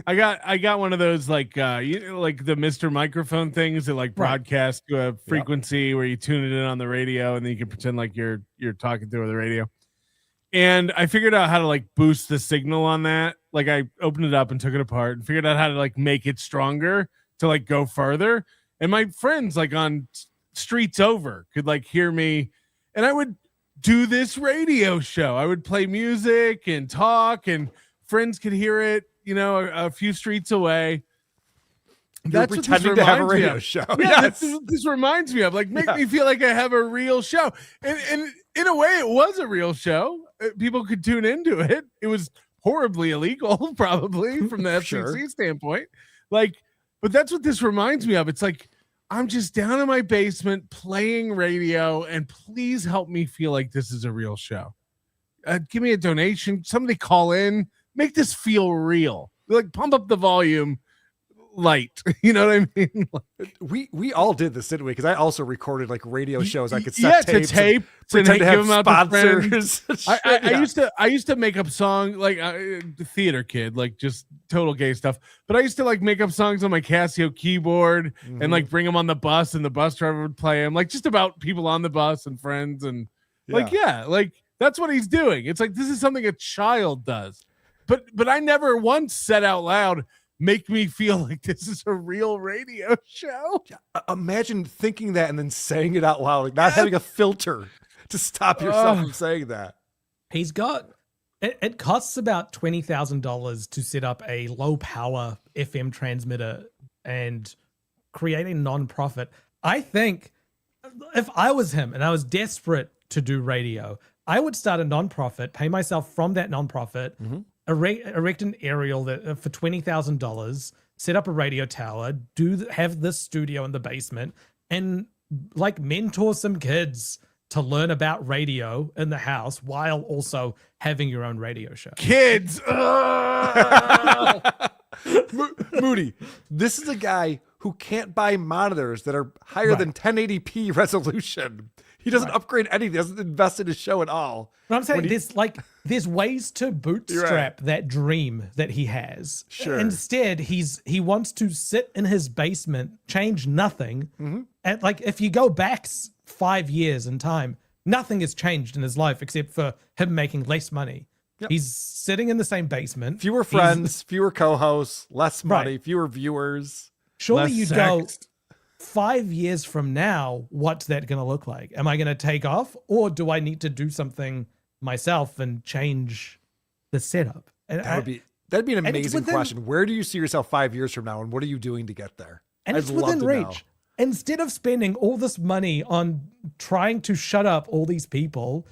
I got one of those like like the Mr. Microphone things that like broadcast to a frequency where you tune it in on the radio and then you can pretend like you're talking through the radio. And I figured out how to like boost the signal on that. Like I opened it up and took it apart and figured out how to like make it stronger to like go further. And my friends like on streets over could like hear me, and I would do this radio show. I would play music and talk, and friends could hear it, you know, a few streets away. You're pretending to have a radio show. Yeah, that's what this reminds me of. Like, make me feel like I have a real show. And in a way, it was a real show. People could tune into it. It was horribly illegal, probably, from the FCC standpoint. Like, but that's what this reminds me of. It's like, I'm just down in my basement playing radio, and please help me feel like this is a real show. Give me a donation. Somebody call in. Make this feel real. Like, pump up the volume. Light, you know what I mean? we all did this, didn't we? Because I also recorded like radio shows. I could set tapes, to tape, pretend and to give have them out sponsors. to friends. I used to make up songs like the theater kid, like just total gay stuff. But I used to like make up songs on my Casio keyboard and like bring them on the bus, and the bus driver would play them, like just about people on the bus and friends, and like that's what he's doing. It's like this is something a child does, but I never once said out loud, make me feel like this is a real radio show. Imagine thinking that and then saying it out loud, like not having a filter to stop yourself from saying that. He's got it costs about $20,000 to set up a low power FM transmitter and create a non-profit. I think if I was him and I was desperate to do radio, I would start a non-profit, pay myself from that non-profit, erect an aerial that for $20,000, set up a radio tower, have this studio in the basement, and like mentor some kids to learn about radio in the house while also having your own radio show. Kids, Moody, this is a guy who can't buy monitors that are higher than 1080p resolution. He doesn't upgrade anything. He doesn't invest in his show at all. But I'm saying there's ways to bootstrap that dream that he has. Sure. Instead, he wants to sit in his basement, change nothing. And like if you go back 5 years in time, nothing has changed in his life except for him making less money. Yep. He's sitting in the same basement. Fewer friends, fewer co-hosts, less money, fewer viewers. Surely you'd go 5 years from now, what's that going to look like? Am I going to take off, or do I need to do something myself and change the setup? And that'd be an amazing question. Where do you see yourself 5 years from now, and what are you doing to get there? And it's within reach. Instead of spending all this money on trying to shut up all these people,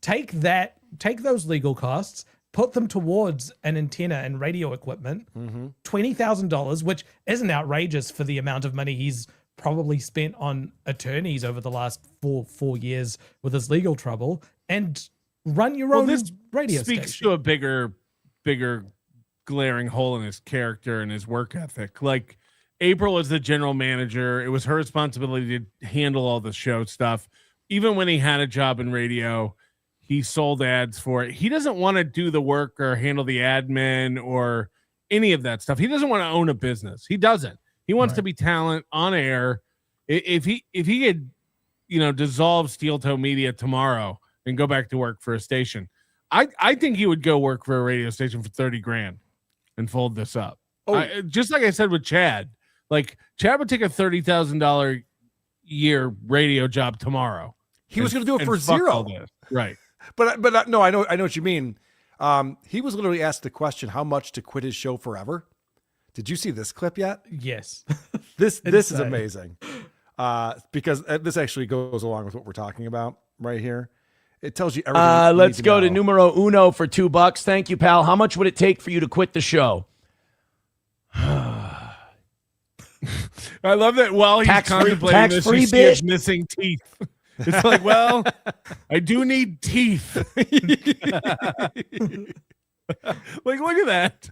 take those legal costs, put them towards an antenna and radio equipment, $20,000, which isn't outrageous for the amount of money he's probably spent on attorneys over the last four years with his legal trouble, and run your own radio speaks station. to a bigger glaring hole in his character and his work ethic. Like, April is the general manager. It was her responsibility to handle all the show stuff. Even when he had a job in radio, he sold ads for it. He doesn't want to do the work or handle the admin or any of that stuff. He doesn't want to own a business. He doesn't. He wants to be talent on air. If he could, dissolve Steel Toe Media tomorrow and go back to work for a station, I think he would go work for a radio station for $30,000 and fold this up. Just like I said with Chad, like Chad would take a $30,000 year radio job tomorrow. He was going to do it for zero. Right. But no, I know what you mean. He was literally asked the question, how much to quit his show forever? Did you see this clip yet? Yes. This is amazing. Because this actually goes along with what we're talking about right here. It tells you everything. Let's go to numero uno for $2. Thank you, pal. How much would it take for you to quit the show? I love that while he's contemplating this, you see his missing teeth. It's like, well, I do need teeth. Like, look at that.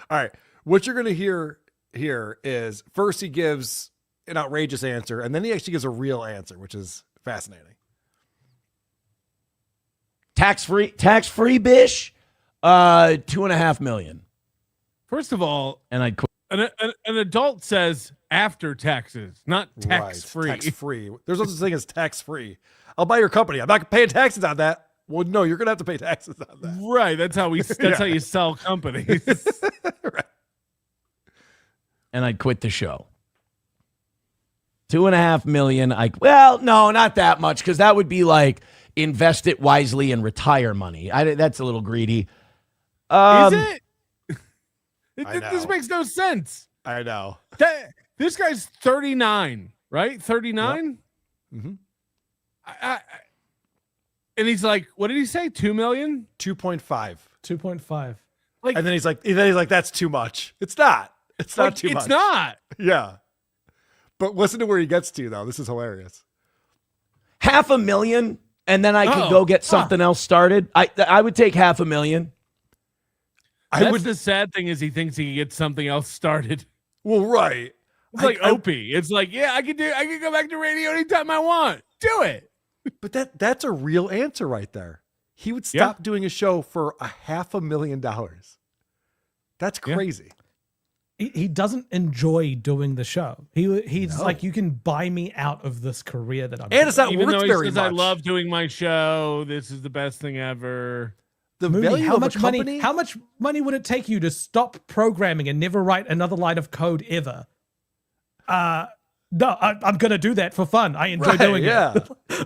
All right. What you're going to hear here is first he gives an outrageous answer, and then he actually gives a real answer, which is fascinating. Tax-free, bish. $2.5 million. First of all, and I'd quit. An adult says after taxes, not tax free. Tax free. There's no such thing as tax free. I'll buy your company. I'm not paying taxes on that. Well, no, you're gonna have to pay taxes on that. Right. That's how how you sell companies. Right. And I'd quit the show. $2.5 million. Well, no, not that much, because that would be like invest it wisely and retire money. That's a little greedy. Is it? This makes no sense. I know. This guy's 39, right? 39? Yep. Mm-hmm. And he's like, what did he say? 2 million? 2.5. 2.5. Like, and then he's like, that's too much. It's not. It's not too much. It's not. Yeah. But listen to where he gets to, though. This is hilarious. $500,000, and then I could go get something else started. I would take $500,000. That's the sad thing is he thinks he can get something else started. Well, right. It's like Opie. It's like, yeah, I can go back to radio anytime I want. Do it. But that's a real answer right there. He would stop doing a show for $500,000. That's crazy. He doesn't enjoy doing the show. He's like, you can buy me out of this career that I'm and it's not Even worth though he very says, much. I love doing my show. This is the best thing ever. The Mooney, value how of much a company? how much money would it take you to stop programming and never write another line of code ever? No, I'm gonna do that for fun. I enjoy doing it.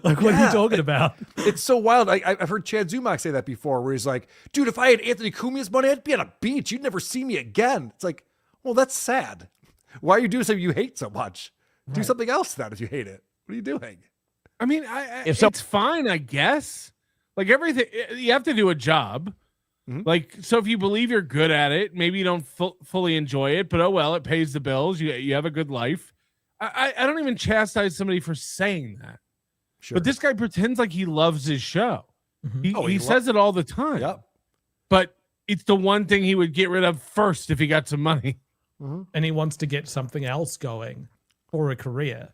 Like, what are you talking about? It's so wild. I've heard Chad Zumach say that before, where he's like, dude, if I had Anthony Cumia's money, I'd be on a beach. You'd never see me again. It's like, well, that's sad. Why are you doing something you hate so much? Do something else then if you hate it. What are you doing? I mean, it's fine, I guess. Like everything, you have to do a job. Mm-hmm. Like, so if you believe you're good at it, maybe you don't fully enjoy it, but oh well, it pays the bills. You have a good life. I don't even chastise somebody for saying that. Sure. But this guy pretends like he loves his show. Mm-hmm. He says it all the time. Yep. But it's the one thing he would get rid of first if he got some money. Mm-hmm. And he wants to get something else going for a career.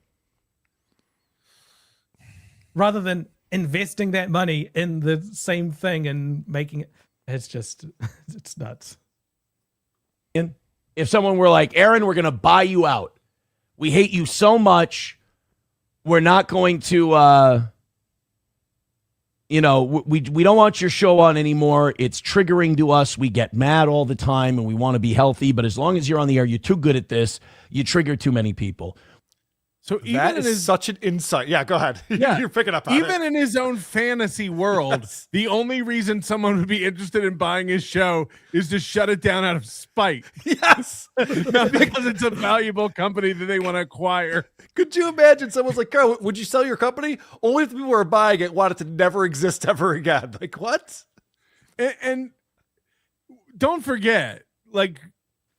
Rather than investing that money in the same thing and making it, it's nuts. If someone were like, Aaron, we're going to buy you out. We hate you so much. We're not going to, we don't want your show on anymore. It's triggering to us. We get mad all the time and we want to be healthy. But as long as you're on the air, you're too good at this. You trigger too many people. So even that is such an insight. Yeah, go ahead. Yeah, you're picking up on even it. in his own fantasy world, the only reason someone would be interested in buying his show is to shut it down out of spite. Yes, not because it's a valuable company that they want to acquire. Could you imagine someone's like, Carl, would you sell your company? Only if the people who are buying it want it to never exist ever again. Like, what? And don't forget, like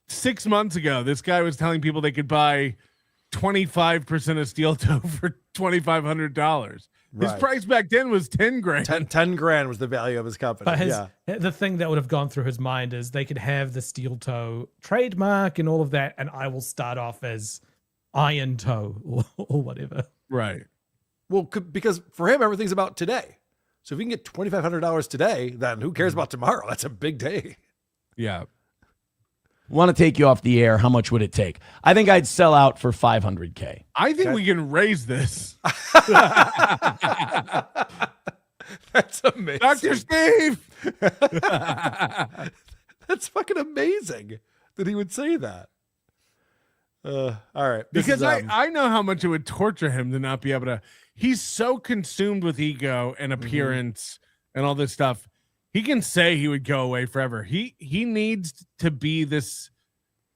6 months ago, this guy was telling people they could buy 25% of steel toe for $2,500. His price back then was 10 grand. 10 grand was the value of his company. But the thing that would have gone through his mind is they could have the steel toe trademark and all of that, and I will start off as iron toe or whatever. Right. Well, because for him, everything's about today. So if you can get $2,500 today, then who cares about tomorrow? That's a big day. Yeah. Want to take you off the air? How much would it take? I think I'd sell out for $500K. I think we can raise this. That's amazing. Dr. Steve. That's fucking amazing that he would say that. All right. Because I know how much it would torture him to not be able to. He's so consumed with ego and appearance and all this stuff. He can say he would go away forever. He needs to be this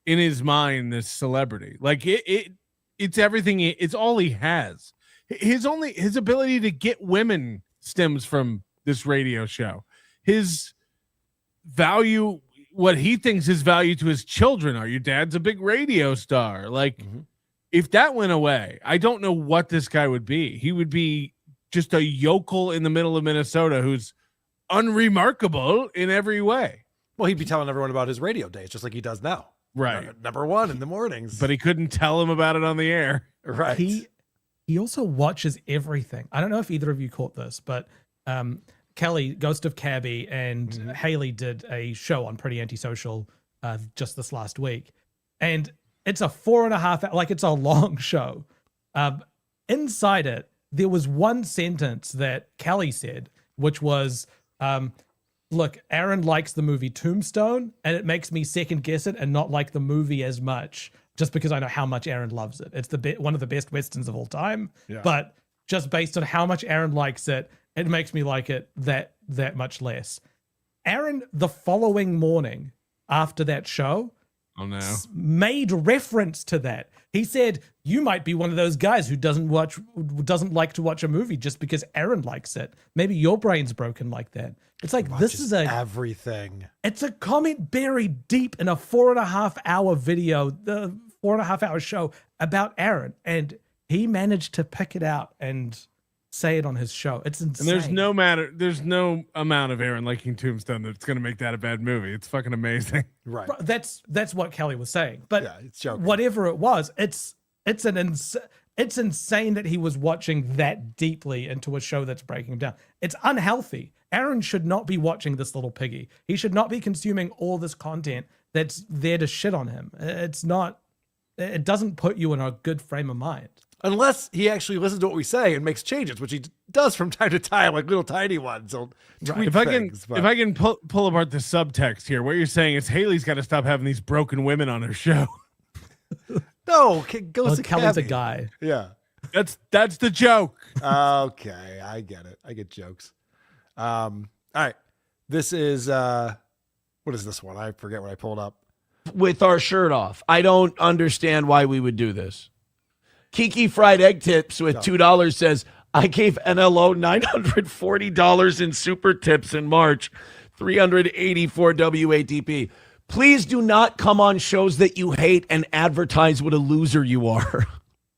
in his mind, this celebrity. Like it's everything. It's all he has. His ability to get women stems from this radio show. His value, what he thinks his value to his children are. Your dad's a big radio star. Like if that went away, I don't know what this guy would be. He would be just a yokel in the middle of Minnesota who's unremarkable in every way. Well, he'd be telling everyone about his radio days, just like he does now. Right. Number one in the mornings. But he couldn't tell him about it on the air. Right. He also watches everything. I don't know if either of you caught this, but Kelly, Ghost of Cabby, and Haley did a show on Pretty Antisocial just this last week. And it's a 4.5 hour, like it's a long show. Inside it, there was one sentence that Kelly said, which was, look, Aaron likes the movie Tombstone, and it makes me second guess it and not like the movie as much, just because I know how much Aaron loves it. It's one of the best Westerns of all time, but just based on how much Aaron likes it, it makes me like it that much less. Aaron, the following morning after that show, made reference to that. He said, "You might be one of those guys who doesn't like to watch a movie just because Aaron likes it. Maybe your brain's broken like that." It's like, this is everything. It's a comment buried deep in a 4.5 hour video, the 4.5 hour show about Aaron, and he managed to pick it out and say it on his show. It's insane. And there's no amount of Aaron liking Tombstone that's going to make that a bad movie. It's fucking amazing. Right. That's what Kelly was saying. But it's joking. Whatever it was, it's insane that he was watching that deeply into a show that's breaking him down. It's unhealthy. Aaron should not be watching this little piggy. He should not be consuming all this content that's there to shit on him. It doesn't put you in a good frame of mind. Unless he actually listens to what we say and makes changes, which he does from time to time, like little tiny ones. If I can pull apart the subtext here, what you're saying is Haley's got to stop having these broken women on her show. No, Ghost of Kelly's a Cabby. guy. Yeah. That's the joke. Okay, I get it. I get jokes. All right. This is what is this one? I forget what I pulled up. With our shirt off. I don't understand why we would do this. Kiki Fried Egg Tips with $2 says, I gave NLO $940 in super tips in March, 384 WATP. Please do not come on shows that you hate and advertise what a loser you are.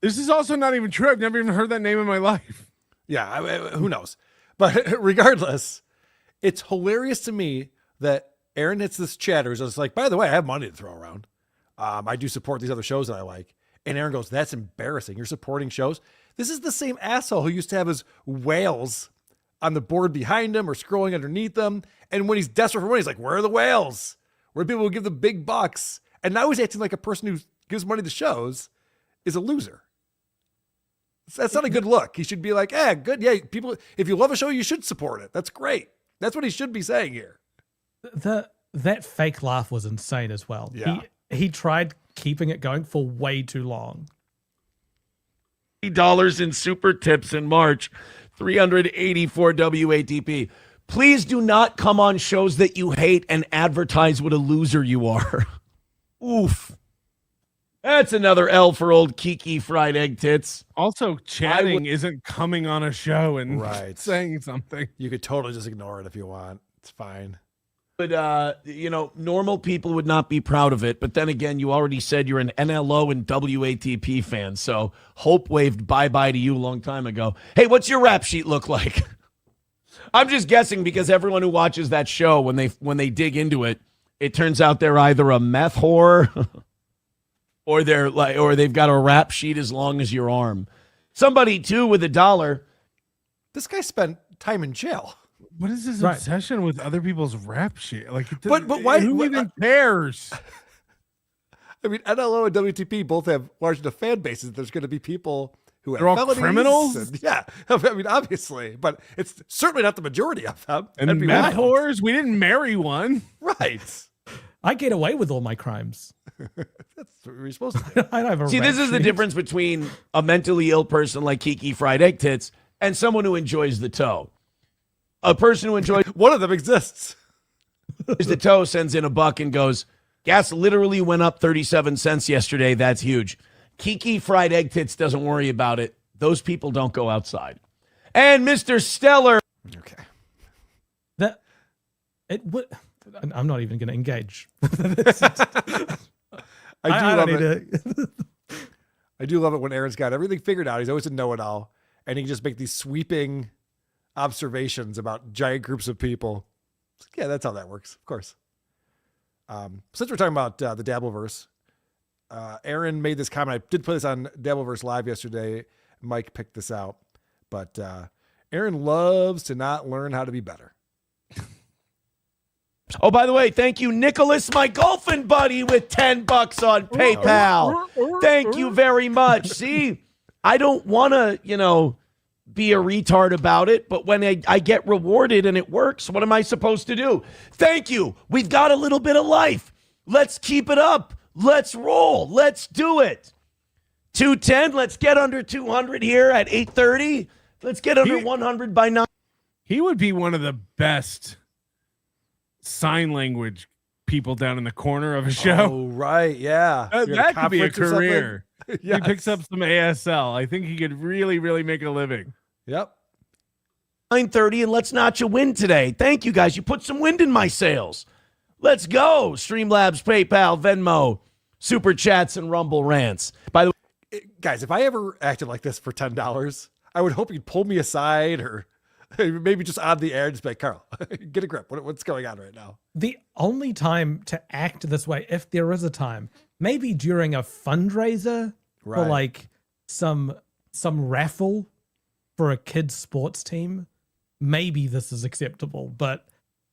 This is also not even true. I've never even heard that name in my life. Yeah, who knows? But regardless, it's hilarious to me that Aaron hits this chatter. So it's like, by the way, I have money to throw around. I do support these other shows that I like. And Aaron goes, that's embarrassing. You're supporting shows. This is the same asshole who used to have his whales on the board behind him or scrolling underneath them. And when he's desperate for money, he's like, where are the whales? Where people will give the big bucks? And now he's acting like a person who gives money to shows is a loser. That's not a good look. He should be like, good. Yeah, people, if you love a show, you should support it. That's great. That's what he should be saying here. That fake laugh was insane as well. Yeah. He tried keeping it going for way too long. $80 in super tips in March, 384 WATP. Please do not come on shows that you hate and advertise what a loser you are. Oof. That's another L for old Kiki Fried Egg Tits. Also, chatting isn't coming on a show and saying something. You could totally just ignore it if you want. It's fine. But, normal people would not be proud of it. But then again, you already said you're an NLO and WATP fan. So Hope waved bye-bye to you a long time ago. Hey, what's your rap sheet look like? I'm just guessing because everyone who watches that show, when they dig into it, it turns out they're either a meth whore or they've got a rap sheet as long as your arm. Somebody, too, with $1. This guy spent time in jail. What is this obsession with other people's rap shit? Like, but why? Who even cares? I mean, NLO and WTP both have large enough fan bases. There's going to be people who have They're all felonies criminals. And, yeah, I mean, obviously, but it's certainly not the majority of them. And meth whores. We didn't marry one, right? I get away with all my crimes. That's what we're supposed to do. I don't have a See, rap this is the sheet. difference between a mentally ill person like Kiki Fried Egg Tits and someone who enjoys the toe. A person who enjoys one of them exists. The toe sends in $1 and goes, gas literally went up 37 cents yesterday. That's huge. Kiki Fried Egg Tits doesn't worry about it. Those people don't go outside. And Mr. Stellar. Okay. I'm not even going to engage. I do love it when Aaron's got everything figured out. He's always a know-it-all, and he can just make these sweeping observations about giant groups of people. Yeah, that's how that works, of course. Since we're talking about the Dabbleverse, Aaron made this comment. I did put this on Dabbleverse Live yesterday. Mike picked this out, but Aaron loves to not learn how to be better. Oh, by the way, thank you, Nicholas, my golfing buddy, with $10 on PayPal. Thank you very much. See, I don't want to, be a retard about it, but when I get rewarded and it works, what am I supposed to do? Thank you. We've got a little bit of life. Let's keep it up. Let's roll. Let's do it. 210. Let's get under 200 here at 8:30. Let's get under 100 by 9. He would be one of the best sign language people down in the corner of a show. Oh, right. Yeah. That could be a career. Yes. He picks up some ASL. I think he could really, really make a living. Yep. 9:30, and let's notch a win today. Thank you, guys. You put some wind in my sails. Let's go. Streamlabs, PayPal, Venmo, Super Chats, and Rumble Rants. By the way, guys, if I ever acted like this for $10, I would hope you'd pull me aside or maybe just on the air, just be like, Carl, get a grip. What's going on right now? The only time to act this way, if there is a time, maybe during a fundraiser for like some raffle for a kid's sports team, maybe this is acceptable. But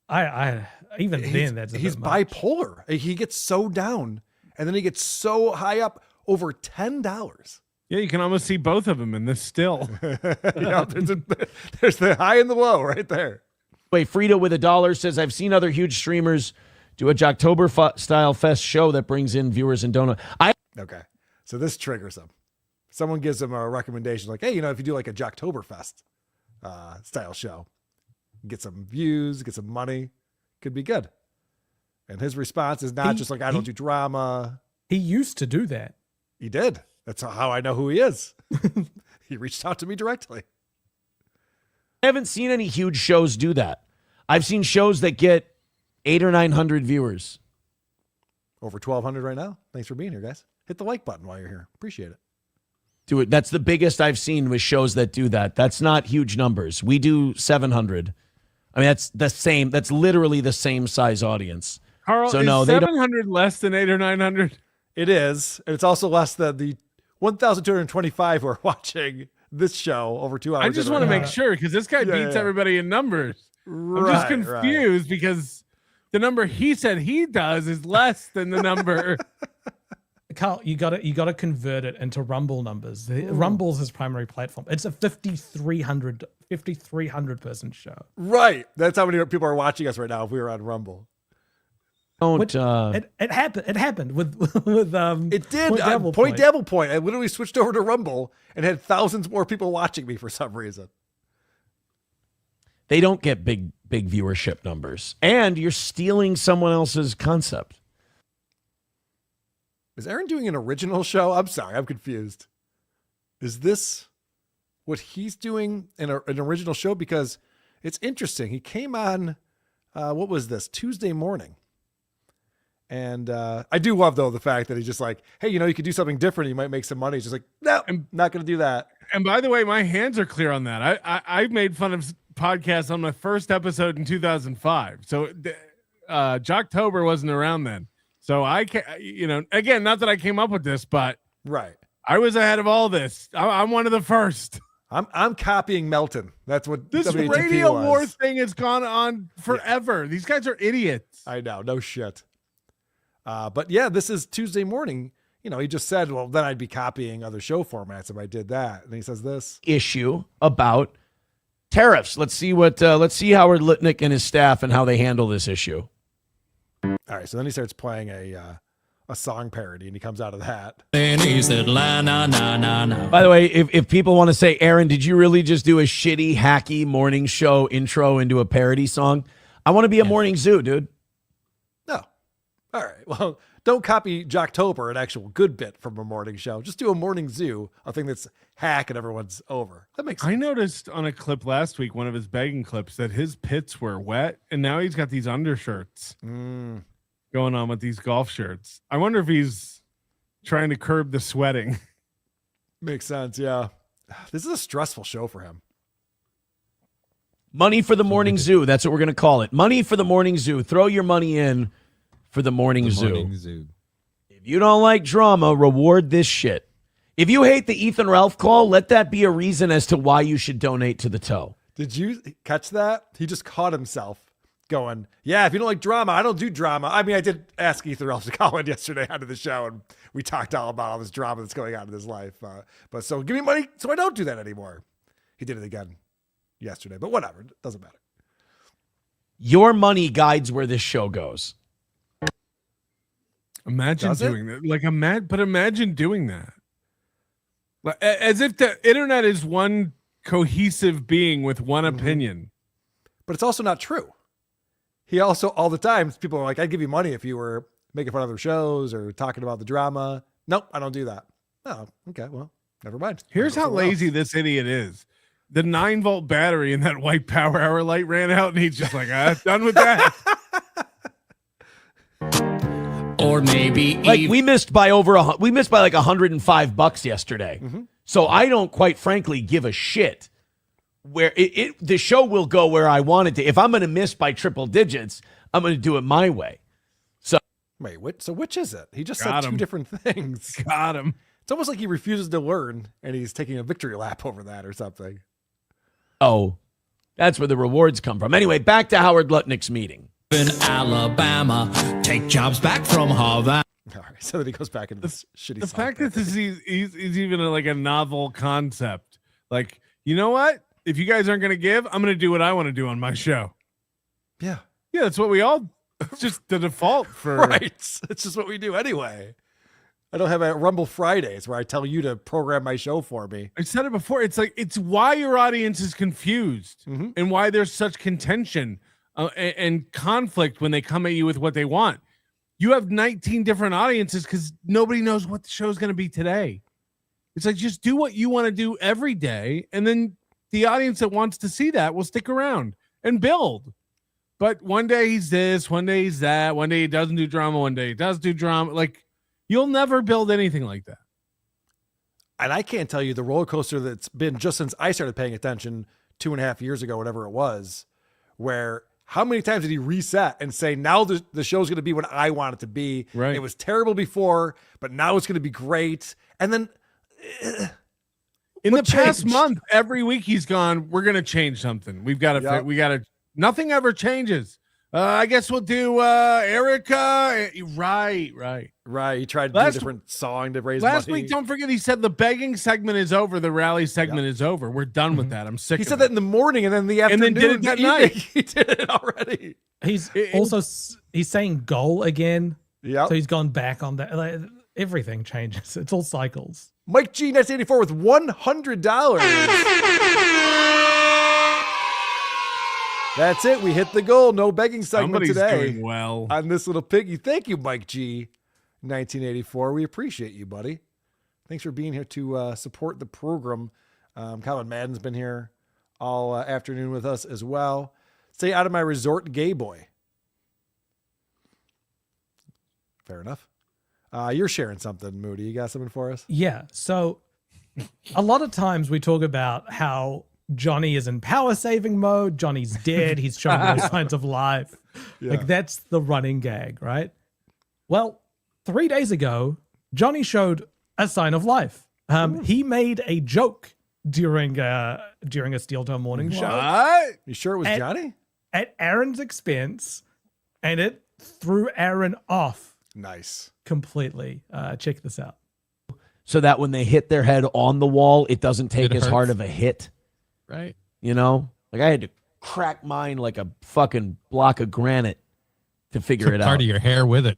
I even then, that's he's bipolar. He gets so down and then he gets so high up over $10. Yeah, you can almost see both of them in this still. Yeah, there's the high and the low right there. Wait, Frida with $1 says, I've seen other huge streamers do a Jocktober style fest show that brings in viewers and donors. Okay, so this triggers them. Someone gives them a recommendation like, hey, if you do like a Jocktoberfest style show, get some views, get some money, could be good. And his response is not just like, I don't do drama. He used to do that. He did. That's how I know who he is. He reached out to me directly. I haven't seen any huge shows do that. I've seen shows that get 800 or 900 viewers. Over 1,200 right now. Thanks for being here, guys. Hit the like button while you're here. Appreciate it. Do it. That's the biggest I've seen with shows that do that. That's not huge numbers. We do 700. I mean, that's the same. That's literally the same size audience. Carl, so is no, they 700 less than 800 or 900? It is. And it's also less than the 1,225 who are watching this show over 2 hours. I just want to make sure because this guy beats everybody in numbers. I'm just confused because the number he said he does is less than the number. Carl, you got to convert it into Rumble numbers. Rumble's his primary platform. It's a 5,300 person show. Right. That's how many people are watching us right now if we were on Rumble. It happened with it did. Point Devil Point. I literally switched over to Rumble and had thousands more people watching me for some reason. They don't get big viewership numbers, and you're stealing someone else's concept. Is Aaron doing an original show? I'm sorry, I'm confused. Is this what he's doing in an original show? Because it's interesting. He came on, what was this, Tuesday morning. And I do love, though, the fact that he's just like, hey, you could do something different. You might make some money. He's just like, no, I'm not going to do that. And by the way, my hands are clear on that. I made fun of podcasts on my first episode in 2005. So Jocktober wasn't around then. So I can, again, not that I came up with this, but right, I was ahead of all this. I'm one of the first. I'm copying Melton. That's what this WATP radio was. war thing has gone on forever. Yeah. These guys are idiots. I know, no shit. But yeah, this is Tuesday morning. He just said, well, then I'd be copying other show formats if I did that. And he says this issue about tariffs. Let's see Howard Litnick and his staff and how they handle this issue. All right, so then he starts playing a song parody, and he comes out of that. And he said, la, na, na, na, na. By the way, if people want to say, Aaron, did you really just do a shitty, hacky morning show intro into a parody song? I want to be a morning zoo, dude. No. All right, well, don't copy Jocktober, an actual good bit from a morning show. Just do a morning zoo, a thing that's hack and everyone's over. That makes sense. I noticed on a clip last week, one of his begging clips, that his pits were wet, and now he's got these undershirts going on with these golf shirts. I wonder if he's trying to curb the sweating. Makes sense, yeah. This is a stressful show for him. Money for the morning zoo. That's what we're going to call it. Money for the morning zoo. Throw your money in for the morning zoo. If you don't like drama, reward this shit. If you hate the Ethan Ralph call, let that be a reason as to why you should donate to the toe. Did you catch that? He just caught himself going, yeah, if you don't like drama, I don't do drama. I mean, I did ask Ethan Ralph to call in yesterday onto the show, and we talked all about all this drama that's going on in his life. But so give me money so I don't do that anymore. He did it again yesterday, but whatever. It doesn't matter. Your money guides where this show goes. Imagine doing that. Like, imagine doing that. Like, as if the internet is one cohesive being with one opinion. But it's also not true. He also, all the time, people are like, I'd give you money if you were making fun of other shows or talking about the drama. Nope, I don't do that. Oh, okay, well, never mind. Here's how lazy this idiot is. The 9-volt battery in that white power hour light ran out, and he's just like, done with that. Or maybe like we missed by like $105 yesterday. So I don't quite frankly give a shit where the show will go where I want it to. If I'm going to miss by triple digits, I'm going to do it my way. So wait, which is it? He just Got said him. two different things. Got him. It's almost like he refuses to learn and he's taking a victory lap over that or something. Oh, that's where the rewards come from. Anyway, back to Howard Lutnick's meeting. In Alabama, take jobs back from Havana. All right, so then he goes back into this shitty. The fact that he's even like a novel concept. Like, you know what? If you guys aren't going to give, I'm going to do what I want to do on my show. Yeah. Yeah, that's what we all, it's just the default for. Right. It's just what we do anyway. I don't have a Rumble Fridays where I tell you to program my show for me. I said it before. It's like, it's why your audience is confused and why there's such contention and conflict when they come at you with what they want. You have 19 different audiences because nobody knows what the show is going to be today. It's like, just do what you want to do every day. And then the audience that wants to see that will stick around and build. But one day he's this, one day he's that, one day he doesn't do drama, one day he does do drama. Like, you'll never build anything like that. And I can't tell you the roller coaster that's been just since I started paying attention 2.5 years ago, whatever it was, where how many times did he reset and say, now the show's going to be what I want it to be? Right. It was terrible before, but now it's going to be great. And then in the past month, every week he's gone, we're going to change something. We've got to, nothing ever changes. I guess we'll do Erica. Right. He tried to do a different song to raise last money. Week, don't forget, he said the begging segment is over. The rally segment is over. We're done with that. I'm sick He of said it. that in the morning and then the afternoon. And then did it that night. He did it already. He's also he's saying goal again. Yeah. So he's gone back on that. Like, everything changes. It's all cycles. Mike G 1984 with $100. That's it. We hit the goal. No begging segment Somebody's today. doing well on this little piggy. Thank you, Mike G 1984. We appreciate you, buddy. Thanks for being here to support the program. Colin Madden's been here all afternoon with us as well. Stay out of my resort, gay boy. Fair enough. You're sharing something, Moody. You got something for us? Yeah. So a lot of times we talk about how Johnny is in power saving mode. Johnny's dead. He's showing no signs of life. Yeah. Like, that's the running gag, right? Well, 3 days ago, Johnny showed a sign of life. He made a joke during a Steel Toe morning show. What? You sure it was Johnny? At Aaron's expense, and it threw Aaron off. Nice. Completely. Check this out. So that when they hit their head on the wall, it doesn't take It as hurts. hard of a hit. Right. You know? Like, I had to crack mine like a fucking block of granite to figure it out. Part of your hair with it.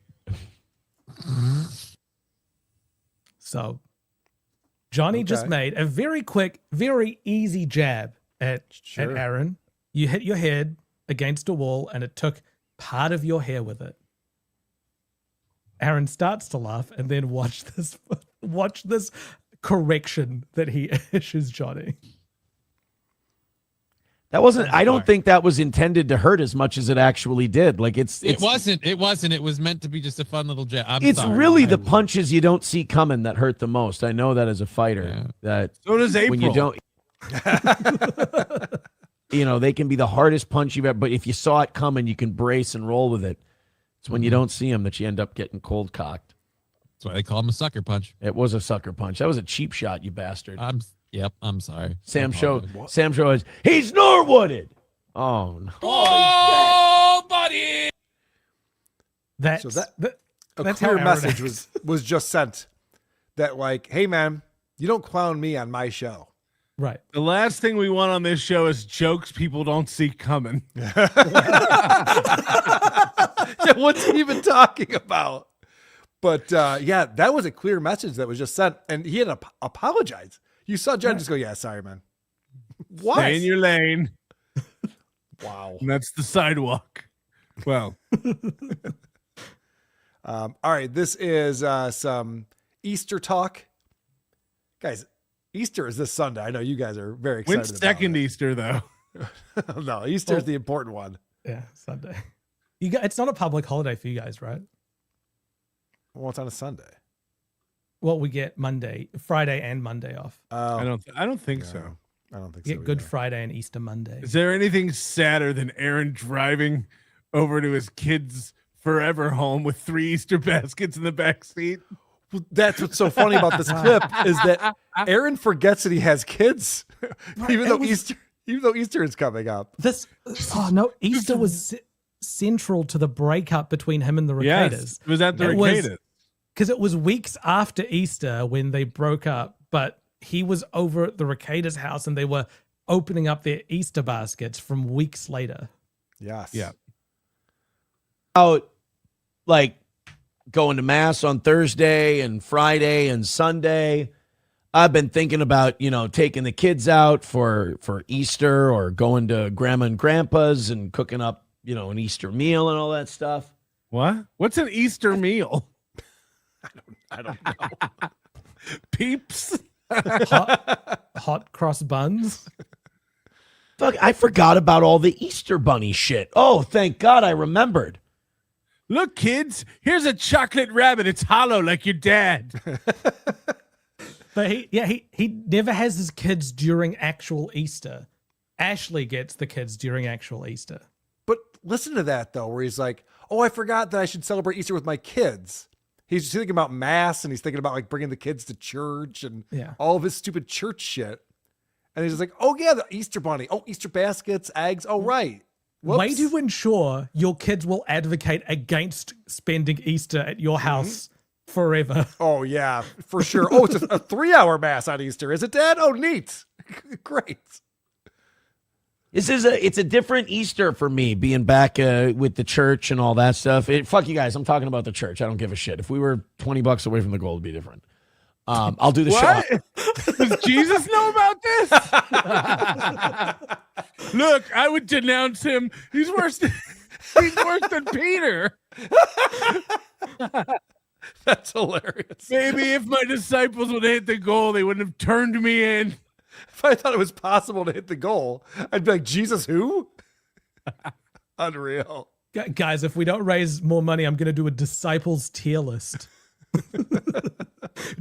So Johnny just made a very quick, very easy jab at Aaron. You hit your head against a wall and it took part of your hair with it. Aaron starts to laugh and then watch this correction that he issues Johnny. That wasn't, I don't think that was intended to hurt as much as it actually did. Like it wasn't. It was meant to be just a fun little jab. It's really the punches you don't see coming that hurt the most. I know that as a fighter. That so does April. When you don't, you know, they can be the hardest punch you've ever, but if you saw it coming, you can brace and roll with it. It's when you don't see them that you end up getting cold cocked. That's why they call him a sucker punch. It was a sucker punch. That was a cheap shot, you bastard. Yep, I'm sorry. Sam No Show. problem. Sam Show is he's Norwooded. Oh no. Oh, buddy. That's So that a that's clear how message Aaron was just sent that like, hey man, you don't clown me on my show. Right. The last thing we want on this show is jokes people don't see coming. Yeah, what's he even talking about? But yeah, that was a clear message that was just sent, and he had to apologize. You saw Jen just go, "Yeah, sorry, man." What? Stay in your lane. Wow. And that's the sidewalk. Well, all right, this is some Easter talk, guys. Easter is this Sunday. I know you guys are very excited. when's second Easter though? No, Easter is the important one. Yeah, Sunday. It's not a public holiday for you guys, right? Well, it's on a Sunday. Well, we get Friday and Monday off. I don't think so. I don't think We so. get Good either. Friday and Easter Monday. Is there anything sadder than Aaron driving over to his kids' forever home with 3 Easter baskets in the back seat? Well, that's what's so funny about this clip is that Aaron forgets that he has kids, even though Easter is coming up. Easter was central to the breakup between him and the Reketas. Yes, it was at the Reketas. Because it was weeks after Easter when they broke up, but he was over at the Reketas' house and they were opening up their Easter baskets from weeks later. Yes. Yeah. Out like going to mass on Thursday and Friday and Sunday. I've been thinking about, taking the kids out for Easter or going to grandma and grandpa's and cooking up, an Easter meal and all that stuff. What? What's an Easter meal? I don't know. Peeps? Hot cross buns. Fuck, I forgot about all the Easter bunny shit. Oh, thank God I remembered. Look, kids, here's a chocolate rabbit. It's hollow like your dad. But he never has his kids during actual Easter. Ashley gets the kids during actual Easter. But listen to that though, where he's like, "Oh, I forgot that I should celebrate Easter with my kids." He's thinking about mass and he's thinking about like bringing the kids to church and all of his stupid church shit. And he's just like, "Oh yeah, the Easter bunny. Oh, Easter baskets, eggs. Oh right." Whoops. Way to ensure your kids will advocate against spending Easter at your house forever. Oh yeah, for sure. Oh, it's a 3-hour mass on Easter, is it, Dad? Oh, neat. Great. It's a different Easter for me, being back with the church and all that stuff. Fuck you guys, I'm talking about the church. I don't give a shit. If we were $20 away from the goal, it'd be different. I'll do the show. Does Jesus know about this? Look, I would denounce him. He's worse than Peter. That's hilarious. Maybe if my disciples would have hit the goal, they wouldn't have turned me in. If I thought it was possible to hit the goal, I'd be like, Jesus, who? Unreal. Guys, if we don't raise more money, I'm going to do a disciples tier list.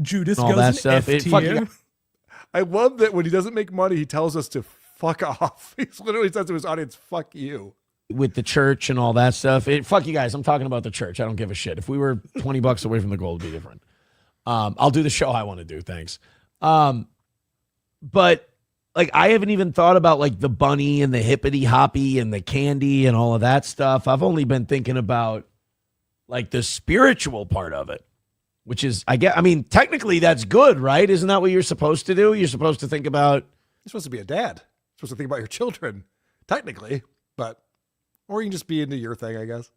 Judas all goes that in stuff. F tier. I love that when he doesn't make money, he tells us to fuck off. He literally says to his audience, fuck you. With the church and all that stuff. Fuck you guys, I'm talking about the church. I don't give a shit. If we were $20 away from the goal, it'd be different. I'll do the show I want to do. Thanks. But like, I haven't even thought about like the bunny and the hippity hoppy and the candy and all of that stuff. I've only been thinking about like the spiritual part of it, which is, I mean, technically that's good, right? Isn't that what you're supposed to do? You're supposed to think about. You're supposed to be a dad. You're supposed to think about your children, technically, but, or you can just be into your thing, I guess.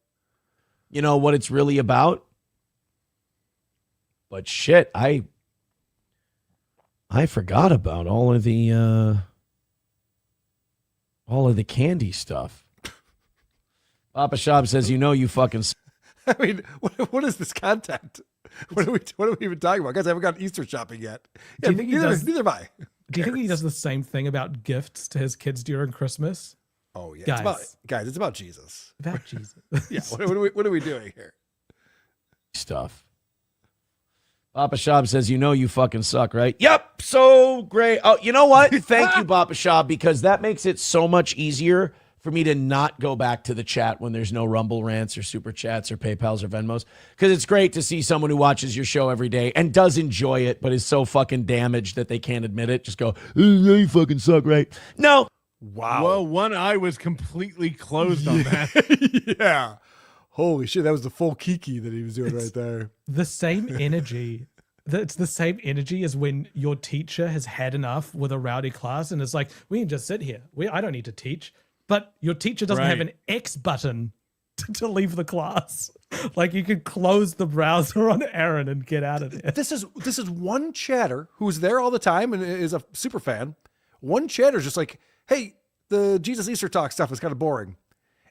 You know what it's really about? But shit, I forgot about all of the candy stuff. Papa Shop says, you fucking. I mean, what is this content? What are we even talking about? Guys, I haven't gotten Easter shopping yet. Yeah, neither have I. Do you think he does the same thing about gifts to his kids during Christmas? Oh yeah, guys, it's about Jesus. About Jesus. Yeah, what are we doing here? Stuff. Papa Shop says, you fucking suck, right? Yep, so great. Oh, you know what? Thank you, Papa Shop, because that makes it so much easier for me to not go back to the chat when there's no Rumble rants or Super Chats or PayPals or Venmos. Because it's great to see someone who watches your show every day and does enjoy it, but is so fucking damaged that they can't admit it. Just go, you fucking suck, right? No. Wow. Well, one eye was completely closed on that. Yeah. Holy shit, that was the full Kiki that he was doing right there. The same energy. It's the same energy as when your teacher has had enough with a rowdy class and it's like, we can just sit here. I don't need to teach. But your teacher doesn't have an X button to leave the class. Like you could close the browser on Aaron and get out of there. This is one chatter who's there all the time and is a super fan. One chatter is just like, hey, the Jesus Easter talk stuff is kind of boring.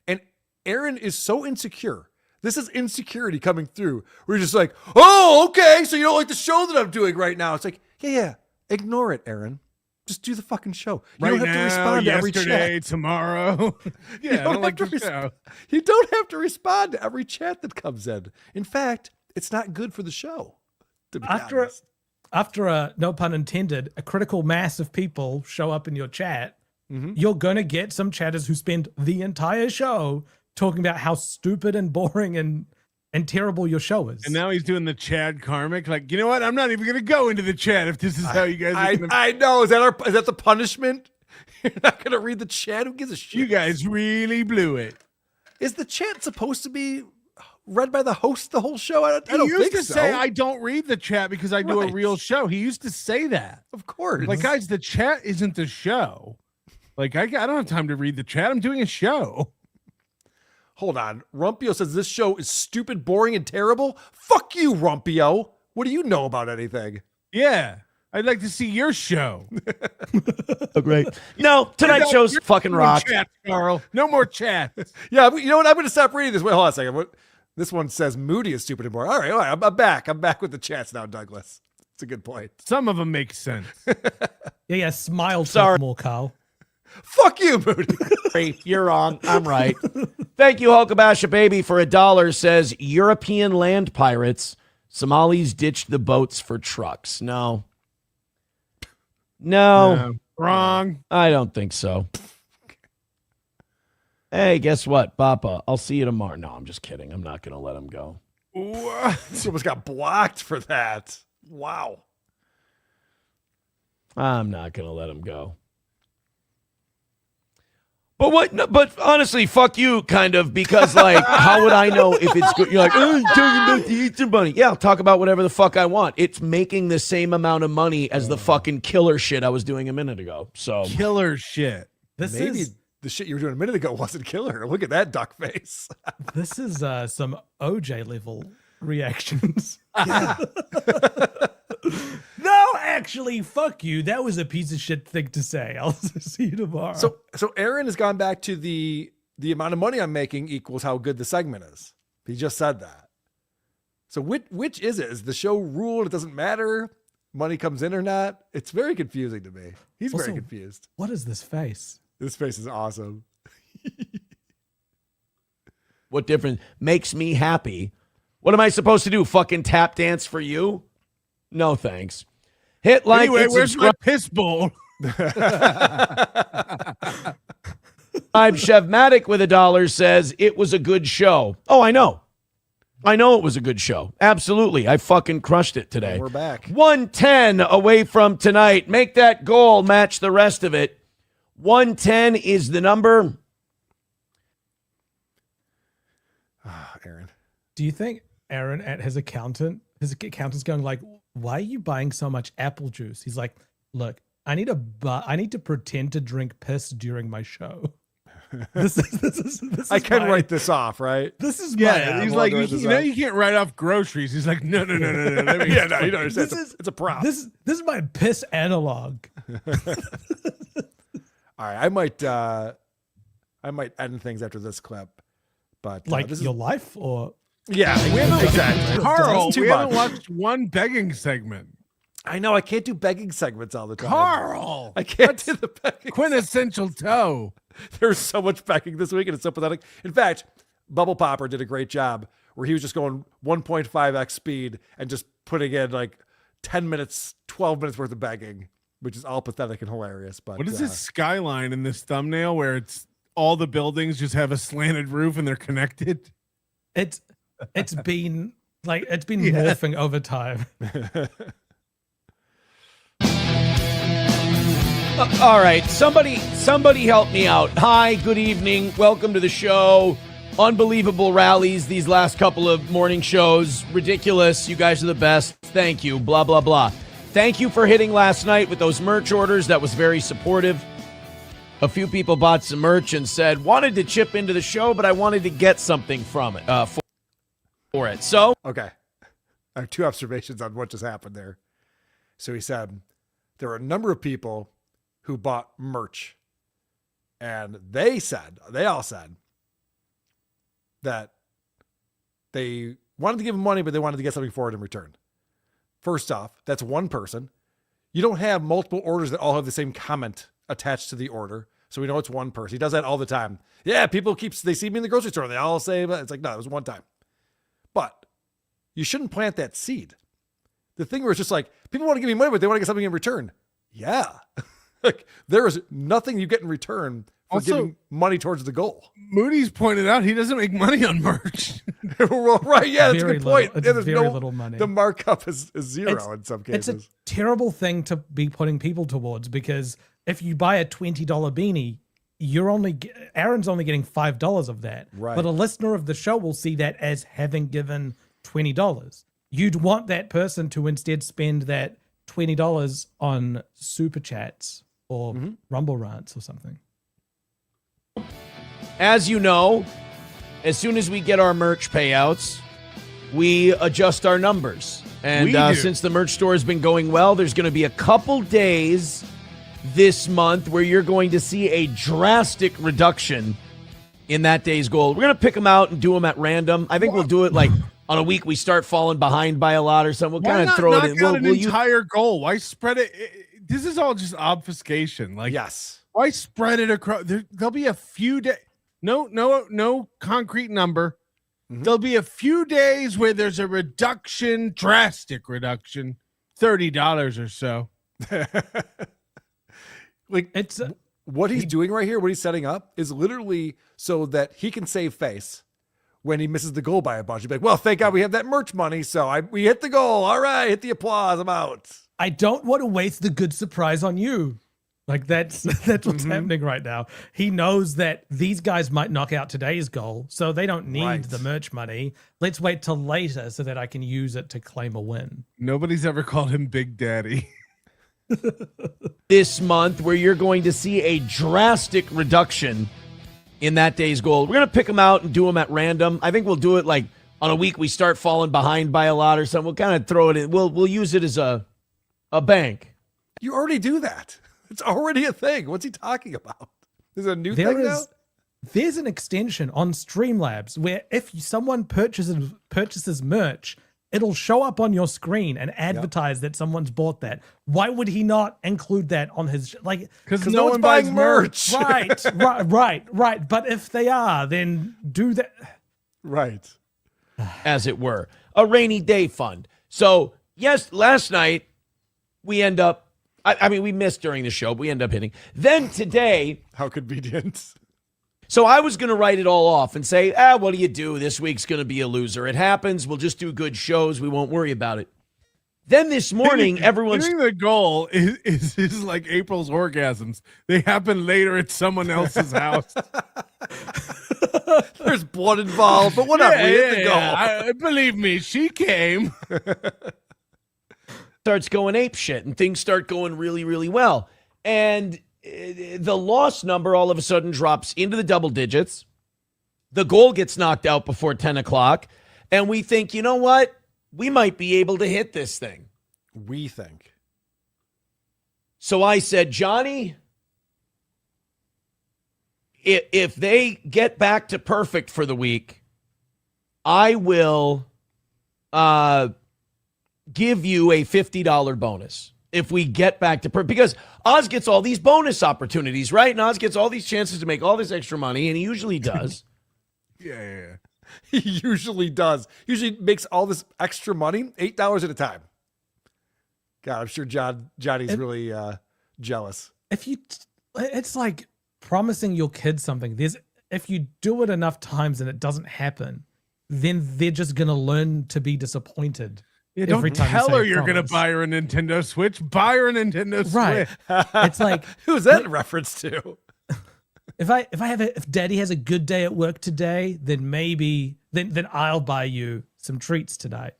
And Aaron is so insecure. This is insecurity coming through. We're just like, oh, okay, so you don't like the show that I'm doing right now. It's like, yeah, ignore it, Aaron. Just do the fucking show. You Right don't have to respond to every yesterday, chat. tomorrow. Yeah, I don't like the show. You don't have to respond to every chat that comes in. In fact, it's not good for the show. To be honest. After a, no pun intended, a critical mass of people show up in your chat, you're going to get some chatters who spend the entire show talking about how stupid and boring and terrible your show is. And now he's doing the Chad Karmic. Like, you know what? I'm not even going to go into the chat if this is how you guys are gonna... I know. Is that the punishment? You're not going to read the chat? Who gives a shit? You guys really blew it. Is the chat supposed to be read by the host the whole show? I don't think so. He used to say, I don't read the chat because I do a real show. He used to say that. Of course. Like, guys, the chat isn't the show. Like, I don't have time to read the chat. I'm doing a show. Hold on. Rumpio says this show is stupid, boring, and terrible. Fuck you, Rumpio. What do you know about anything? Yeah. I'd like to see your show. Oh, great. No, tonight's show's fucking rock. Chat, Carl. No more chat. Yeah, you know what? I'm going to stop reading this. Wait, hold on a second. This one says Moody is stupid and boring. All right. I'm back. I'm back with the chats now, Douglas. It's a good point. Some of them make sense. Yeah. Smile more, Carl. Fuck you, Moody. You're wrong. I'm right. Thank you, Hulkabasha Baby, for $1. Says European land pirates. Somalis ditched the boats for trucks. No. Wrong. I don't think so. Hey, guess what, Papa? I'll see you tomorrow. No, I'm just kidding. I'm not going to let him go. He almost got blocked for that. Wow. I'm not going to let him go. But what? No, but honestly, fuck you, kind of, because like, how would I know if it's good? You're like, oh, you're talking about the Easter Bunny. Yeah, I'll talk about whatever the fuck I want. It's making the same amount of money as the fucking killer shit I was doing a minute ago. So killer shit. Maybe the shit you were doing a minute ago wasn't killer. Look at that duck face. This is some OJ level reactions. Yeah. No, actually, fuck you. That was a piece of shit thing to say. I'll see you tomorrow. So Aaron has gone back to the amount of money I'm making equals how good the segment is. He just said that. So which is it? Is the show ruled? It doesn't matter. Money comes in or not. It's very confusing to me. He's Also, very confused. What is this face? This face is awesome. what difference? Makes me happy. What am I supposed to do? Fucking tap dance for you? No, thanks. Hit like. Anyway, where's my piss bowl? I'm Chevmatic with $1 says it was a good show. Oh, I know it was a good show. Absolutely. I fucking crushed it today. We're back. 110 away from tonight. Make that goal match the rest of it. 110 is the number. Aaron. Do you think Aaron at his accountant's going like, why are you buying so much apple juice? He's like, look, I need to pretend to drink piss during my show. This is I can write this off, right? This is he's like, you can't write off groceries. He's like, no. Let me yeah, no, you don't understand. It's a prop. This is my piss analog. All right, I might end things after this clip, but like your life or yeah, exactly. Carl, we haven't watched one begging segment. I know I can't do begging segments all the time. Carl, I can't do the begging. Quintessential toe. There's so much begging this week, and it's so pathetic. In fact, Bubble Popper did a great job where he was just going 1.5x speed and just putting in like 10 minutes, 12 minutes worth of begging, which is all pathetic and hilarious. But what is this skyline in this thumbnail where it's all the buildings just have a slanted roof and they're connected? It's been morphing over time. All right, somebody help me out. Hi, good evening. Welcome to the show. Unbelievable rallies these last couple of morning shows. Ridiculous. You guys are the best. Thank you. Blah, blah, blah. Thank you for hitting last night with those merch orders. That was very supportive. A few people bought some merch and said, wanted to chip into the show, but I wanted to get something from it, for it. So, okay. I have two observations on what just happened there. So he said, there were a number of people who bought merch, and they all said that they wanted to give him money, but they wanted to get something for it in return. First off, that's one person. You don't have multiple orders that all have the same comment attached to the order. So we know it's one person. He does that all the time. Yeah, people they see me in the grocery store. They all say, but it's like, no, it was one time. But you shouldn't plant that seed. The thing where it's just like, people want to give me money, but they want to get something in return. Yeah. Like, there is nothing you get in return for Also, giving money towards the goal. Moody's pointed out he doesn't make money on merch. Well, right, yeah, that's a good point. It's There's very little money. The markup is zero in some cases. It's a terrible thing to be putting people towards, because if you buy a $20 beanie, Aaron's only getting $5 of that. Right. But a listener of the show will see that as having given $20. You'd want that person to instead spend that $20 on super chats or Rumble rants or something. as you know, as soon as we get our merch payouts, we adjust our numbers. And since the merch store has been going well, there's going to be a couple days this month where you're going to see a drastic reduction in that day's goal. We're going to pick them out and do them at random. I think we'll do it like on a week we start falling behind by a lot or something. We'll kind of throw it in. We'll entire goal. Why spread it? This is all just obfuscation. Like, yes. Why spread it across? There'll be a few days. No concrete number. Mm-hmm. There'll be a few days where there's a reduction, drastic reduction, $30 or so. Like, it's what he's doing right here, what he's setting up is literally so that he can save face when he misses the goal by a bunch. He'd be like, well, thank God we have that merch money, so we hit the goal. All right, hit the applause. I'm out. I don't want to waste the good surprise on you. Like, that's what's happening right now. He knows that these guys might knock out today's goal, so they don't need the merch money. Let's wait till later so that I can use it to claim a win. Nobody's ever called him Big Daddy. This month where you're going to see a drastic reduction in that day's goal. We're going to pick them out and do them at random. I think we'll do it like on a week we start falling behind by a lot or something. We'll kind of throw it in. We'll use it as a bank. You already do that. It's already a thing. What's he talking about? Is it a new thing now? There's an extension on Streamlabs where if someone purchases merch, it'll show up on your screen and advertise that someone's bought that. Why would he not include that on his because no one buys merch. Right. But if they are, then do that. Right. As it were. A rainy day fund. So, yes, last night we end up we missed during the show, but we end up hitting. Then today. How convenient. So I was going to write it all off and say, what do you do? This week's going to be a loser. It happens. We'll just do good shows. We won't worry about it. Then this morning, everyone's... Hitting the goal is like April's orgasms. They happen later at someone else's house. There's blood involved, but whatever. We hit the goal. Believe me, she came. Starts going ape shit and things start going really, really well. And the loss number all of a sudden drops into the double digits. The goal gets knocked out before 10 o'clock. And we think, you know what? We might be able to hit this thing. We think. So I said, Johnny, if they get back to perfect for the week, I will give you a $50 bonus if we get back to because Oz gets all these bonus opportunities, right? And Oz gets all these chances to make all this extra money, and he usually does. Yeah. He usually does. Usually makes all this extra money, $8 at a time. God, I'm sure Johnny's really jealous. It's like promising your kids something, if you do it enough times and it doesn't happen, then they're just gonna learn to be disappointed. Yeah, don't tell her you're gonna buy her a Nintendo Switch. Buy her a Nintendo Switch. Right. It's like, who's that in reference to? If Daddy has a good day at work today, then maybe then I'll buy you some treats tonight.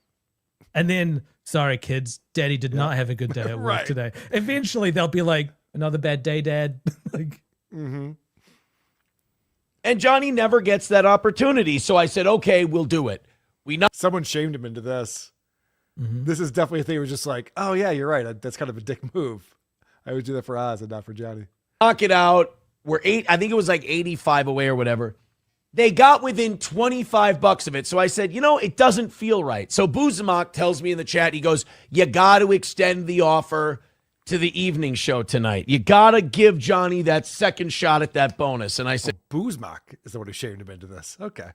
And then, sorry kids, Daddy did not have a good day at work today. Eventually, they'll be like, another bad day, Dad. Like, And Johnny never gets that opportunity. So I said, okay, we'll do it. Someone shamed him into this. This is definitely a thing where just like, oh yeah, you're right. That's kind of a dick move. I would do that for Oz and not for Johnny. Knock it out. We're I think it was like 85 away or whatever. They got within $25 of it. So I said, it doesn't feel right. So Boozamak tells me in the chat, he goes, you got to extend the offer to the evening show tonight. You got to give Johnny that second shot at that bonus. And I said, Boozamak is the one who shamed him into this. Okay.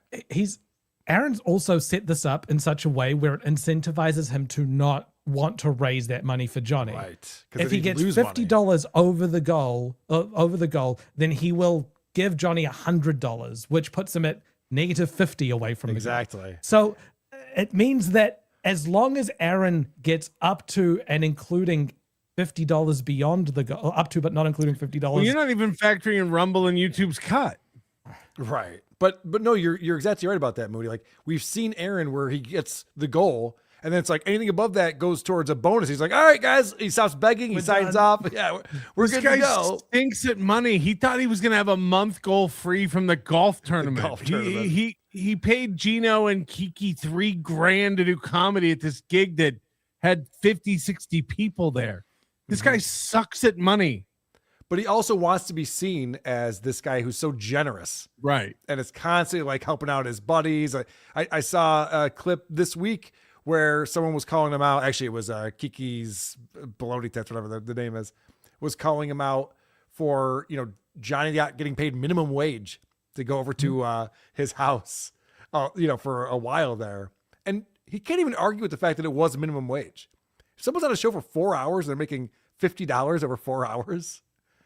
Aaron's also set this up in such a way where it incentivizes him to not want to raise that money for Johnny. Right. If he gets $50 over the goal, then he will give Johnny $100, which puts him at -50 away from exactly. So it means that as long as Aaron gets up to and including $50 beyond the goal, up to but not including $50. Well, you're not even factoring in Rumble and YouTube's cut. Right. But no, you're exactly right about that, Moody. Like, we've seen Aaron where he gets the goal, and then it's like anything above that goes towards a bonus. He's like, all right, guys. He stops begging. He signs off. Yeah, we're good to go. Stinks at money. He thought he was going to have a month goal free from the golf tournament. He paid Gino and Kiki $3,000 to do comedy at this gig that had 50, 60 people there. This guy sucks at money. But he also wants to be seen as this guy who's so generous. Right. And is constantly like helping out his buddies. I saw a clip this week where someone was calling him out. Actually, it was Kiki's Baloney Tits, whatever the name is, was calling him out for, Johnny getting paid minimum wage to go over to his house, for a while there. And he can't even argue with the fact that it was minimum wage. If someone's on a show for 4 hours and they're making $50 over 4 hours,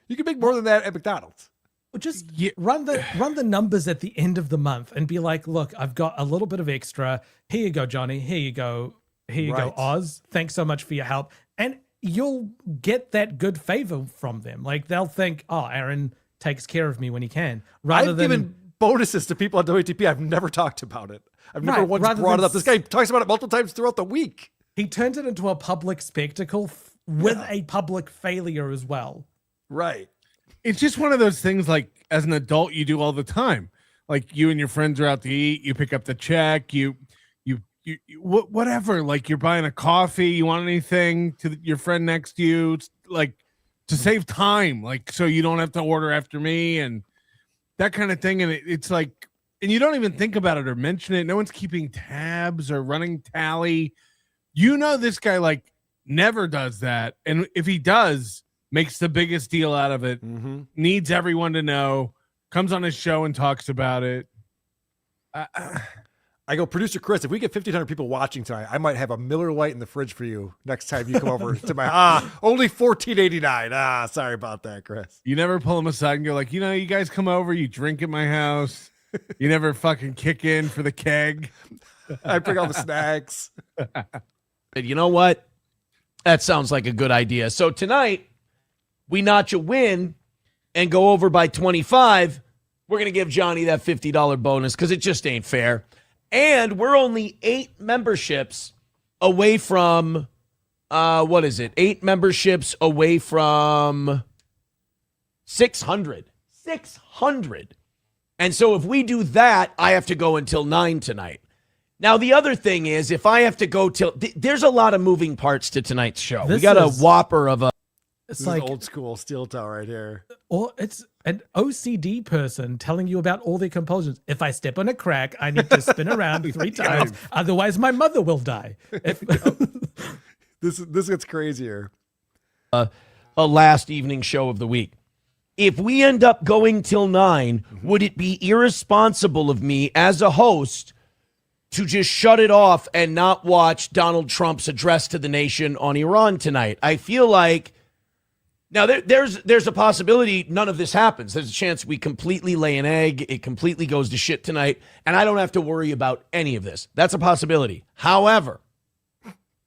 you can make more than that at McDonald's. Well, just run the numbers at the end of the month and be like, look, I've got a little bit of extra. Here you go, Johnny. Here you go. Here you go, Oz. Thanks so much for your help. And you'll get that good favor from them. Like, they'll think, oh, Aaron takes care of me when he can. I've given bonuses to people on WATP. I've never talked about it. I've never once brought it up. This guy talks about it multiple times throughout the week. He turns it into a public spectacle with a public failure as well. Right. It's just one of those things, like, as an adult, you do all the time. Like, you and your friends are out to eat, you pick up the check, you whatever, like, you're buying a coffee, you want anything to your friend next to you, it's like, to save time, like, so you don't have to order after me and that kind of thing. And it's like, and you don't even think about it or mention it. No one's keeping tabs or running tally. This guy, like, never does that. And if he does, makes the biggest deal out of it, needs everyone to know, comes on his show and talks about it. I go, producer Chris, if we get 1,500 people watching tonight, I might have a Miller Lite in the fridge for you next time you come over to my, only $14.89. Sorry about that, Chris. You never pull him aside and go like, you guys come over, you drink at my house. You never fucking kick in for the keg. I bring all the snacks. And you know what? That sounds like a good idea. So tonight, we notch a win and go over by 25, we're going to give Johnny that $50 bonus because it just ain't fair. And we're only 8 memberships away from, 8 memberships away from 600. 600. And so if we do that, I have to go until 9 tonight. Now, the other thing is, if I have to go till, there's a lot of moving parts to tonight's show. We got a whopper of a. It's like old school steel toe right here. Or it's an OCD person telling you about all their compulsions. If I step on a crack, I need to spin around 3 times. Otherwise, my mother will die. This gets crazier. A last evening show of the week. If we end up going till 9, would it be irresponsible of me as a host to just shut it off and not watch Donald Trump's address to the nation on Iran tonight? I feel like Now, there's a possibility none of this happens. There's a chance we completely lay an egg. It completely goes to shit tonight, and I don't have to worry about any of this. That's a possibility. However,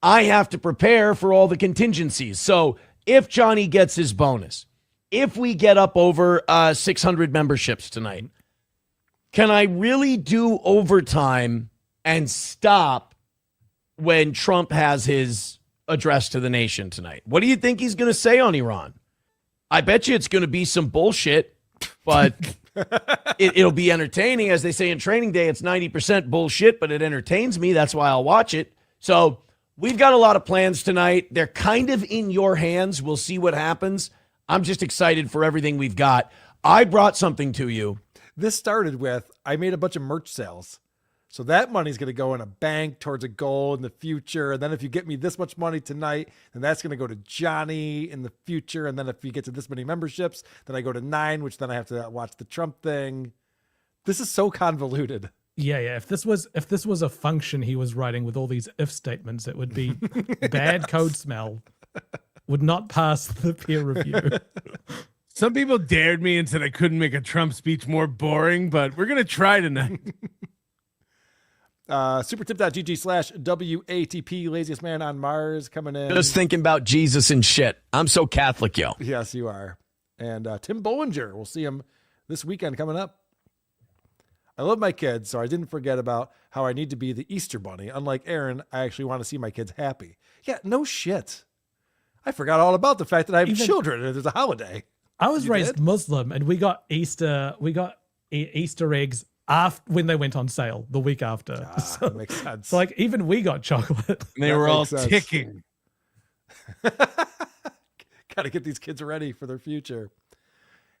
I have to prepare for all the contingencies. So if Johnny gets his bonus, if we get up over 600 memberships tonight, can I really do overtime and stop when Trump has his address to the nation tonight? What do you think he's going to say on Iran? I bet you it's going to be some bullshit, but it'll be entertaining. As they say in Training Day, it's 90% bullshit, but it entertains me. That's why I'll watch it. So we've got a lot of plans tonight. They're kind of in your hands. We'll see what happens. I'm just excited for everything we've got. I brought something to you. This started with, I made a bunch of merch sales. So that money's going to go in a bank towards a goal in the future. And then if you get me this much money tonight, then that's going to go to Johnny in the future. And then if you get to this many memberships, then I go to 9, which then I have to watch the Trump thing. This is so convoluted. Yeah. If this was a function he was writing with all these if statements, it would be bad code smell. Would not pass the peer review. Some people dared me and said I couldn't make a Trump speech more boring, but we're going to try tonight. Supertip.gg/WATP, laziest man on Mars coming in. Just thinking about Jesus and shit. I'm so Catholic, yo. Yes, you are. And Tim Bollinger, we'll see him this weekend coming up. I love my kids, so I didn't forget about how I need to be the Easter bunny. Unlike Aaron, I actually want to see my kids happy. Yeah, no shit. I forgot all about the fact that I have children and there's a holiday. I was raised Muslim, and we got Easter eggs when they went on sale the week after. So that makes sense. So like even we got chocolate. And they were all ticking. Got to get these kids ready for their future.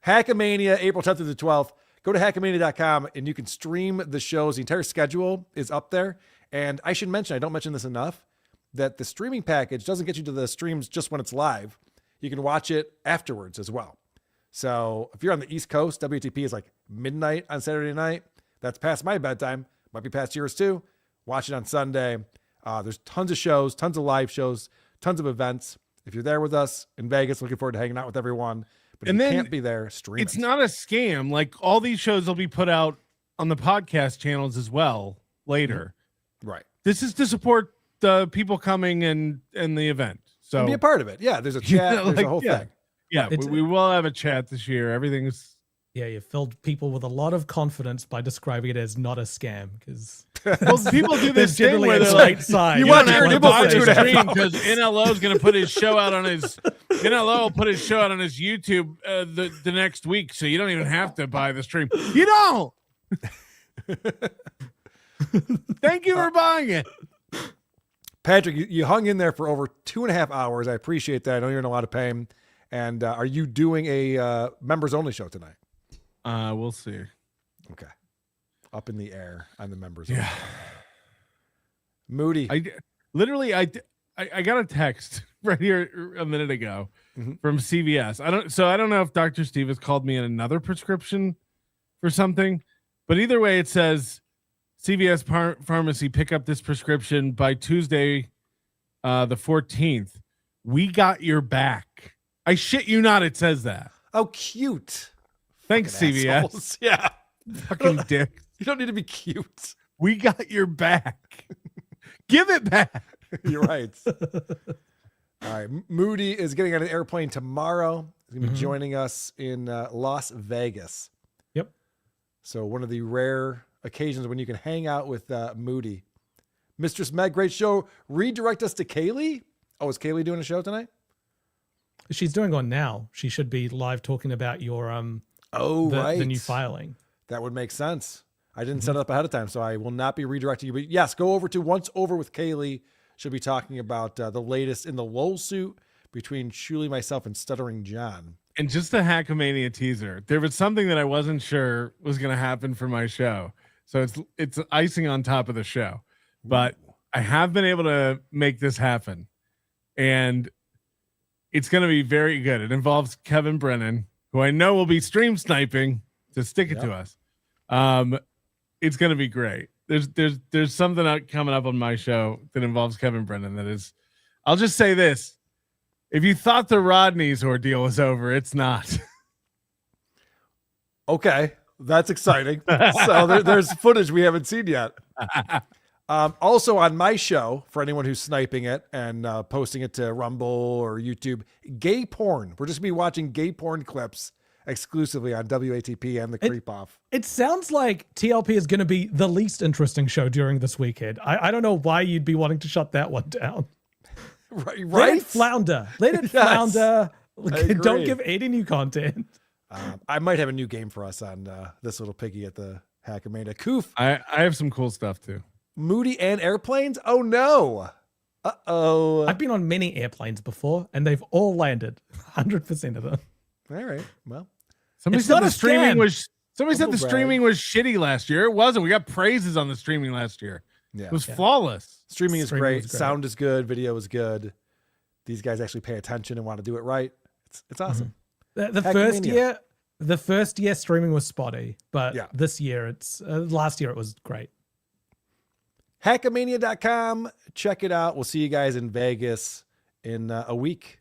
Hackamania, April 10th through the 12th. Go to hackamania.com and you can stream the shows. The entire schedule is up there. And I should mention, I don't mention this enough, that the streaming package doesn't get you to the streams just when it's live. You can watch it afterwards as well. So if you're on the East Coast, WTP is like midnight on Saturday night. That's past my bedtime. Might be past yours too. Watch it on Sunday. There's tons of shows, tons of live shows, tons of events. If you're there with us in Vegas, looking forward to hanging out with everyone. But if you can't be there, stream It's not a scam. Like all these shows will be put out on the podcast channels as well later. Right. This is to support the people coming and the event. So and be a part of it. Yeah, there's a chat. There's a whole thing. Yeah, we will have a chat this year. Everything's. Yeah, you filled people with a lot of confidence by describing it as not a scam because people do this thing where they're like, you want your nibble for 2.5 hours because NLO is going to put his show out on his NLO will put his show out on his YouTube the next week, so you don't even have to buy the stream. You don't. Thank you for buying it. Patrick, you hung in there for over 2.5 hours. I appreciate that. I know you're in a lot of pain. And are you doing a members only show tonight? We'll see. Okay. Up in the air on the members. Yeah. Moody. I got a text right here a minute ago from CVS. I don't know if Dr. Steve has called me in another prescription for something, but either way it says CVS pharmacy, pick up this prescription by Tuesday, the 14th. We got your back. I shit you not. It says that. Oh, cute. Thanks, Fucking CVS. assholes. Yeah. Fucking dick. You don't need to be cute. We got your back. Give it back. You're right. All right. Moody is getting on an airplane tomorrow. He's going to be joining us in Las Vegas. Yep. So one of the rare occasions when you can hang out with Moody. Mistress Meg, great show. Redirect us to Kaylee. Oh, is Kaylee doing a show tonight? She's doing one now. She should be live talking about your the new filing. That would make sense. I didn't set it up ahead of time, so I will not be redirecting you. But yes, go over to Once Over with Kaylee. She'll be talking about the latest in the LOL suit between Shuli, myself, and Stuttering John. And just a Hackamania teaser. There was something that I wasn't sure was going to happen for my show. So it's icing on top of the show. But I have been able to make this happen. And it's going to be very good. It involves Kevin Brennan, who I know will be stream sniping to stick it to us. It's going to be great. There's something coming up on my show that involves Kevin Brennan that is, I'll just say this. If you thought the Rodney's ordeal was over, it's not. Okay, that's exciting. So there's footage we haven't seen yet. Also on my show, for anyone who's sniping it and posting it to Rumble or YouTube, gay porn. We're just going to be watching gay porn clips exclusively on WATP and the Creep Off. It sounds like TLP is going to be the least interesting show during this weekend. I don't know why you'd be wanting to shut that one down. Right? Let it flounder. Let it flounder. agree. Don't give any new content. I might have a new game for us on this little piggy at the Hackamania. Koof. I have some cool stuff too. Moody and airplanes? Oh no. Uh-oh. I've been on many airplanes before and they've all landed. 100% of them. All right. Well, somebody said the streaming was shitty last year. It wasn't. We got praises on the streaming last year. Yeah. It was flawless. Streaming is great. Sound is good. Video is good. These guys actually pay attention and want to do it right. It's awesome. The first year streaming was spotty, but this year last year it was great. Hackamania.com. Check it out. We'll see you guys in Vegas in a week.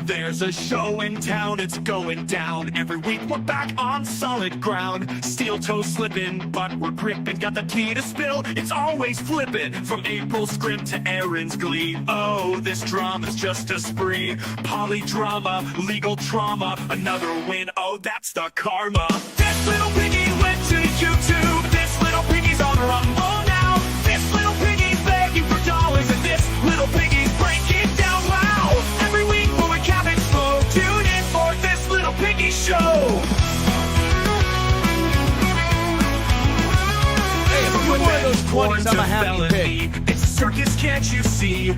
There's a show in town, it's going down. Every week we're back on solid ground. Steel toe slipping, but we're gripping. Got the key to spill, it's always flipping. From April's scrim to Aaron's glee. Oh, this drama's just a spree. Polydrama, legal trauma. Another win, oh, that's the karma. This little piggy went to YouTube. This little piggy's on Rumble now. This little piggy's begging for dollars. And this little piggy's breaking down loud. Every week we'll recap it slow. Tune in for this little piggy show. I'm a happy pig. It's circus, can't you see?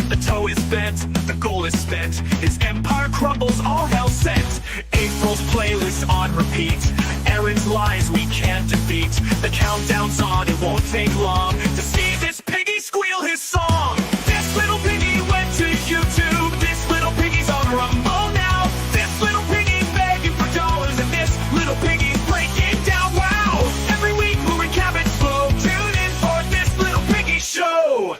The toe is bent, the goal is spent. His empire crumbles, all hell sent. April's playlist on repeat. Aaron's lies we can't defeat. The countdown's on, it won't take long to see this piggy squeal his song. This little piggy went to YouTube. This little piggy's on Rumble now. This little piggy's begging for dollars. And this little piggy's breaking down. Wow! Every week we'll recap it slow. Tune in for this little piggy show.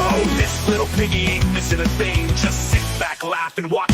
Oh, this little piggy ain't missing a thing. Just sit back, laugh, and watch